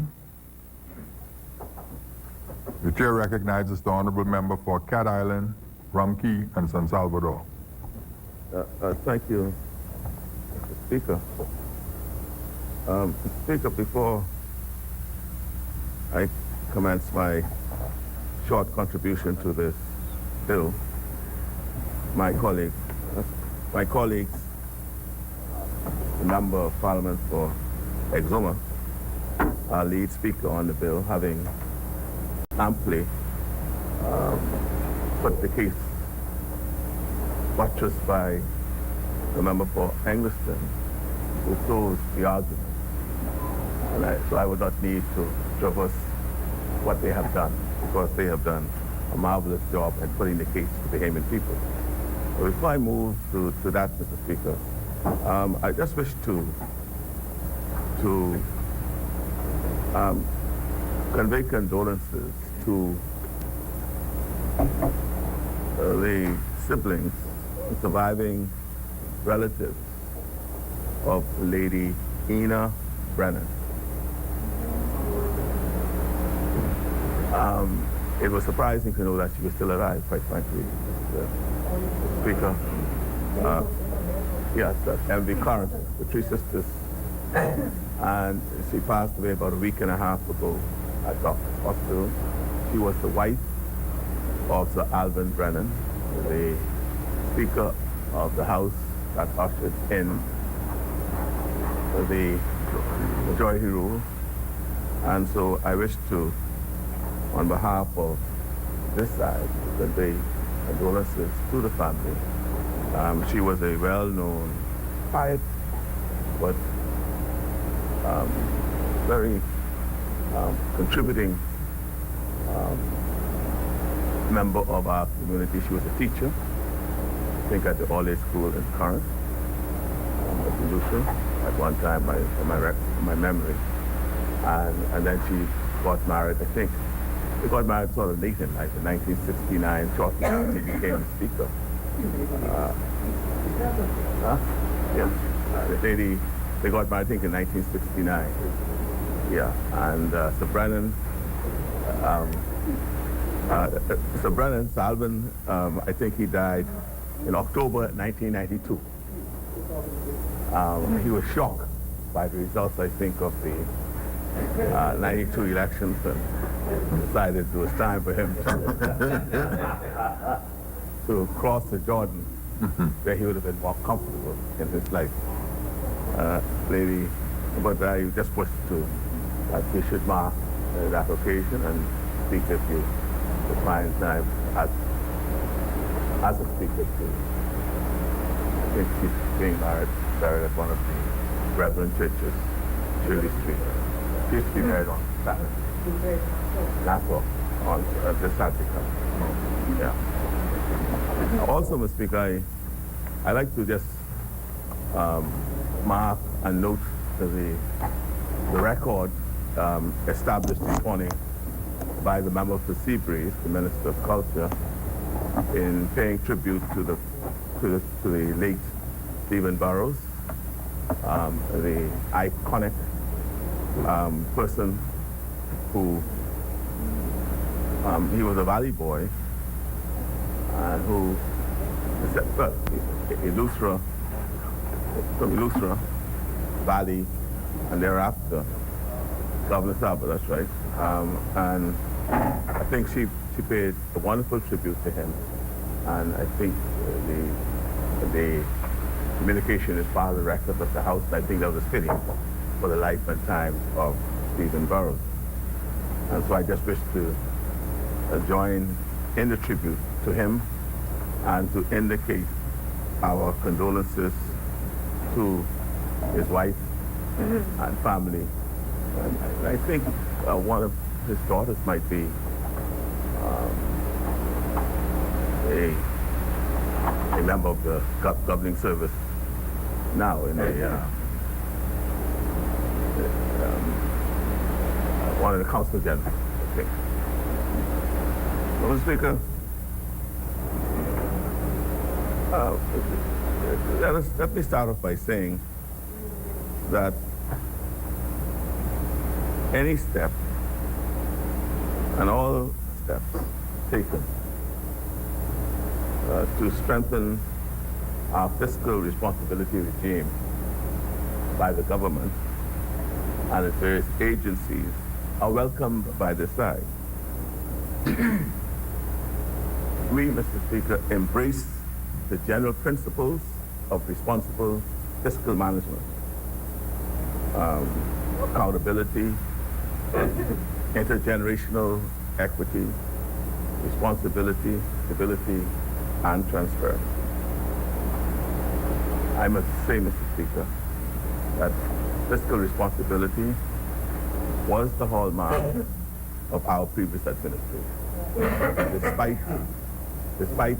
the chair recognizes the honorable member for Cat Island, Rum Key, and San Salvador. Thank you, Mr. Speaker. Mr. Speaker, before I commence my short contribution to this bill, my colleagues, the member of Parliament for Exuma, our lead speaker on the bill, having amply put the case buttressed by the member for Engliston, who closed the argument. And so I would not need to traverse what they have done, because they have done a marvelous job in putting the case to the Bahamian people. But before I move to that, Mr. Speaker, I just wish to convey condolences to the siblings, the surviving relatives of Lady Ina Brennan. It was surprising to know that she was still alive, quite frankly, Mr. Speaker. Yes, MV Current, the three sisters. And she passed away about a week and a half ago at Doctor's Hospital. She was the wife of Sir Alvin Brennan, the Speaker of the House that ushered in the majority rule. And so I wish to, on behalf of this side, convey condolences to the family. She was a well-known, quiet, but very contributing member of our community. She was a teacher, I think at the All-Age School in Current, at Lutheran, at one time, my memory. And then she got married, I think. They got married sort of late in life, in 1969, shortly after she became the Speaker. Yeah. They got married, I think, in 1969. Yeah, and Sir Brennan, Sir Alvin, I think he died in October 1992. He was shocked by the results, I think, of the 92 elections, and decided it was time for him to cross the Jordan, where he would have been more comfortable in his life. Lady, but I just wish to that we should mark that occasion and speak if you would find time as a speaker to. I think she's being buried at one of the Reverend churches, Shirley Street. She used to be married on Saturday. That's all, on this Saturday. Yeah. Also, Mr. Speaker, I like to just mark and note the record established this morning by the member for Seabreeze, the Minister of Culture, in paying tribute to the late Stephen Burrows, the iconic person who he was a Valley boy and who from Eleuthera Valley, and thereafter Governor Saba, that's right. And I think she paid a wonderful tribute to him, and I think the communication is part of the record of the House. I think that was fitting for the life and time of Stephen Burrows. And so I just wish to join in the tribute to him and to indicate our condolences to his wife and family And I think one of his daughters might be a member of the governing service now in one of the council generals, I think. Mr. Speaker, let me start off by saying that any step and all steps taken to strengthen our fiscal responsibility regime by the government and its various agencies are welcomed by this side. We, Mr. Speaker, embrace the general principles of responsible fiscal management, accountability, intergenerational equity, responsibility, stability, and transparency. I must say, Mr. Speaker, that fiscal responsibility was the hallmark of our previous administration. Despite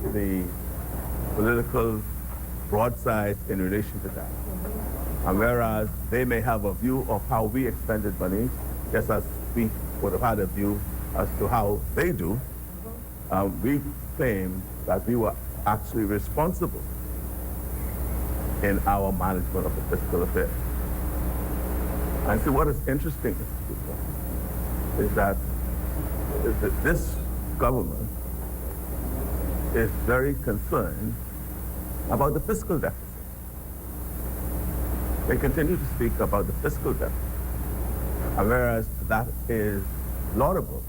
the political broadsides in relation to that. And whereas they may have a view of how we expended money, just as we would have had a view as to how they do, we claim that we were actually responsible in our management of the fiscal affairs. And see, what is interesting, Mr. Speaker, is that this government is very concerned about the fiscal deficit. They continue to speak about the fiscal deficit. And whereas that is laudable,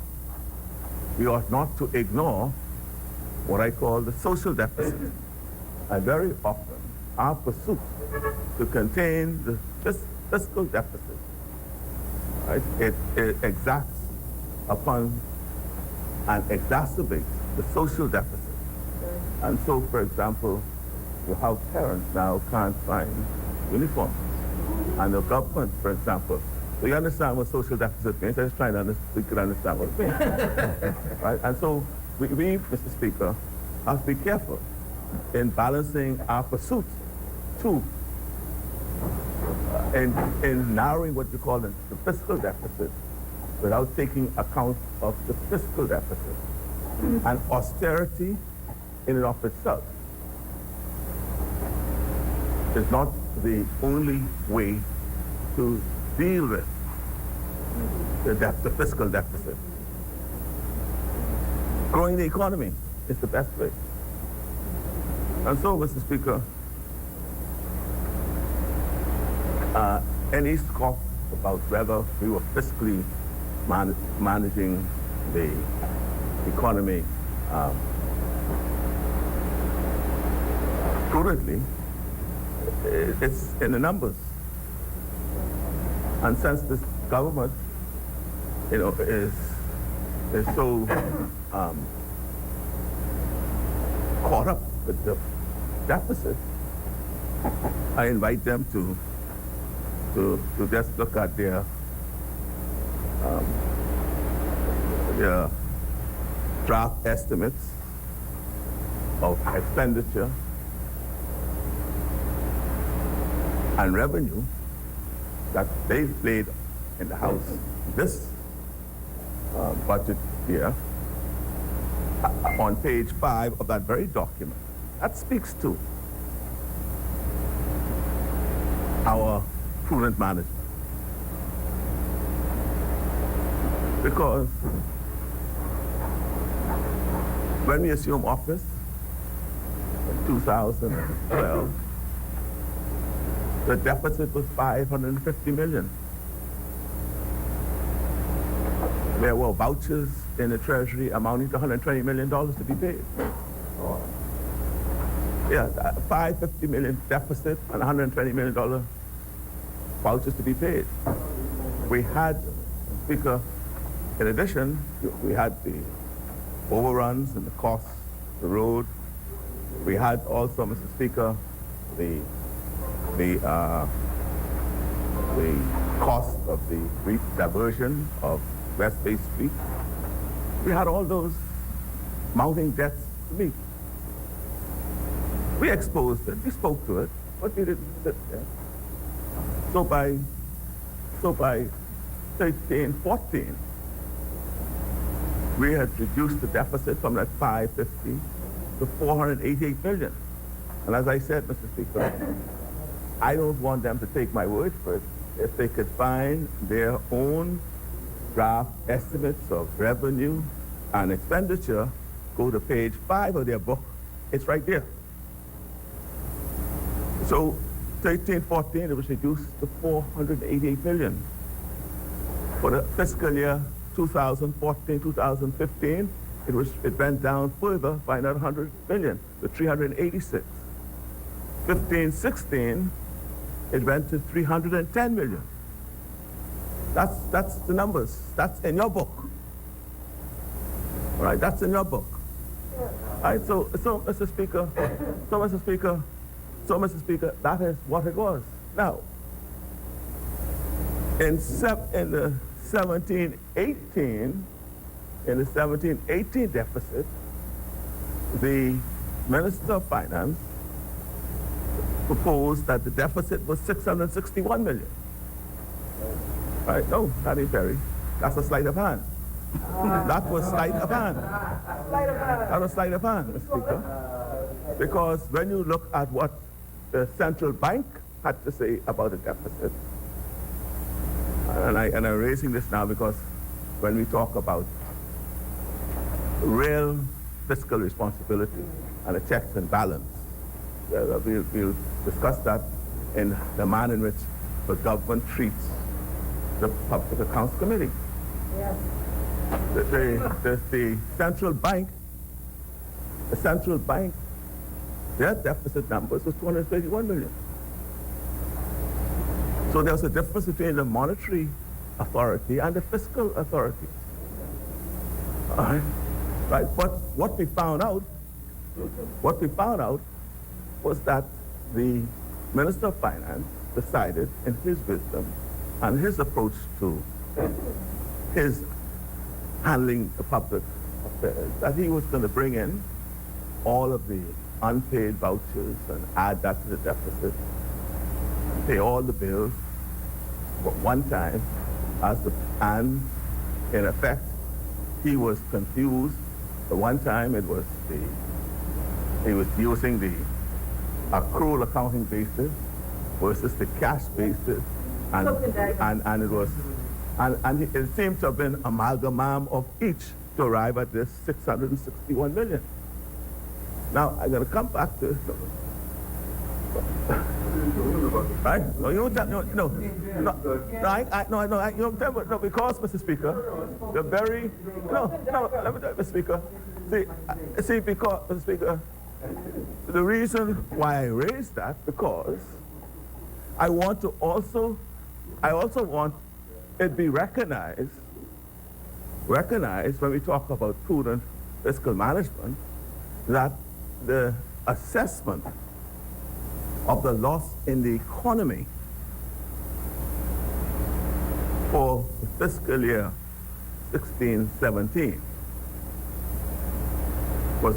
we ought not to ignore what I call the social deficit. And very often, our pursuit to contain the fiscal deficit, right, it exacts upon and exacerbates the social deficit. And so, for example, you have parents now can't find uniforms. And the government, for example, so you understand what social deficit means? I'm just trying to we could understand what it means. Right? And so we, Mr. Speaker, have to be careful in balancing our pursuits to in narrowing what you call the fiscal deficit without taking account of the fiscal deficit. And austerity in and of itself is not the only way to deal with the fiscal deficit. Growing the economy is the best way. And so, Mr. Speaker, any scoff about whether we were fiscally managing the economy prudently, it's in the numbers. And since this government, is so caught up with the deficit, I invite them to just look at their draft estimates of expenditure and revenue that they've laid in the House this budget year on page 5 of that very document. That speaks to our prudent management. Because when we assumed office in 2012, the deficit was $550 million. There were vouchers in the Treasury amounting to $120 million to be paid. Yeah, $550 million deficit and $120 million vouchers to be paid. We had, Speaker, in addition, we had the overruns and the costs, the road. We had also, Mr. Speaker, the the cost of the diversion of West Bay Street. We had all those mounting debts to meet. We exposed it, we spoke to it, but we didn't sit there. So by 13, 14, we had reduced the deficit from that 550 to 488 million. And as I said, Mr. Speaker, I don't want them to take my word for it. If they could find their own draft estimates of revenue and expenditure, go to page 5 of their book, it's right there. So 13, 14, it was reduced to 488 million. For the fiscal year 2014, 2015, it went down further by another 100 million to 386. 15, 16, it went to 310 million. That's the numbers. That's in your book. All right, that's in your book. All right, so Mr. Speaker, that is what it was. Now, in the 17-18 deficit, the Minister of Finance proposed that the deficit was 661 million. Right? No, that ain't Perry. That's a sleight of hand. That was sleight of hand. That was sleight of hand, Mr. Speaker. Because when you look at what the central bank had to say about the deficit, and I'm raising this now because when we talk about real fiscal responsibility and a checks and balance, we'll discuss that in the manner in which the government treats the Public Accounts Committee. Yes. The central bank, their deficit numbers was 231 million. So there's a difference between the monetary authority and the fiscal authority. All right? Right? But what we found out was that the Minister of Finance decided, in his wisdom and his approach to his handling the public affairs, that he was going to bring in all of the unpaid vouchers and add that to the deficit, pay all the bills for one time, and in effect, he was confused. The one time he was using the accrual accounting basis versus the cash basis, and it seems to have been amalgamam of each to arrive at this 661 million. Now I'm going to come back to right? No, you don't tell no, because Mr. Speaker, the very let me tell you, Mr. Speaker. See, because Mr. Speaker, the reason why I raised that because I also want it be recognized when we talk about prudent fiscal management that the assessment of the loss in the economy for the fiscal year 16-17 was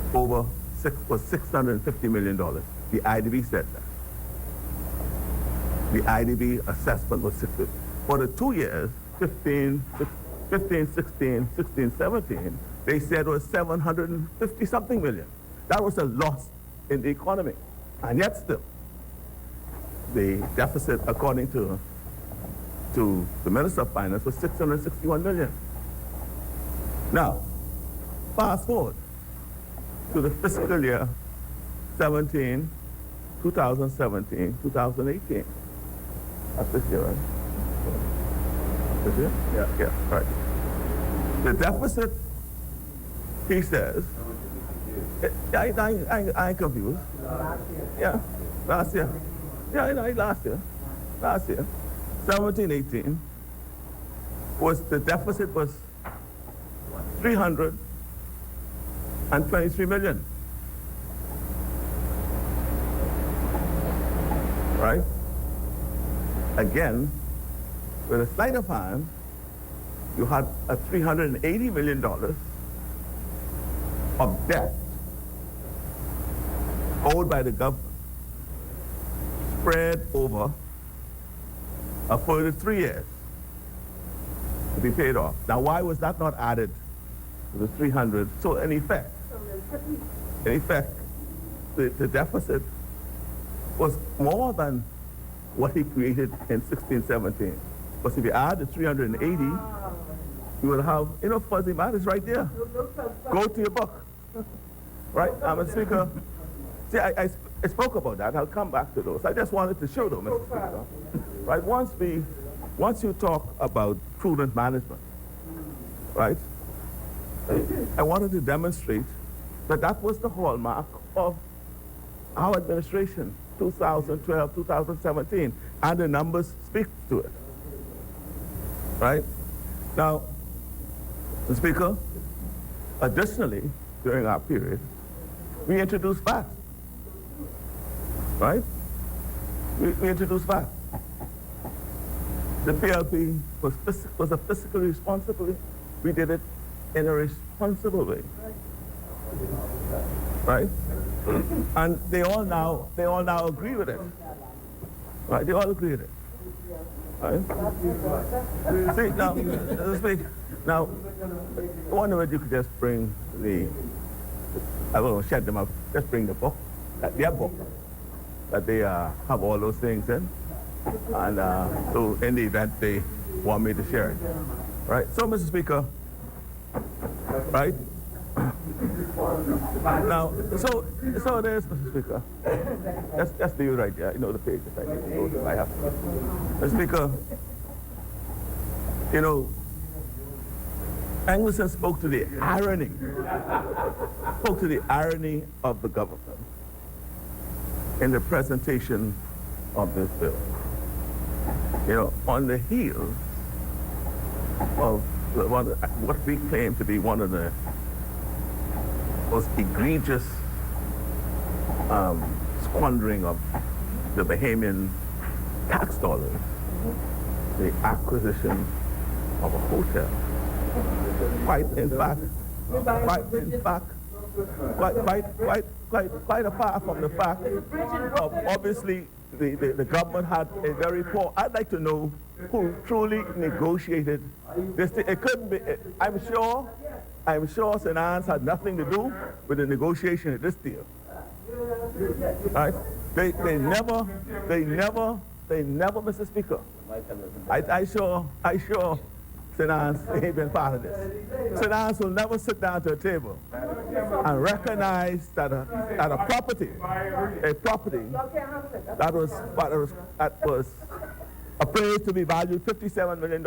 $650 million. The IDB said that. The IDB assessment was 650. For the 2 years, 15, 16, 17, they said it was 750 something million. That was a loss in the economy. And yet still, the deficit, according to the Minister of Finance, was 661 million. Now, fast forward to the fiscal year 2017, 2018. That's this year, right? This year? Yeah, right. The deficit, he says, I ain't confused. Yeah, last year. Yeah, last year. 17, 18, the deficit was 323 million. Right? Again, with a sleight of hand, you had a $380 million of debt owed by the government spread over a further 3 years to be paid off. Now, why was that not added to the 300? So in effect, the deficit was more than what he created in 1617. Because if you add the 380, you will have, fuzzy matters right there. Go to your book. Right, Mr. Speaker? See, I spoke about that. I'll come back to those. I just wanted to show them, Mr. Speaker. Right, once you talk about prudent management, right, I wanted to demonstrate that that was the hallmark of our administration, 2012, 2017, and the numbers speak to it. Right? Now, Mr. Speaker, additionally, during our period, we introduced VAT. Right? We introduced VAT. The PLP was a fiscally responsible. We did it in a responsible way. Right? And they all now agree with it. Right? They all agree with it. Right? See, now, I wonder if you could just bring I will shed them up, just bring the book, their book, that they have all those things in. And so in the event they want me to share it. Right? So, Mr. Speaker, right? Now, so there's, Mr. Speaker. That's the right there. The page that I need to go to. I have to. Mr. Speaker, Anglison spoke to the irony of the government in the presentation of this bill. On the heels of what we claim to be one of the most egregious squandering of the Bahamian tax dollars, the acquisition of a hotel. Quite apart from the fact of obviously the government had a very poor. I'd like to know who truly negotiated this thing. It couldn't be. I'm sure St. Anne's had nothing to do with the negotiation of this deal. Right? They never, Mr. Speaker. I sure St. Anne's ain't been part of this. St. Anne's will never sit down to a table and recognize that a property that was appraised to be valued $57 million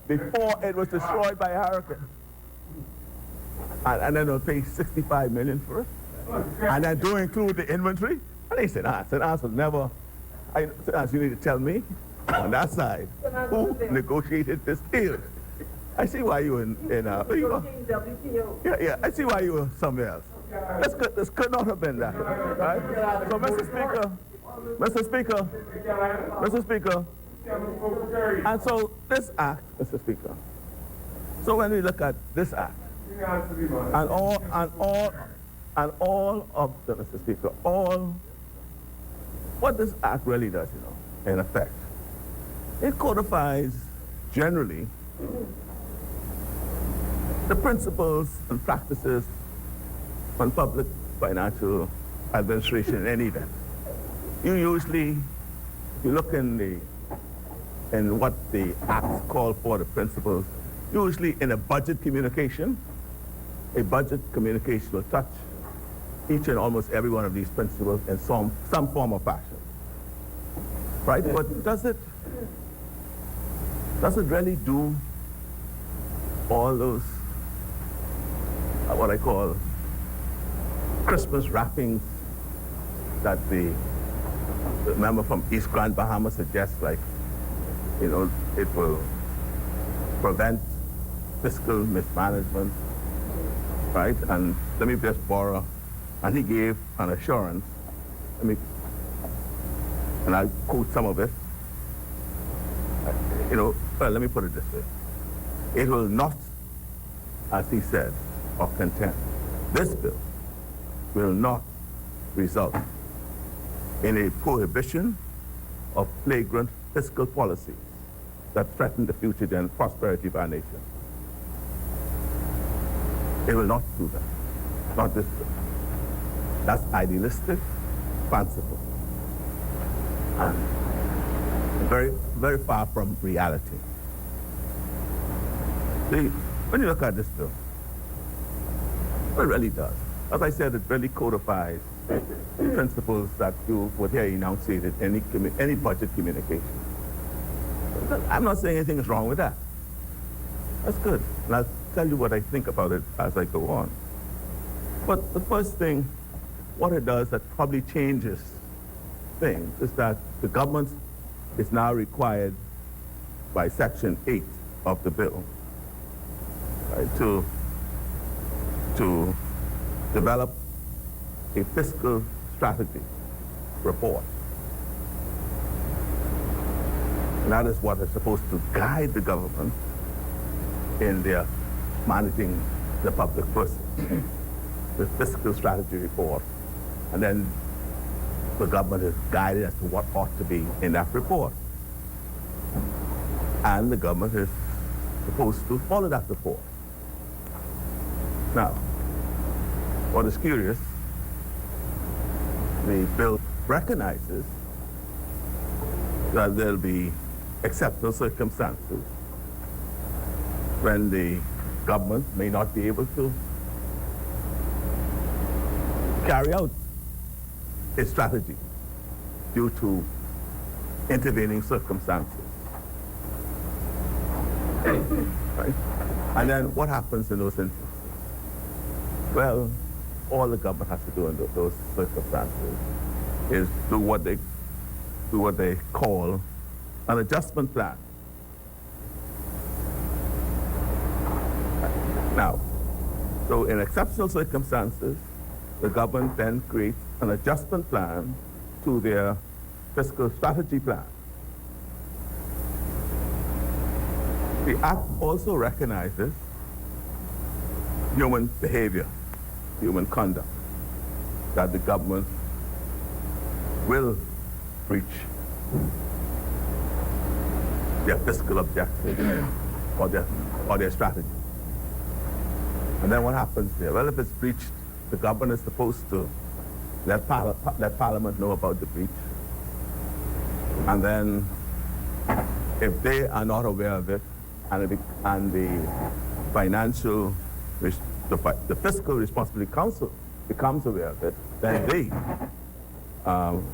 before it was destroyed by a hurricane. And then they'll pay $65 million for it. And then don't include the inventory. And they said, St. Anne's will never, St. Anne's, you need to tell me on that side who negotiated this deal. I see why you were I see why you were somewhere else. This could not have been that, right? So, Mr. Speaker, and so this act, Mr. Speaker, so when we look at this act, and all of the, Mr. Speaker, what this act really does, in effect, it codifies generally the principles and practices on public financial administration in any event. You usually, if you look in what the acts call for, the principles, usually in a budget communication will touch each and almost every one of these principles in some form or fashion. Right? But does it really do all those, what I call Christmas wrappings that the member from East Grand Bahama suggests, like, it will prevent fiscal mismanagement, right? And let me just borrow, and he gave an assurance, and I quote some of it. well, let me put it this way. It will not, as he said, or contend, this bill will not result in a prohibition of flagrant fiscal policies that threaten the future and prosperity of our nation. It will not do that. Not this bill. That's idealistic, fanciful, and very, very far from reality. See, when you look at this bill, what it really does, as I said, it really codifies principles that you would hear enunciated in any budget communication. I'm not saying anything is wrong with that. That's good. And I'll tell you what I think about it as I go on. But the first thing, what it does that probably changes things is that the government is now required by Section 8 of the bill, right, to develop a fiscal strategy report. And that is what is supposed to guide the government in their managing the public purse. The fiscal strategy report. And then the government is guided as to what ought to be in that report. And the government is supposed to follow that report. Now, what is curious, the bill recognizes that there'll be exceptional circumstances when the government may not be able to carry out its strategy due to intervening circumstances. Right? And then what happens in those instances? Well, all the government has to do in those circumstances is do what they call an adjustment plan. Now, so in exceptional circumstances, the government then creates an adjustment plan to their fiscal strategy plan. The Act also recognizes human behavior, human conduct, that the government will reach their fiscal objectives or their strategy. And then what happens there? Well, if it's breached, the government is supposed to let Parliament know about the breach. And then if they are not aware of it, and the Fiscal Responsibility Council becomes aware of it, then they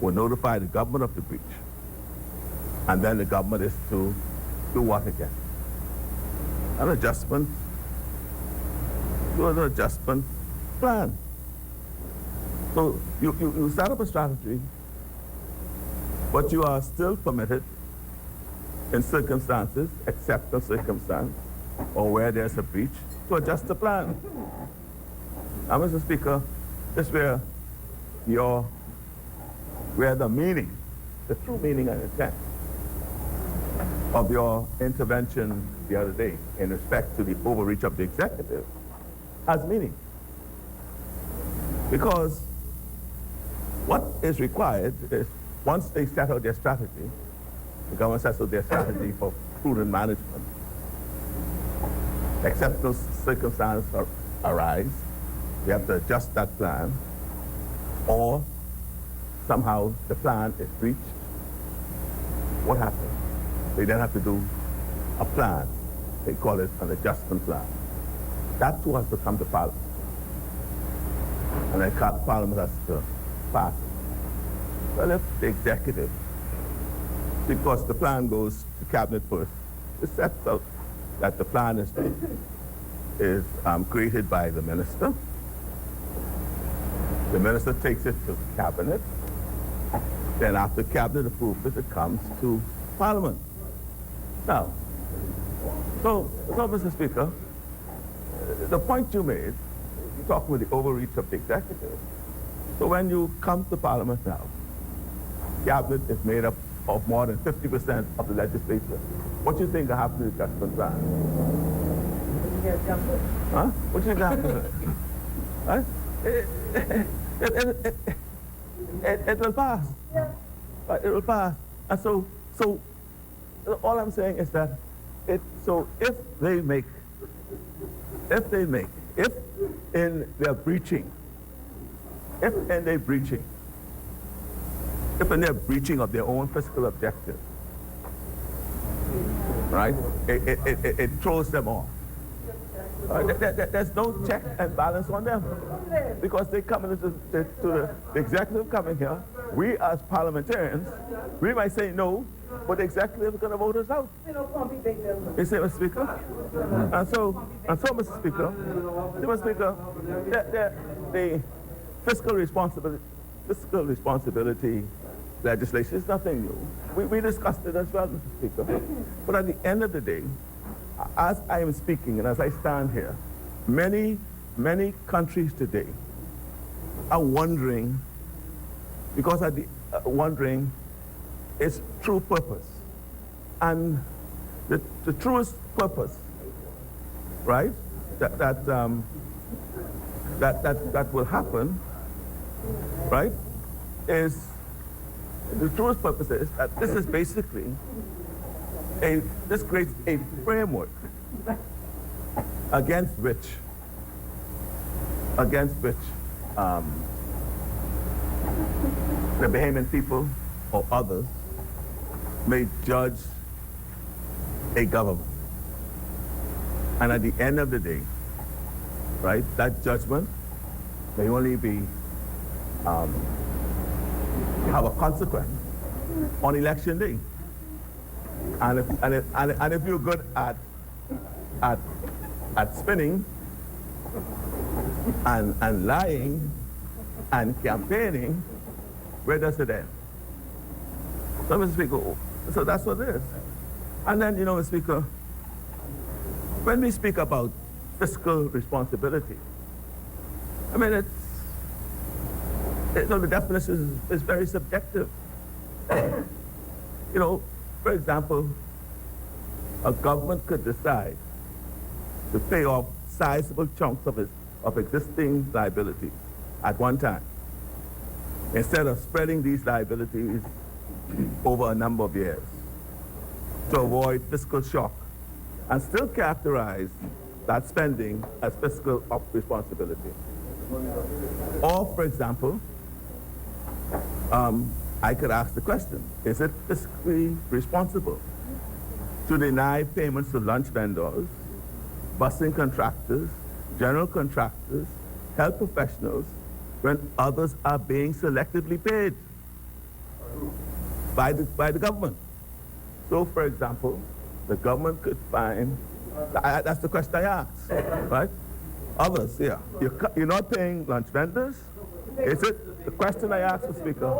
will notify the government of the breach. And then the government is to do what again? An adjustment, do an adjustment plan. So you set up a strategy, but you are still permitted in circumstances, exceptional circumstance, or where there's a breach, to adjust the plan. Now, Mr. Speaker, this is where the meaning, the true meaning and intent of your intervention the other day in respect to the overreach of the executive has meaning. Because what is required is once they set out their strategy, the government sets out their strategy for prudent management, exceptional circumstances arise, we have to adjust that plan, or somehow the plan is breached. What happens? They then have to do a plan. They call it an adjustment plan. That too has to come to Parliament. And then Parliament has to pass it. Well, if the executive, because the plan goes to Cabinet first, it sets out that the plan is created by the minister. The minister takes it to Cabinet. Then after Cabinet approves it, it comes to Parliament. Now, so Mr. Speaker, the point you made, you're talking about the overreach of the executive. So when you come to Parliament now, Cabinet is made up of more than 50% of the legislature. What do you think happened to the adjustment plan? Huh? What do you think happened to it? It will pass. Yeah. Right, it will pass. And so all I'm saying is that if in their breaching of their own fiscal objectives, right, it throws them off. There's no check and balance on them because they come into the executive coming here. We as parliamentarians, we might say no, but the executive is going to vote us out. You see, Mr. Speaker? And so, Mr. Speaker, the fiscal responsibility legislation is nothing new. We discussed it as well, Mr. Speaker. But at the end of the day, as I am speaking and as I stand here, many countries today are wondering, because of wondering its true purpose. And the truest purpose, right, that will happen, right, is the truest purpose is that this is basically this creates a framework against which the Bahamian people or others may judge a government. And at the end of the day, right, that judgment may only be have a consequence on election day. And if you're good at spinning and lying and campaigning, where does it end? So, Mr. Speaker, so that's what it is. And then, Mr. Speaker, when we speak about fiscal responsibility, I mean, the definition is very subjective. For example, a government could decide to pay off sizable chunks of existing liabilities at one time, instead of spreading these liabilities over a number of years to avoid fiscal shock and still characterize that spending as fiscal responsibility. Or, for example, I could ask the question, is it fiscally responsible to deny payments to lunch vendors, busing contractors, general contractors, health professionals, when others are being selectively paid by the government? So, for example, the government could find, that's the question I asked, right? Others, yeah. You're not paying lunch vendors? Is it, the question I asked the Speaker,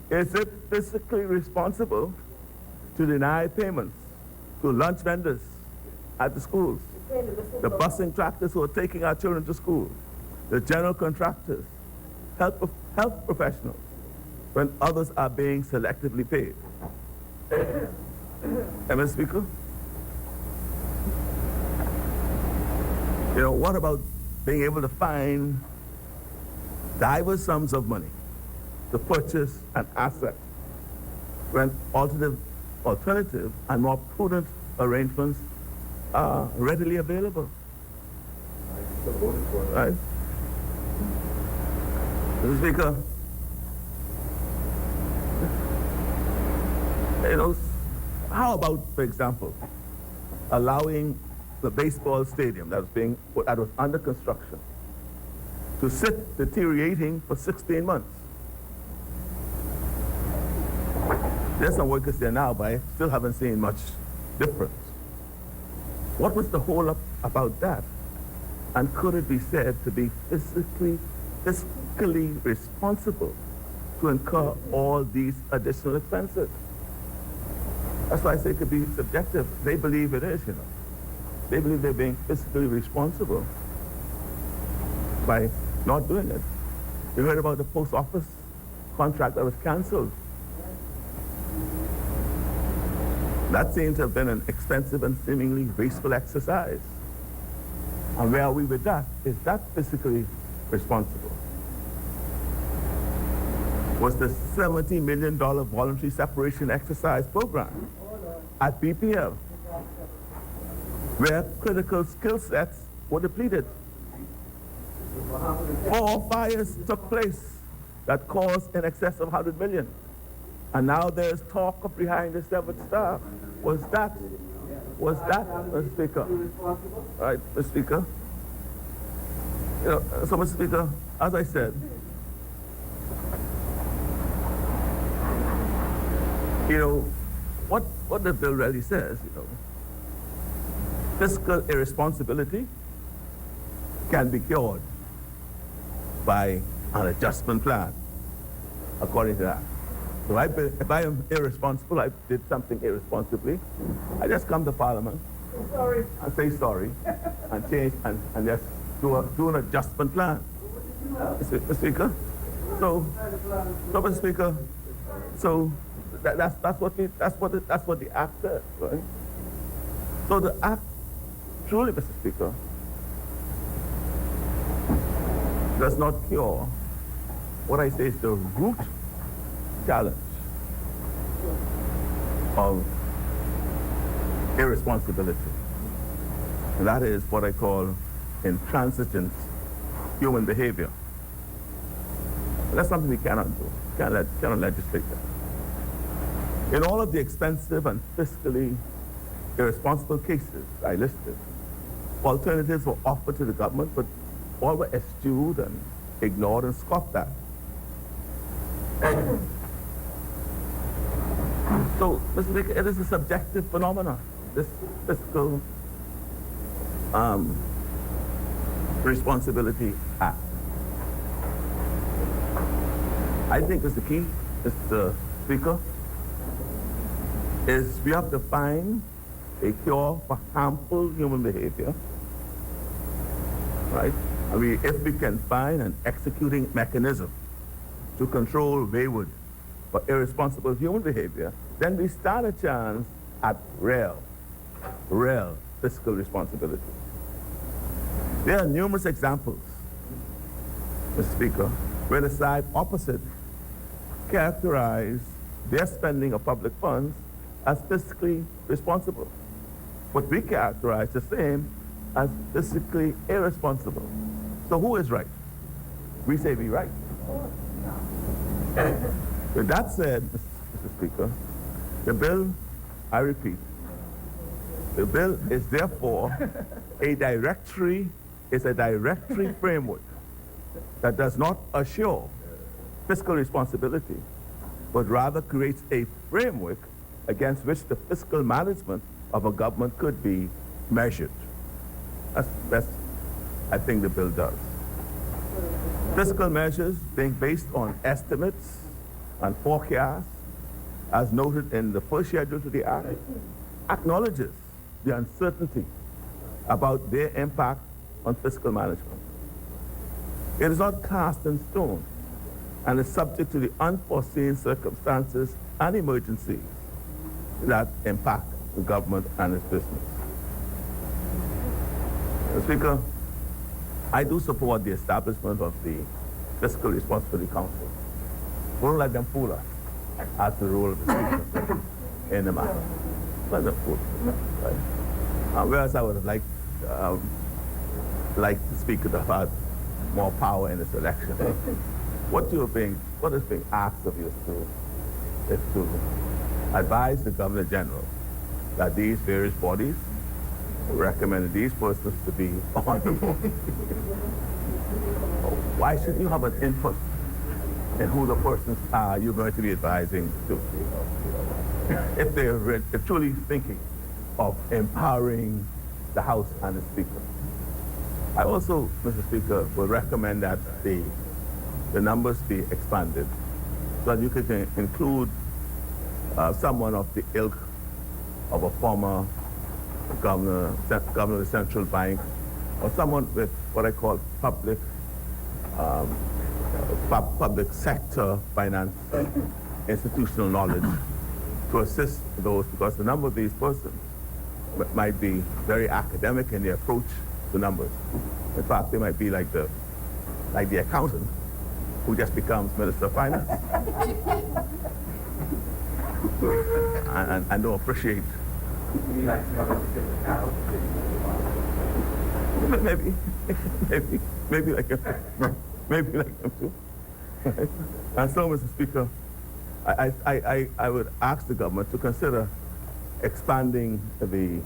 is it fiscally responsible to deny payments to lunch vendors at the schools, the busing tractors who are taking our children to school, the general contractors, health professionals, when others are being selectively paid? Mr. Speaker, what about being able to find diverse sums of money to purchase an asset when alternative and more prudent arrangements are readily available? Right? Mr. Speaker, how about, for example, allowing the baseball stadium that was under construction to sit deteriorating for 16 months? There's some workers there now, but I still haven't seen much difference. What was the hold up about that? And could it be said to be fiscally responsible to incur all these additional expenses? That's why I say it could be subjective. They believe it is, They believe they're being fiscally responsible by not doing it. You heard about the post office contract that was canceled. That seems to have been an expensive and seemingly wasteful exercise. And where are we with that? Is that fiscally responsible? Was the $70 million voluntary separation exercise program at BPL, where critical skill sets were depleted? 4 fires took place that caused in excess of 100 million. And now there's talk of behind the severed staff. Was that, Mr. Speaker? Right, Mr. Speaker? You know, so Mr. Speaker, as I said, you know, what the bill really says, you know, fiscal irresponsibility can be cured by an adjustment plan, according to that. So if I am irresponsible, I did something irresponsibly, I just come to Parliament and say sorry and change and just do an adjustment plan. Mr. Speaker? So Mr. Speaker, so that's what the act says, right? So the act truly, Mr. Speaker, does not cure what I say is the root challenge of irresponsibility. And that is what I call intransigent human behavior. That's something we cannot do. Cannot legislate that. In all of the expensive and fiscally irresponsible cases I listed, alternatives were offered to the government, but all were eschewed and ignored and scoffed at. So, Mr. Speaker, it is a subjective phenomenon, this fiscal responsibility act. I think is the key, Mr. Speaker, is we have to find a cure for harmful human behavior, right? If we can find an executing mechanism to control wayward or irresponsible human behavior, then we stand a chance at real fiscal responsibility. There are numerous examples, Mr. Speaker, where the side opposite characterize their spending of public funds as fiscally responsible. But we characterize the same as fiscally irresponsible. So who is right? We say we right. With that said, Mr. Speaker, the bill, I repeat, the bill is therefore a directory framework that does not assure fiscal responsibility, but rather creates a framework against which the fiscal management of a government could be measured. That's I think the bill does. Fiscal measures being based on estimates and forecasts, as noted in the first schedule to the Act, acknowledges the uncertainty about their impact on fiscal management. It is not cast in stone and is subject to the unforeseen circumstances and emergencies that impact the government and its business. Mr. Speaker, I do support the establishment of the Fiscal Responsibility Council. Don't let them fool us as the role of the Speaker in the matter. Let them fool us. Right? Whereas I would have liked the Speaker to have had more power in this election. What is being asked of you is to advise the Governor General that these various bodies recommended these persons to be on the board. Why shouldn't you have an input in who the persons are you're going to be advising to? If they're truly thinking of empowering the House and the Speaker. I also, Mr. Speaker, will recommend that the numbers be expanded so that you could include someone of the ilk of a former governor of the central bank, or someone with what I call public sector finance institutional knowledge to assist those, because a number of these persons might be very academic in their approach to numbers. In fact, they might be like the accountant who just becomes Minister of Finance and don't appreciate. Maybe like him. Maybe like him too. Right? And so, Mr. Speaker, I would ask the government to consider expanding the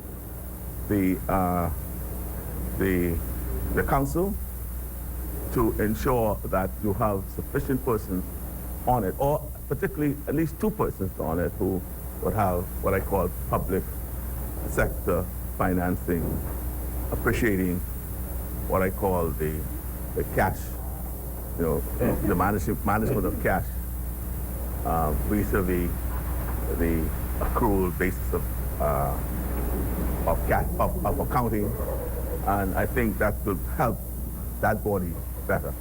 council to ensure that you have sufficient persons on it, or particularly at least 2 persons on it who would have what I call public sector financing, appreciating what I call the cash, the management of cash vis-a-vis the accrual basis of accounting, and I think that will help that body better.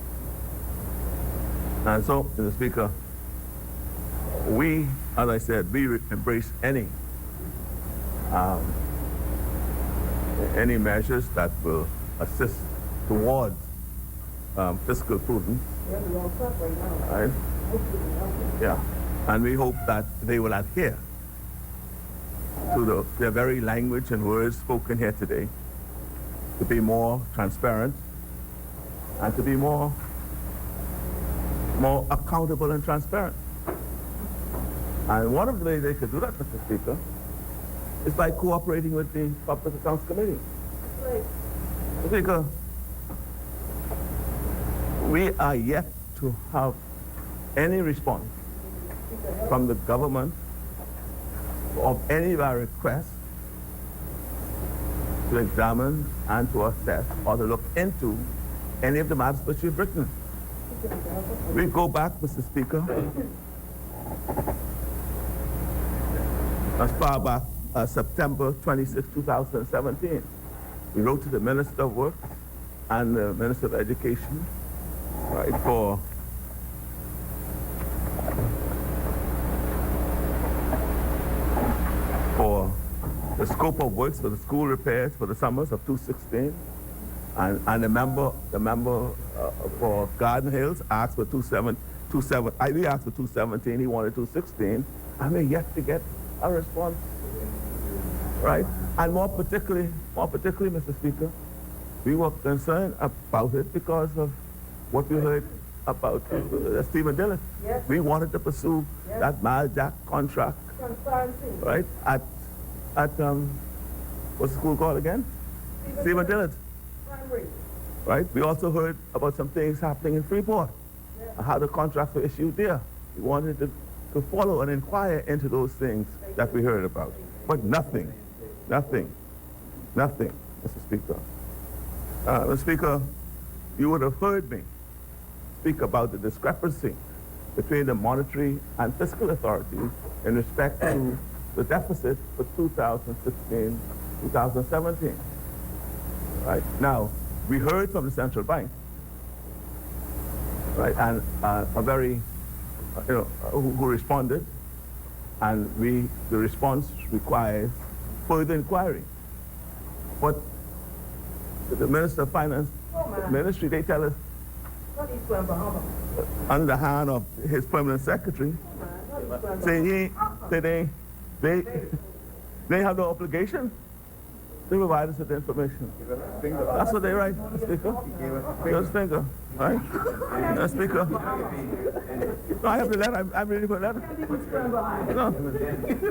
And so, Mr. Speaker, we, as I said, we embrace any measures that will assist towards fiscal prudence. Right? Yeah, and we hope that they will adhere to their very language and words spoken here today, to be more transparent and to be more accountable and transparent. And one of the ways they could do that, Mr. Speaker, is by cooperating with the Public Accounts Committee. Mr. Speaker, we are yet to have any response from the government of any of our requests to examine and to assess or to look into any of the matters which we've written. We go back, Mr. Speaker, as far back as September 26, 2017. We wrote to the Minister of Works and the Minister of Education, right, for the scope of works for the school repairs for the summers of 2016, and the member for Garden Hills asked for 27. We asked for 217. He wanted 216, and we're yet to get a response. Right, and more particularly, Mr. Speaker, we were concerned about it because of what we heard about Stephen Dillon. Yes. We wanted to pursue that Maljack contract, right, at what's the school called again? Stephen Dillon. Right, we also heard about some things happening in Freeport, and how the contracts were issued there. We wanted to follow and inquire into those things that we heard about, but nothing, Mr. Speaker. Mr. Speaker, you would have heard me speak about the discrepancy between the monetary and fiscal authorities in respect to the deficit for 2016, 2017. Right? Now, we heard from the central bank, right, and a very, who responded, and the response requires further inquiry. But the Minister of Finance Ministry, they tell us, under the hand of his permanent secretary, saying they have no obligation to provide us with the information. That's what they write, Speaker. Just finger, right? Speaker. No, I have the letter. I'm reading for the letter. No,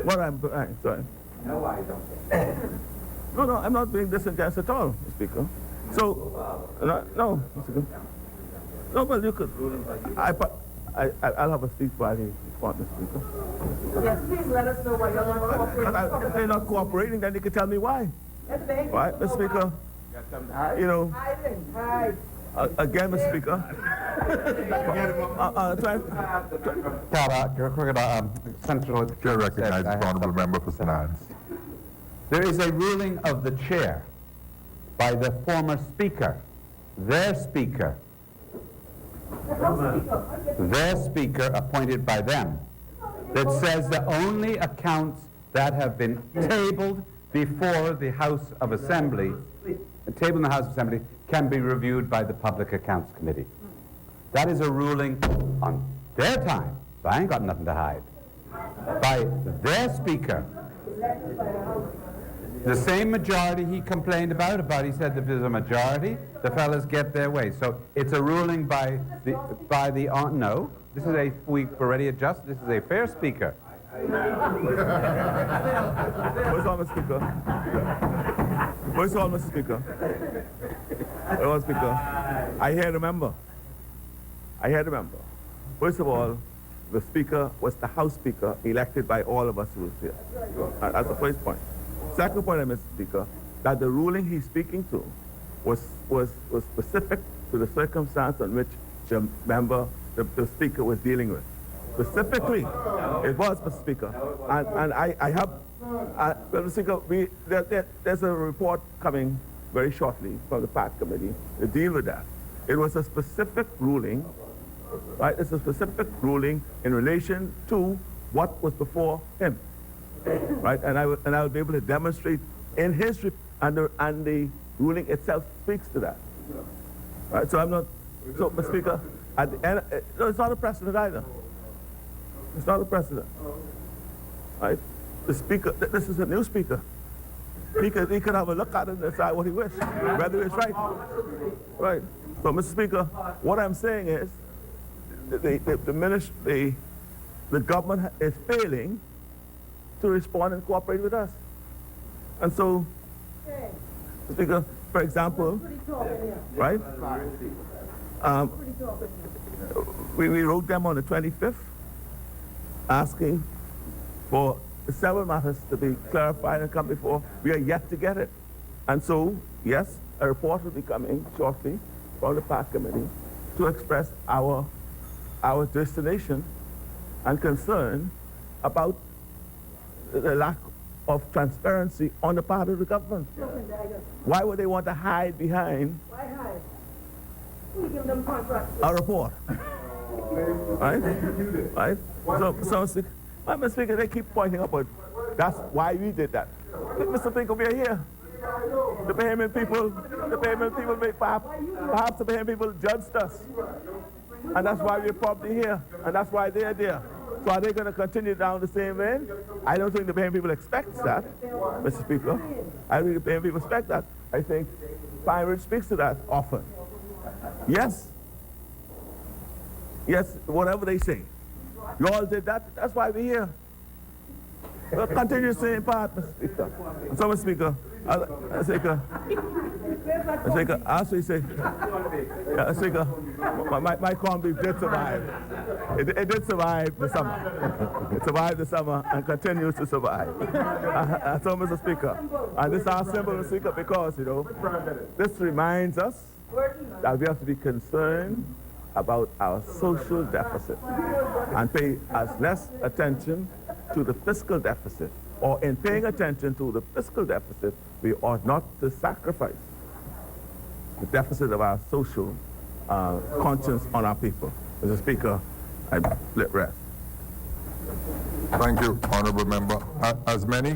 what I'm sorry. No, I don't. No, I'm not being disingenuous at all, Speaker. So, no, Speaker. No, but you could. I'll have a seat while he responds, Speaker. Yes, please let us know why you're not cooperating. If they're not cooperating, then they can tell me why. Right, Mr. Speaker? Again, Mr. Speaker. Central Chair recognizes the honourable member for St. Anne's. There is a ruling of the chair by the former speaker, their speaker appointed by them, that says the only accounts that have been tabled before the House of Assembly, tabled in the House of Assembly, can be reviewed by the Public Accounts Committee. That is a ruling on their time, so I ain't got nothing to hide, by their Speaker. The same majority he complained about, he said that there's a majority, the fellas get their way. So it's a ruling by the no, this is a, we've already adjusted, this is a fair Speaker. Where's all, Mr. Speaker? Where's all, Mr. Speaker? Where's Speaker? I here remember. First of all, the Speaker was the House Speaker elected by all of us who was here. That's the first point. Second point, Mr. Speaker, that the ruling he's speaking to was specific to the circumstance on which the member, the Speaker was dealing with. Specifically, it was, Mr. Speaker. And I have, Mr. Speaker, there's a report coming very shortly from the PAC Committee to deal with that. It was a specific ruling, right? It's a specific ruling in relation to what was before him, right? And I will be able to demonstrate in his, and the ruling itself speaks to that, right? So I'm not, so Mr. Speaker, at the end, no, it's not a precedent either. It's not a precedent, right? The Speaker, this is a new Speaker. He could have a look at it and decide what he wishes, whether it's right. Right. So, Mr. Speaker, what I'm saying is the government is failing to respond and cooperate with us. And so, Mr. Speaker, for example, right? We wrote them on the 25th asking for several matters to be clarified and come before. We are yet to get it. And so, yes, a report will be coming shortly from the PAC Committee to express our destination and concern about the lack of transparency on the part of the government. Why would they want to hide behind a report? Right? Right? So Mr. Speaker, they keep pointing upward. That's why we did that. Mr. Speaker, we are here. The Bahamian people perhaps the Bahamian people judged us. And that's why we're probably here. And that's why they're there. So are they going to continue down the same vein? I don't think the Bahamian people expect that, Mr. Speaker. I don't think the Bahamian people expect that. I think Pine Ridge speaks to that often. Yes. Yes, whatever they say. You all did that, that's why we're here. We'll continue the same part, Mr. Speaker. So, Mr. Speaker, as we say, Mr. Speaker, my corned beef did survive. It did survive the summer. It survived the summer and continues to survive. So, Mr. Speaker, and this is our symbol, Mr. Speaker, because, you know, this reminds us that we have to be concerned about our social deficit and pay as less attention to the fiscal deficit, or in paying attention to the fiscal deficit, we ought not to sacrifice the deficit of our social conscience on our people. Mr. Speaker, I let rest. Thank you, Honorable Member. As many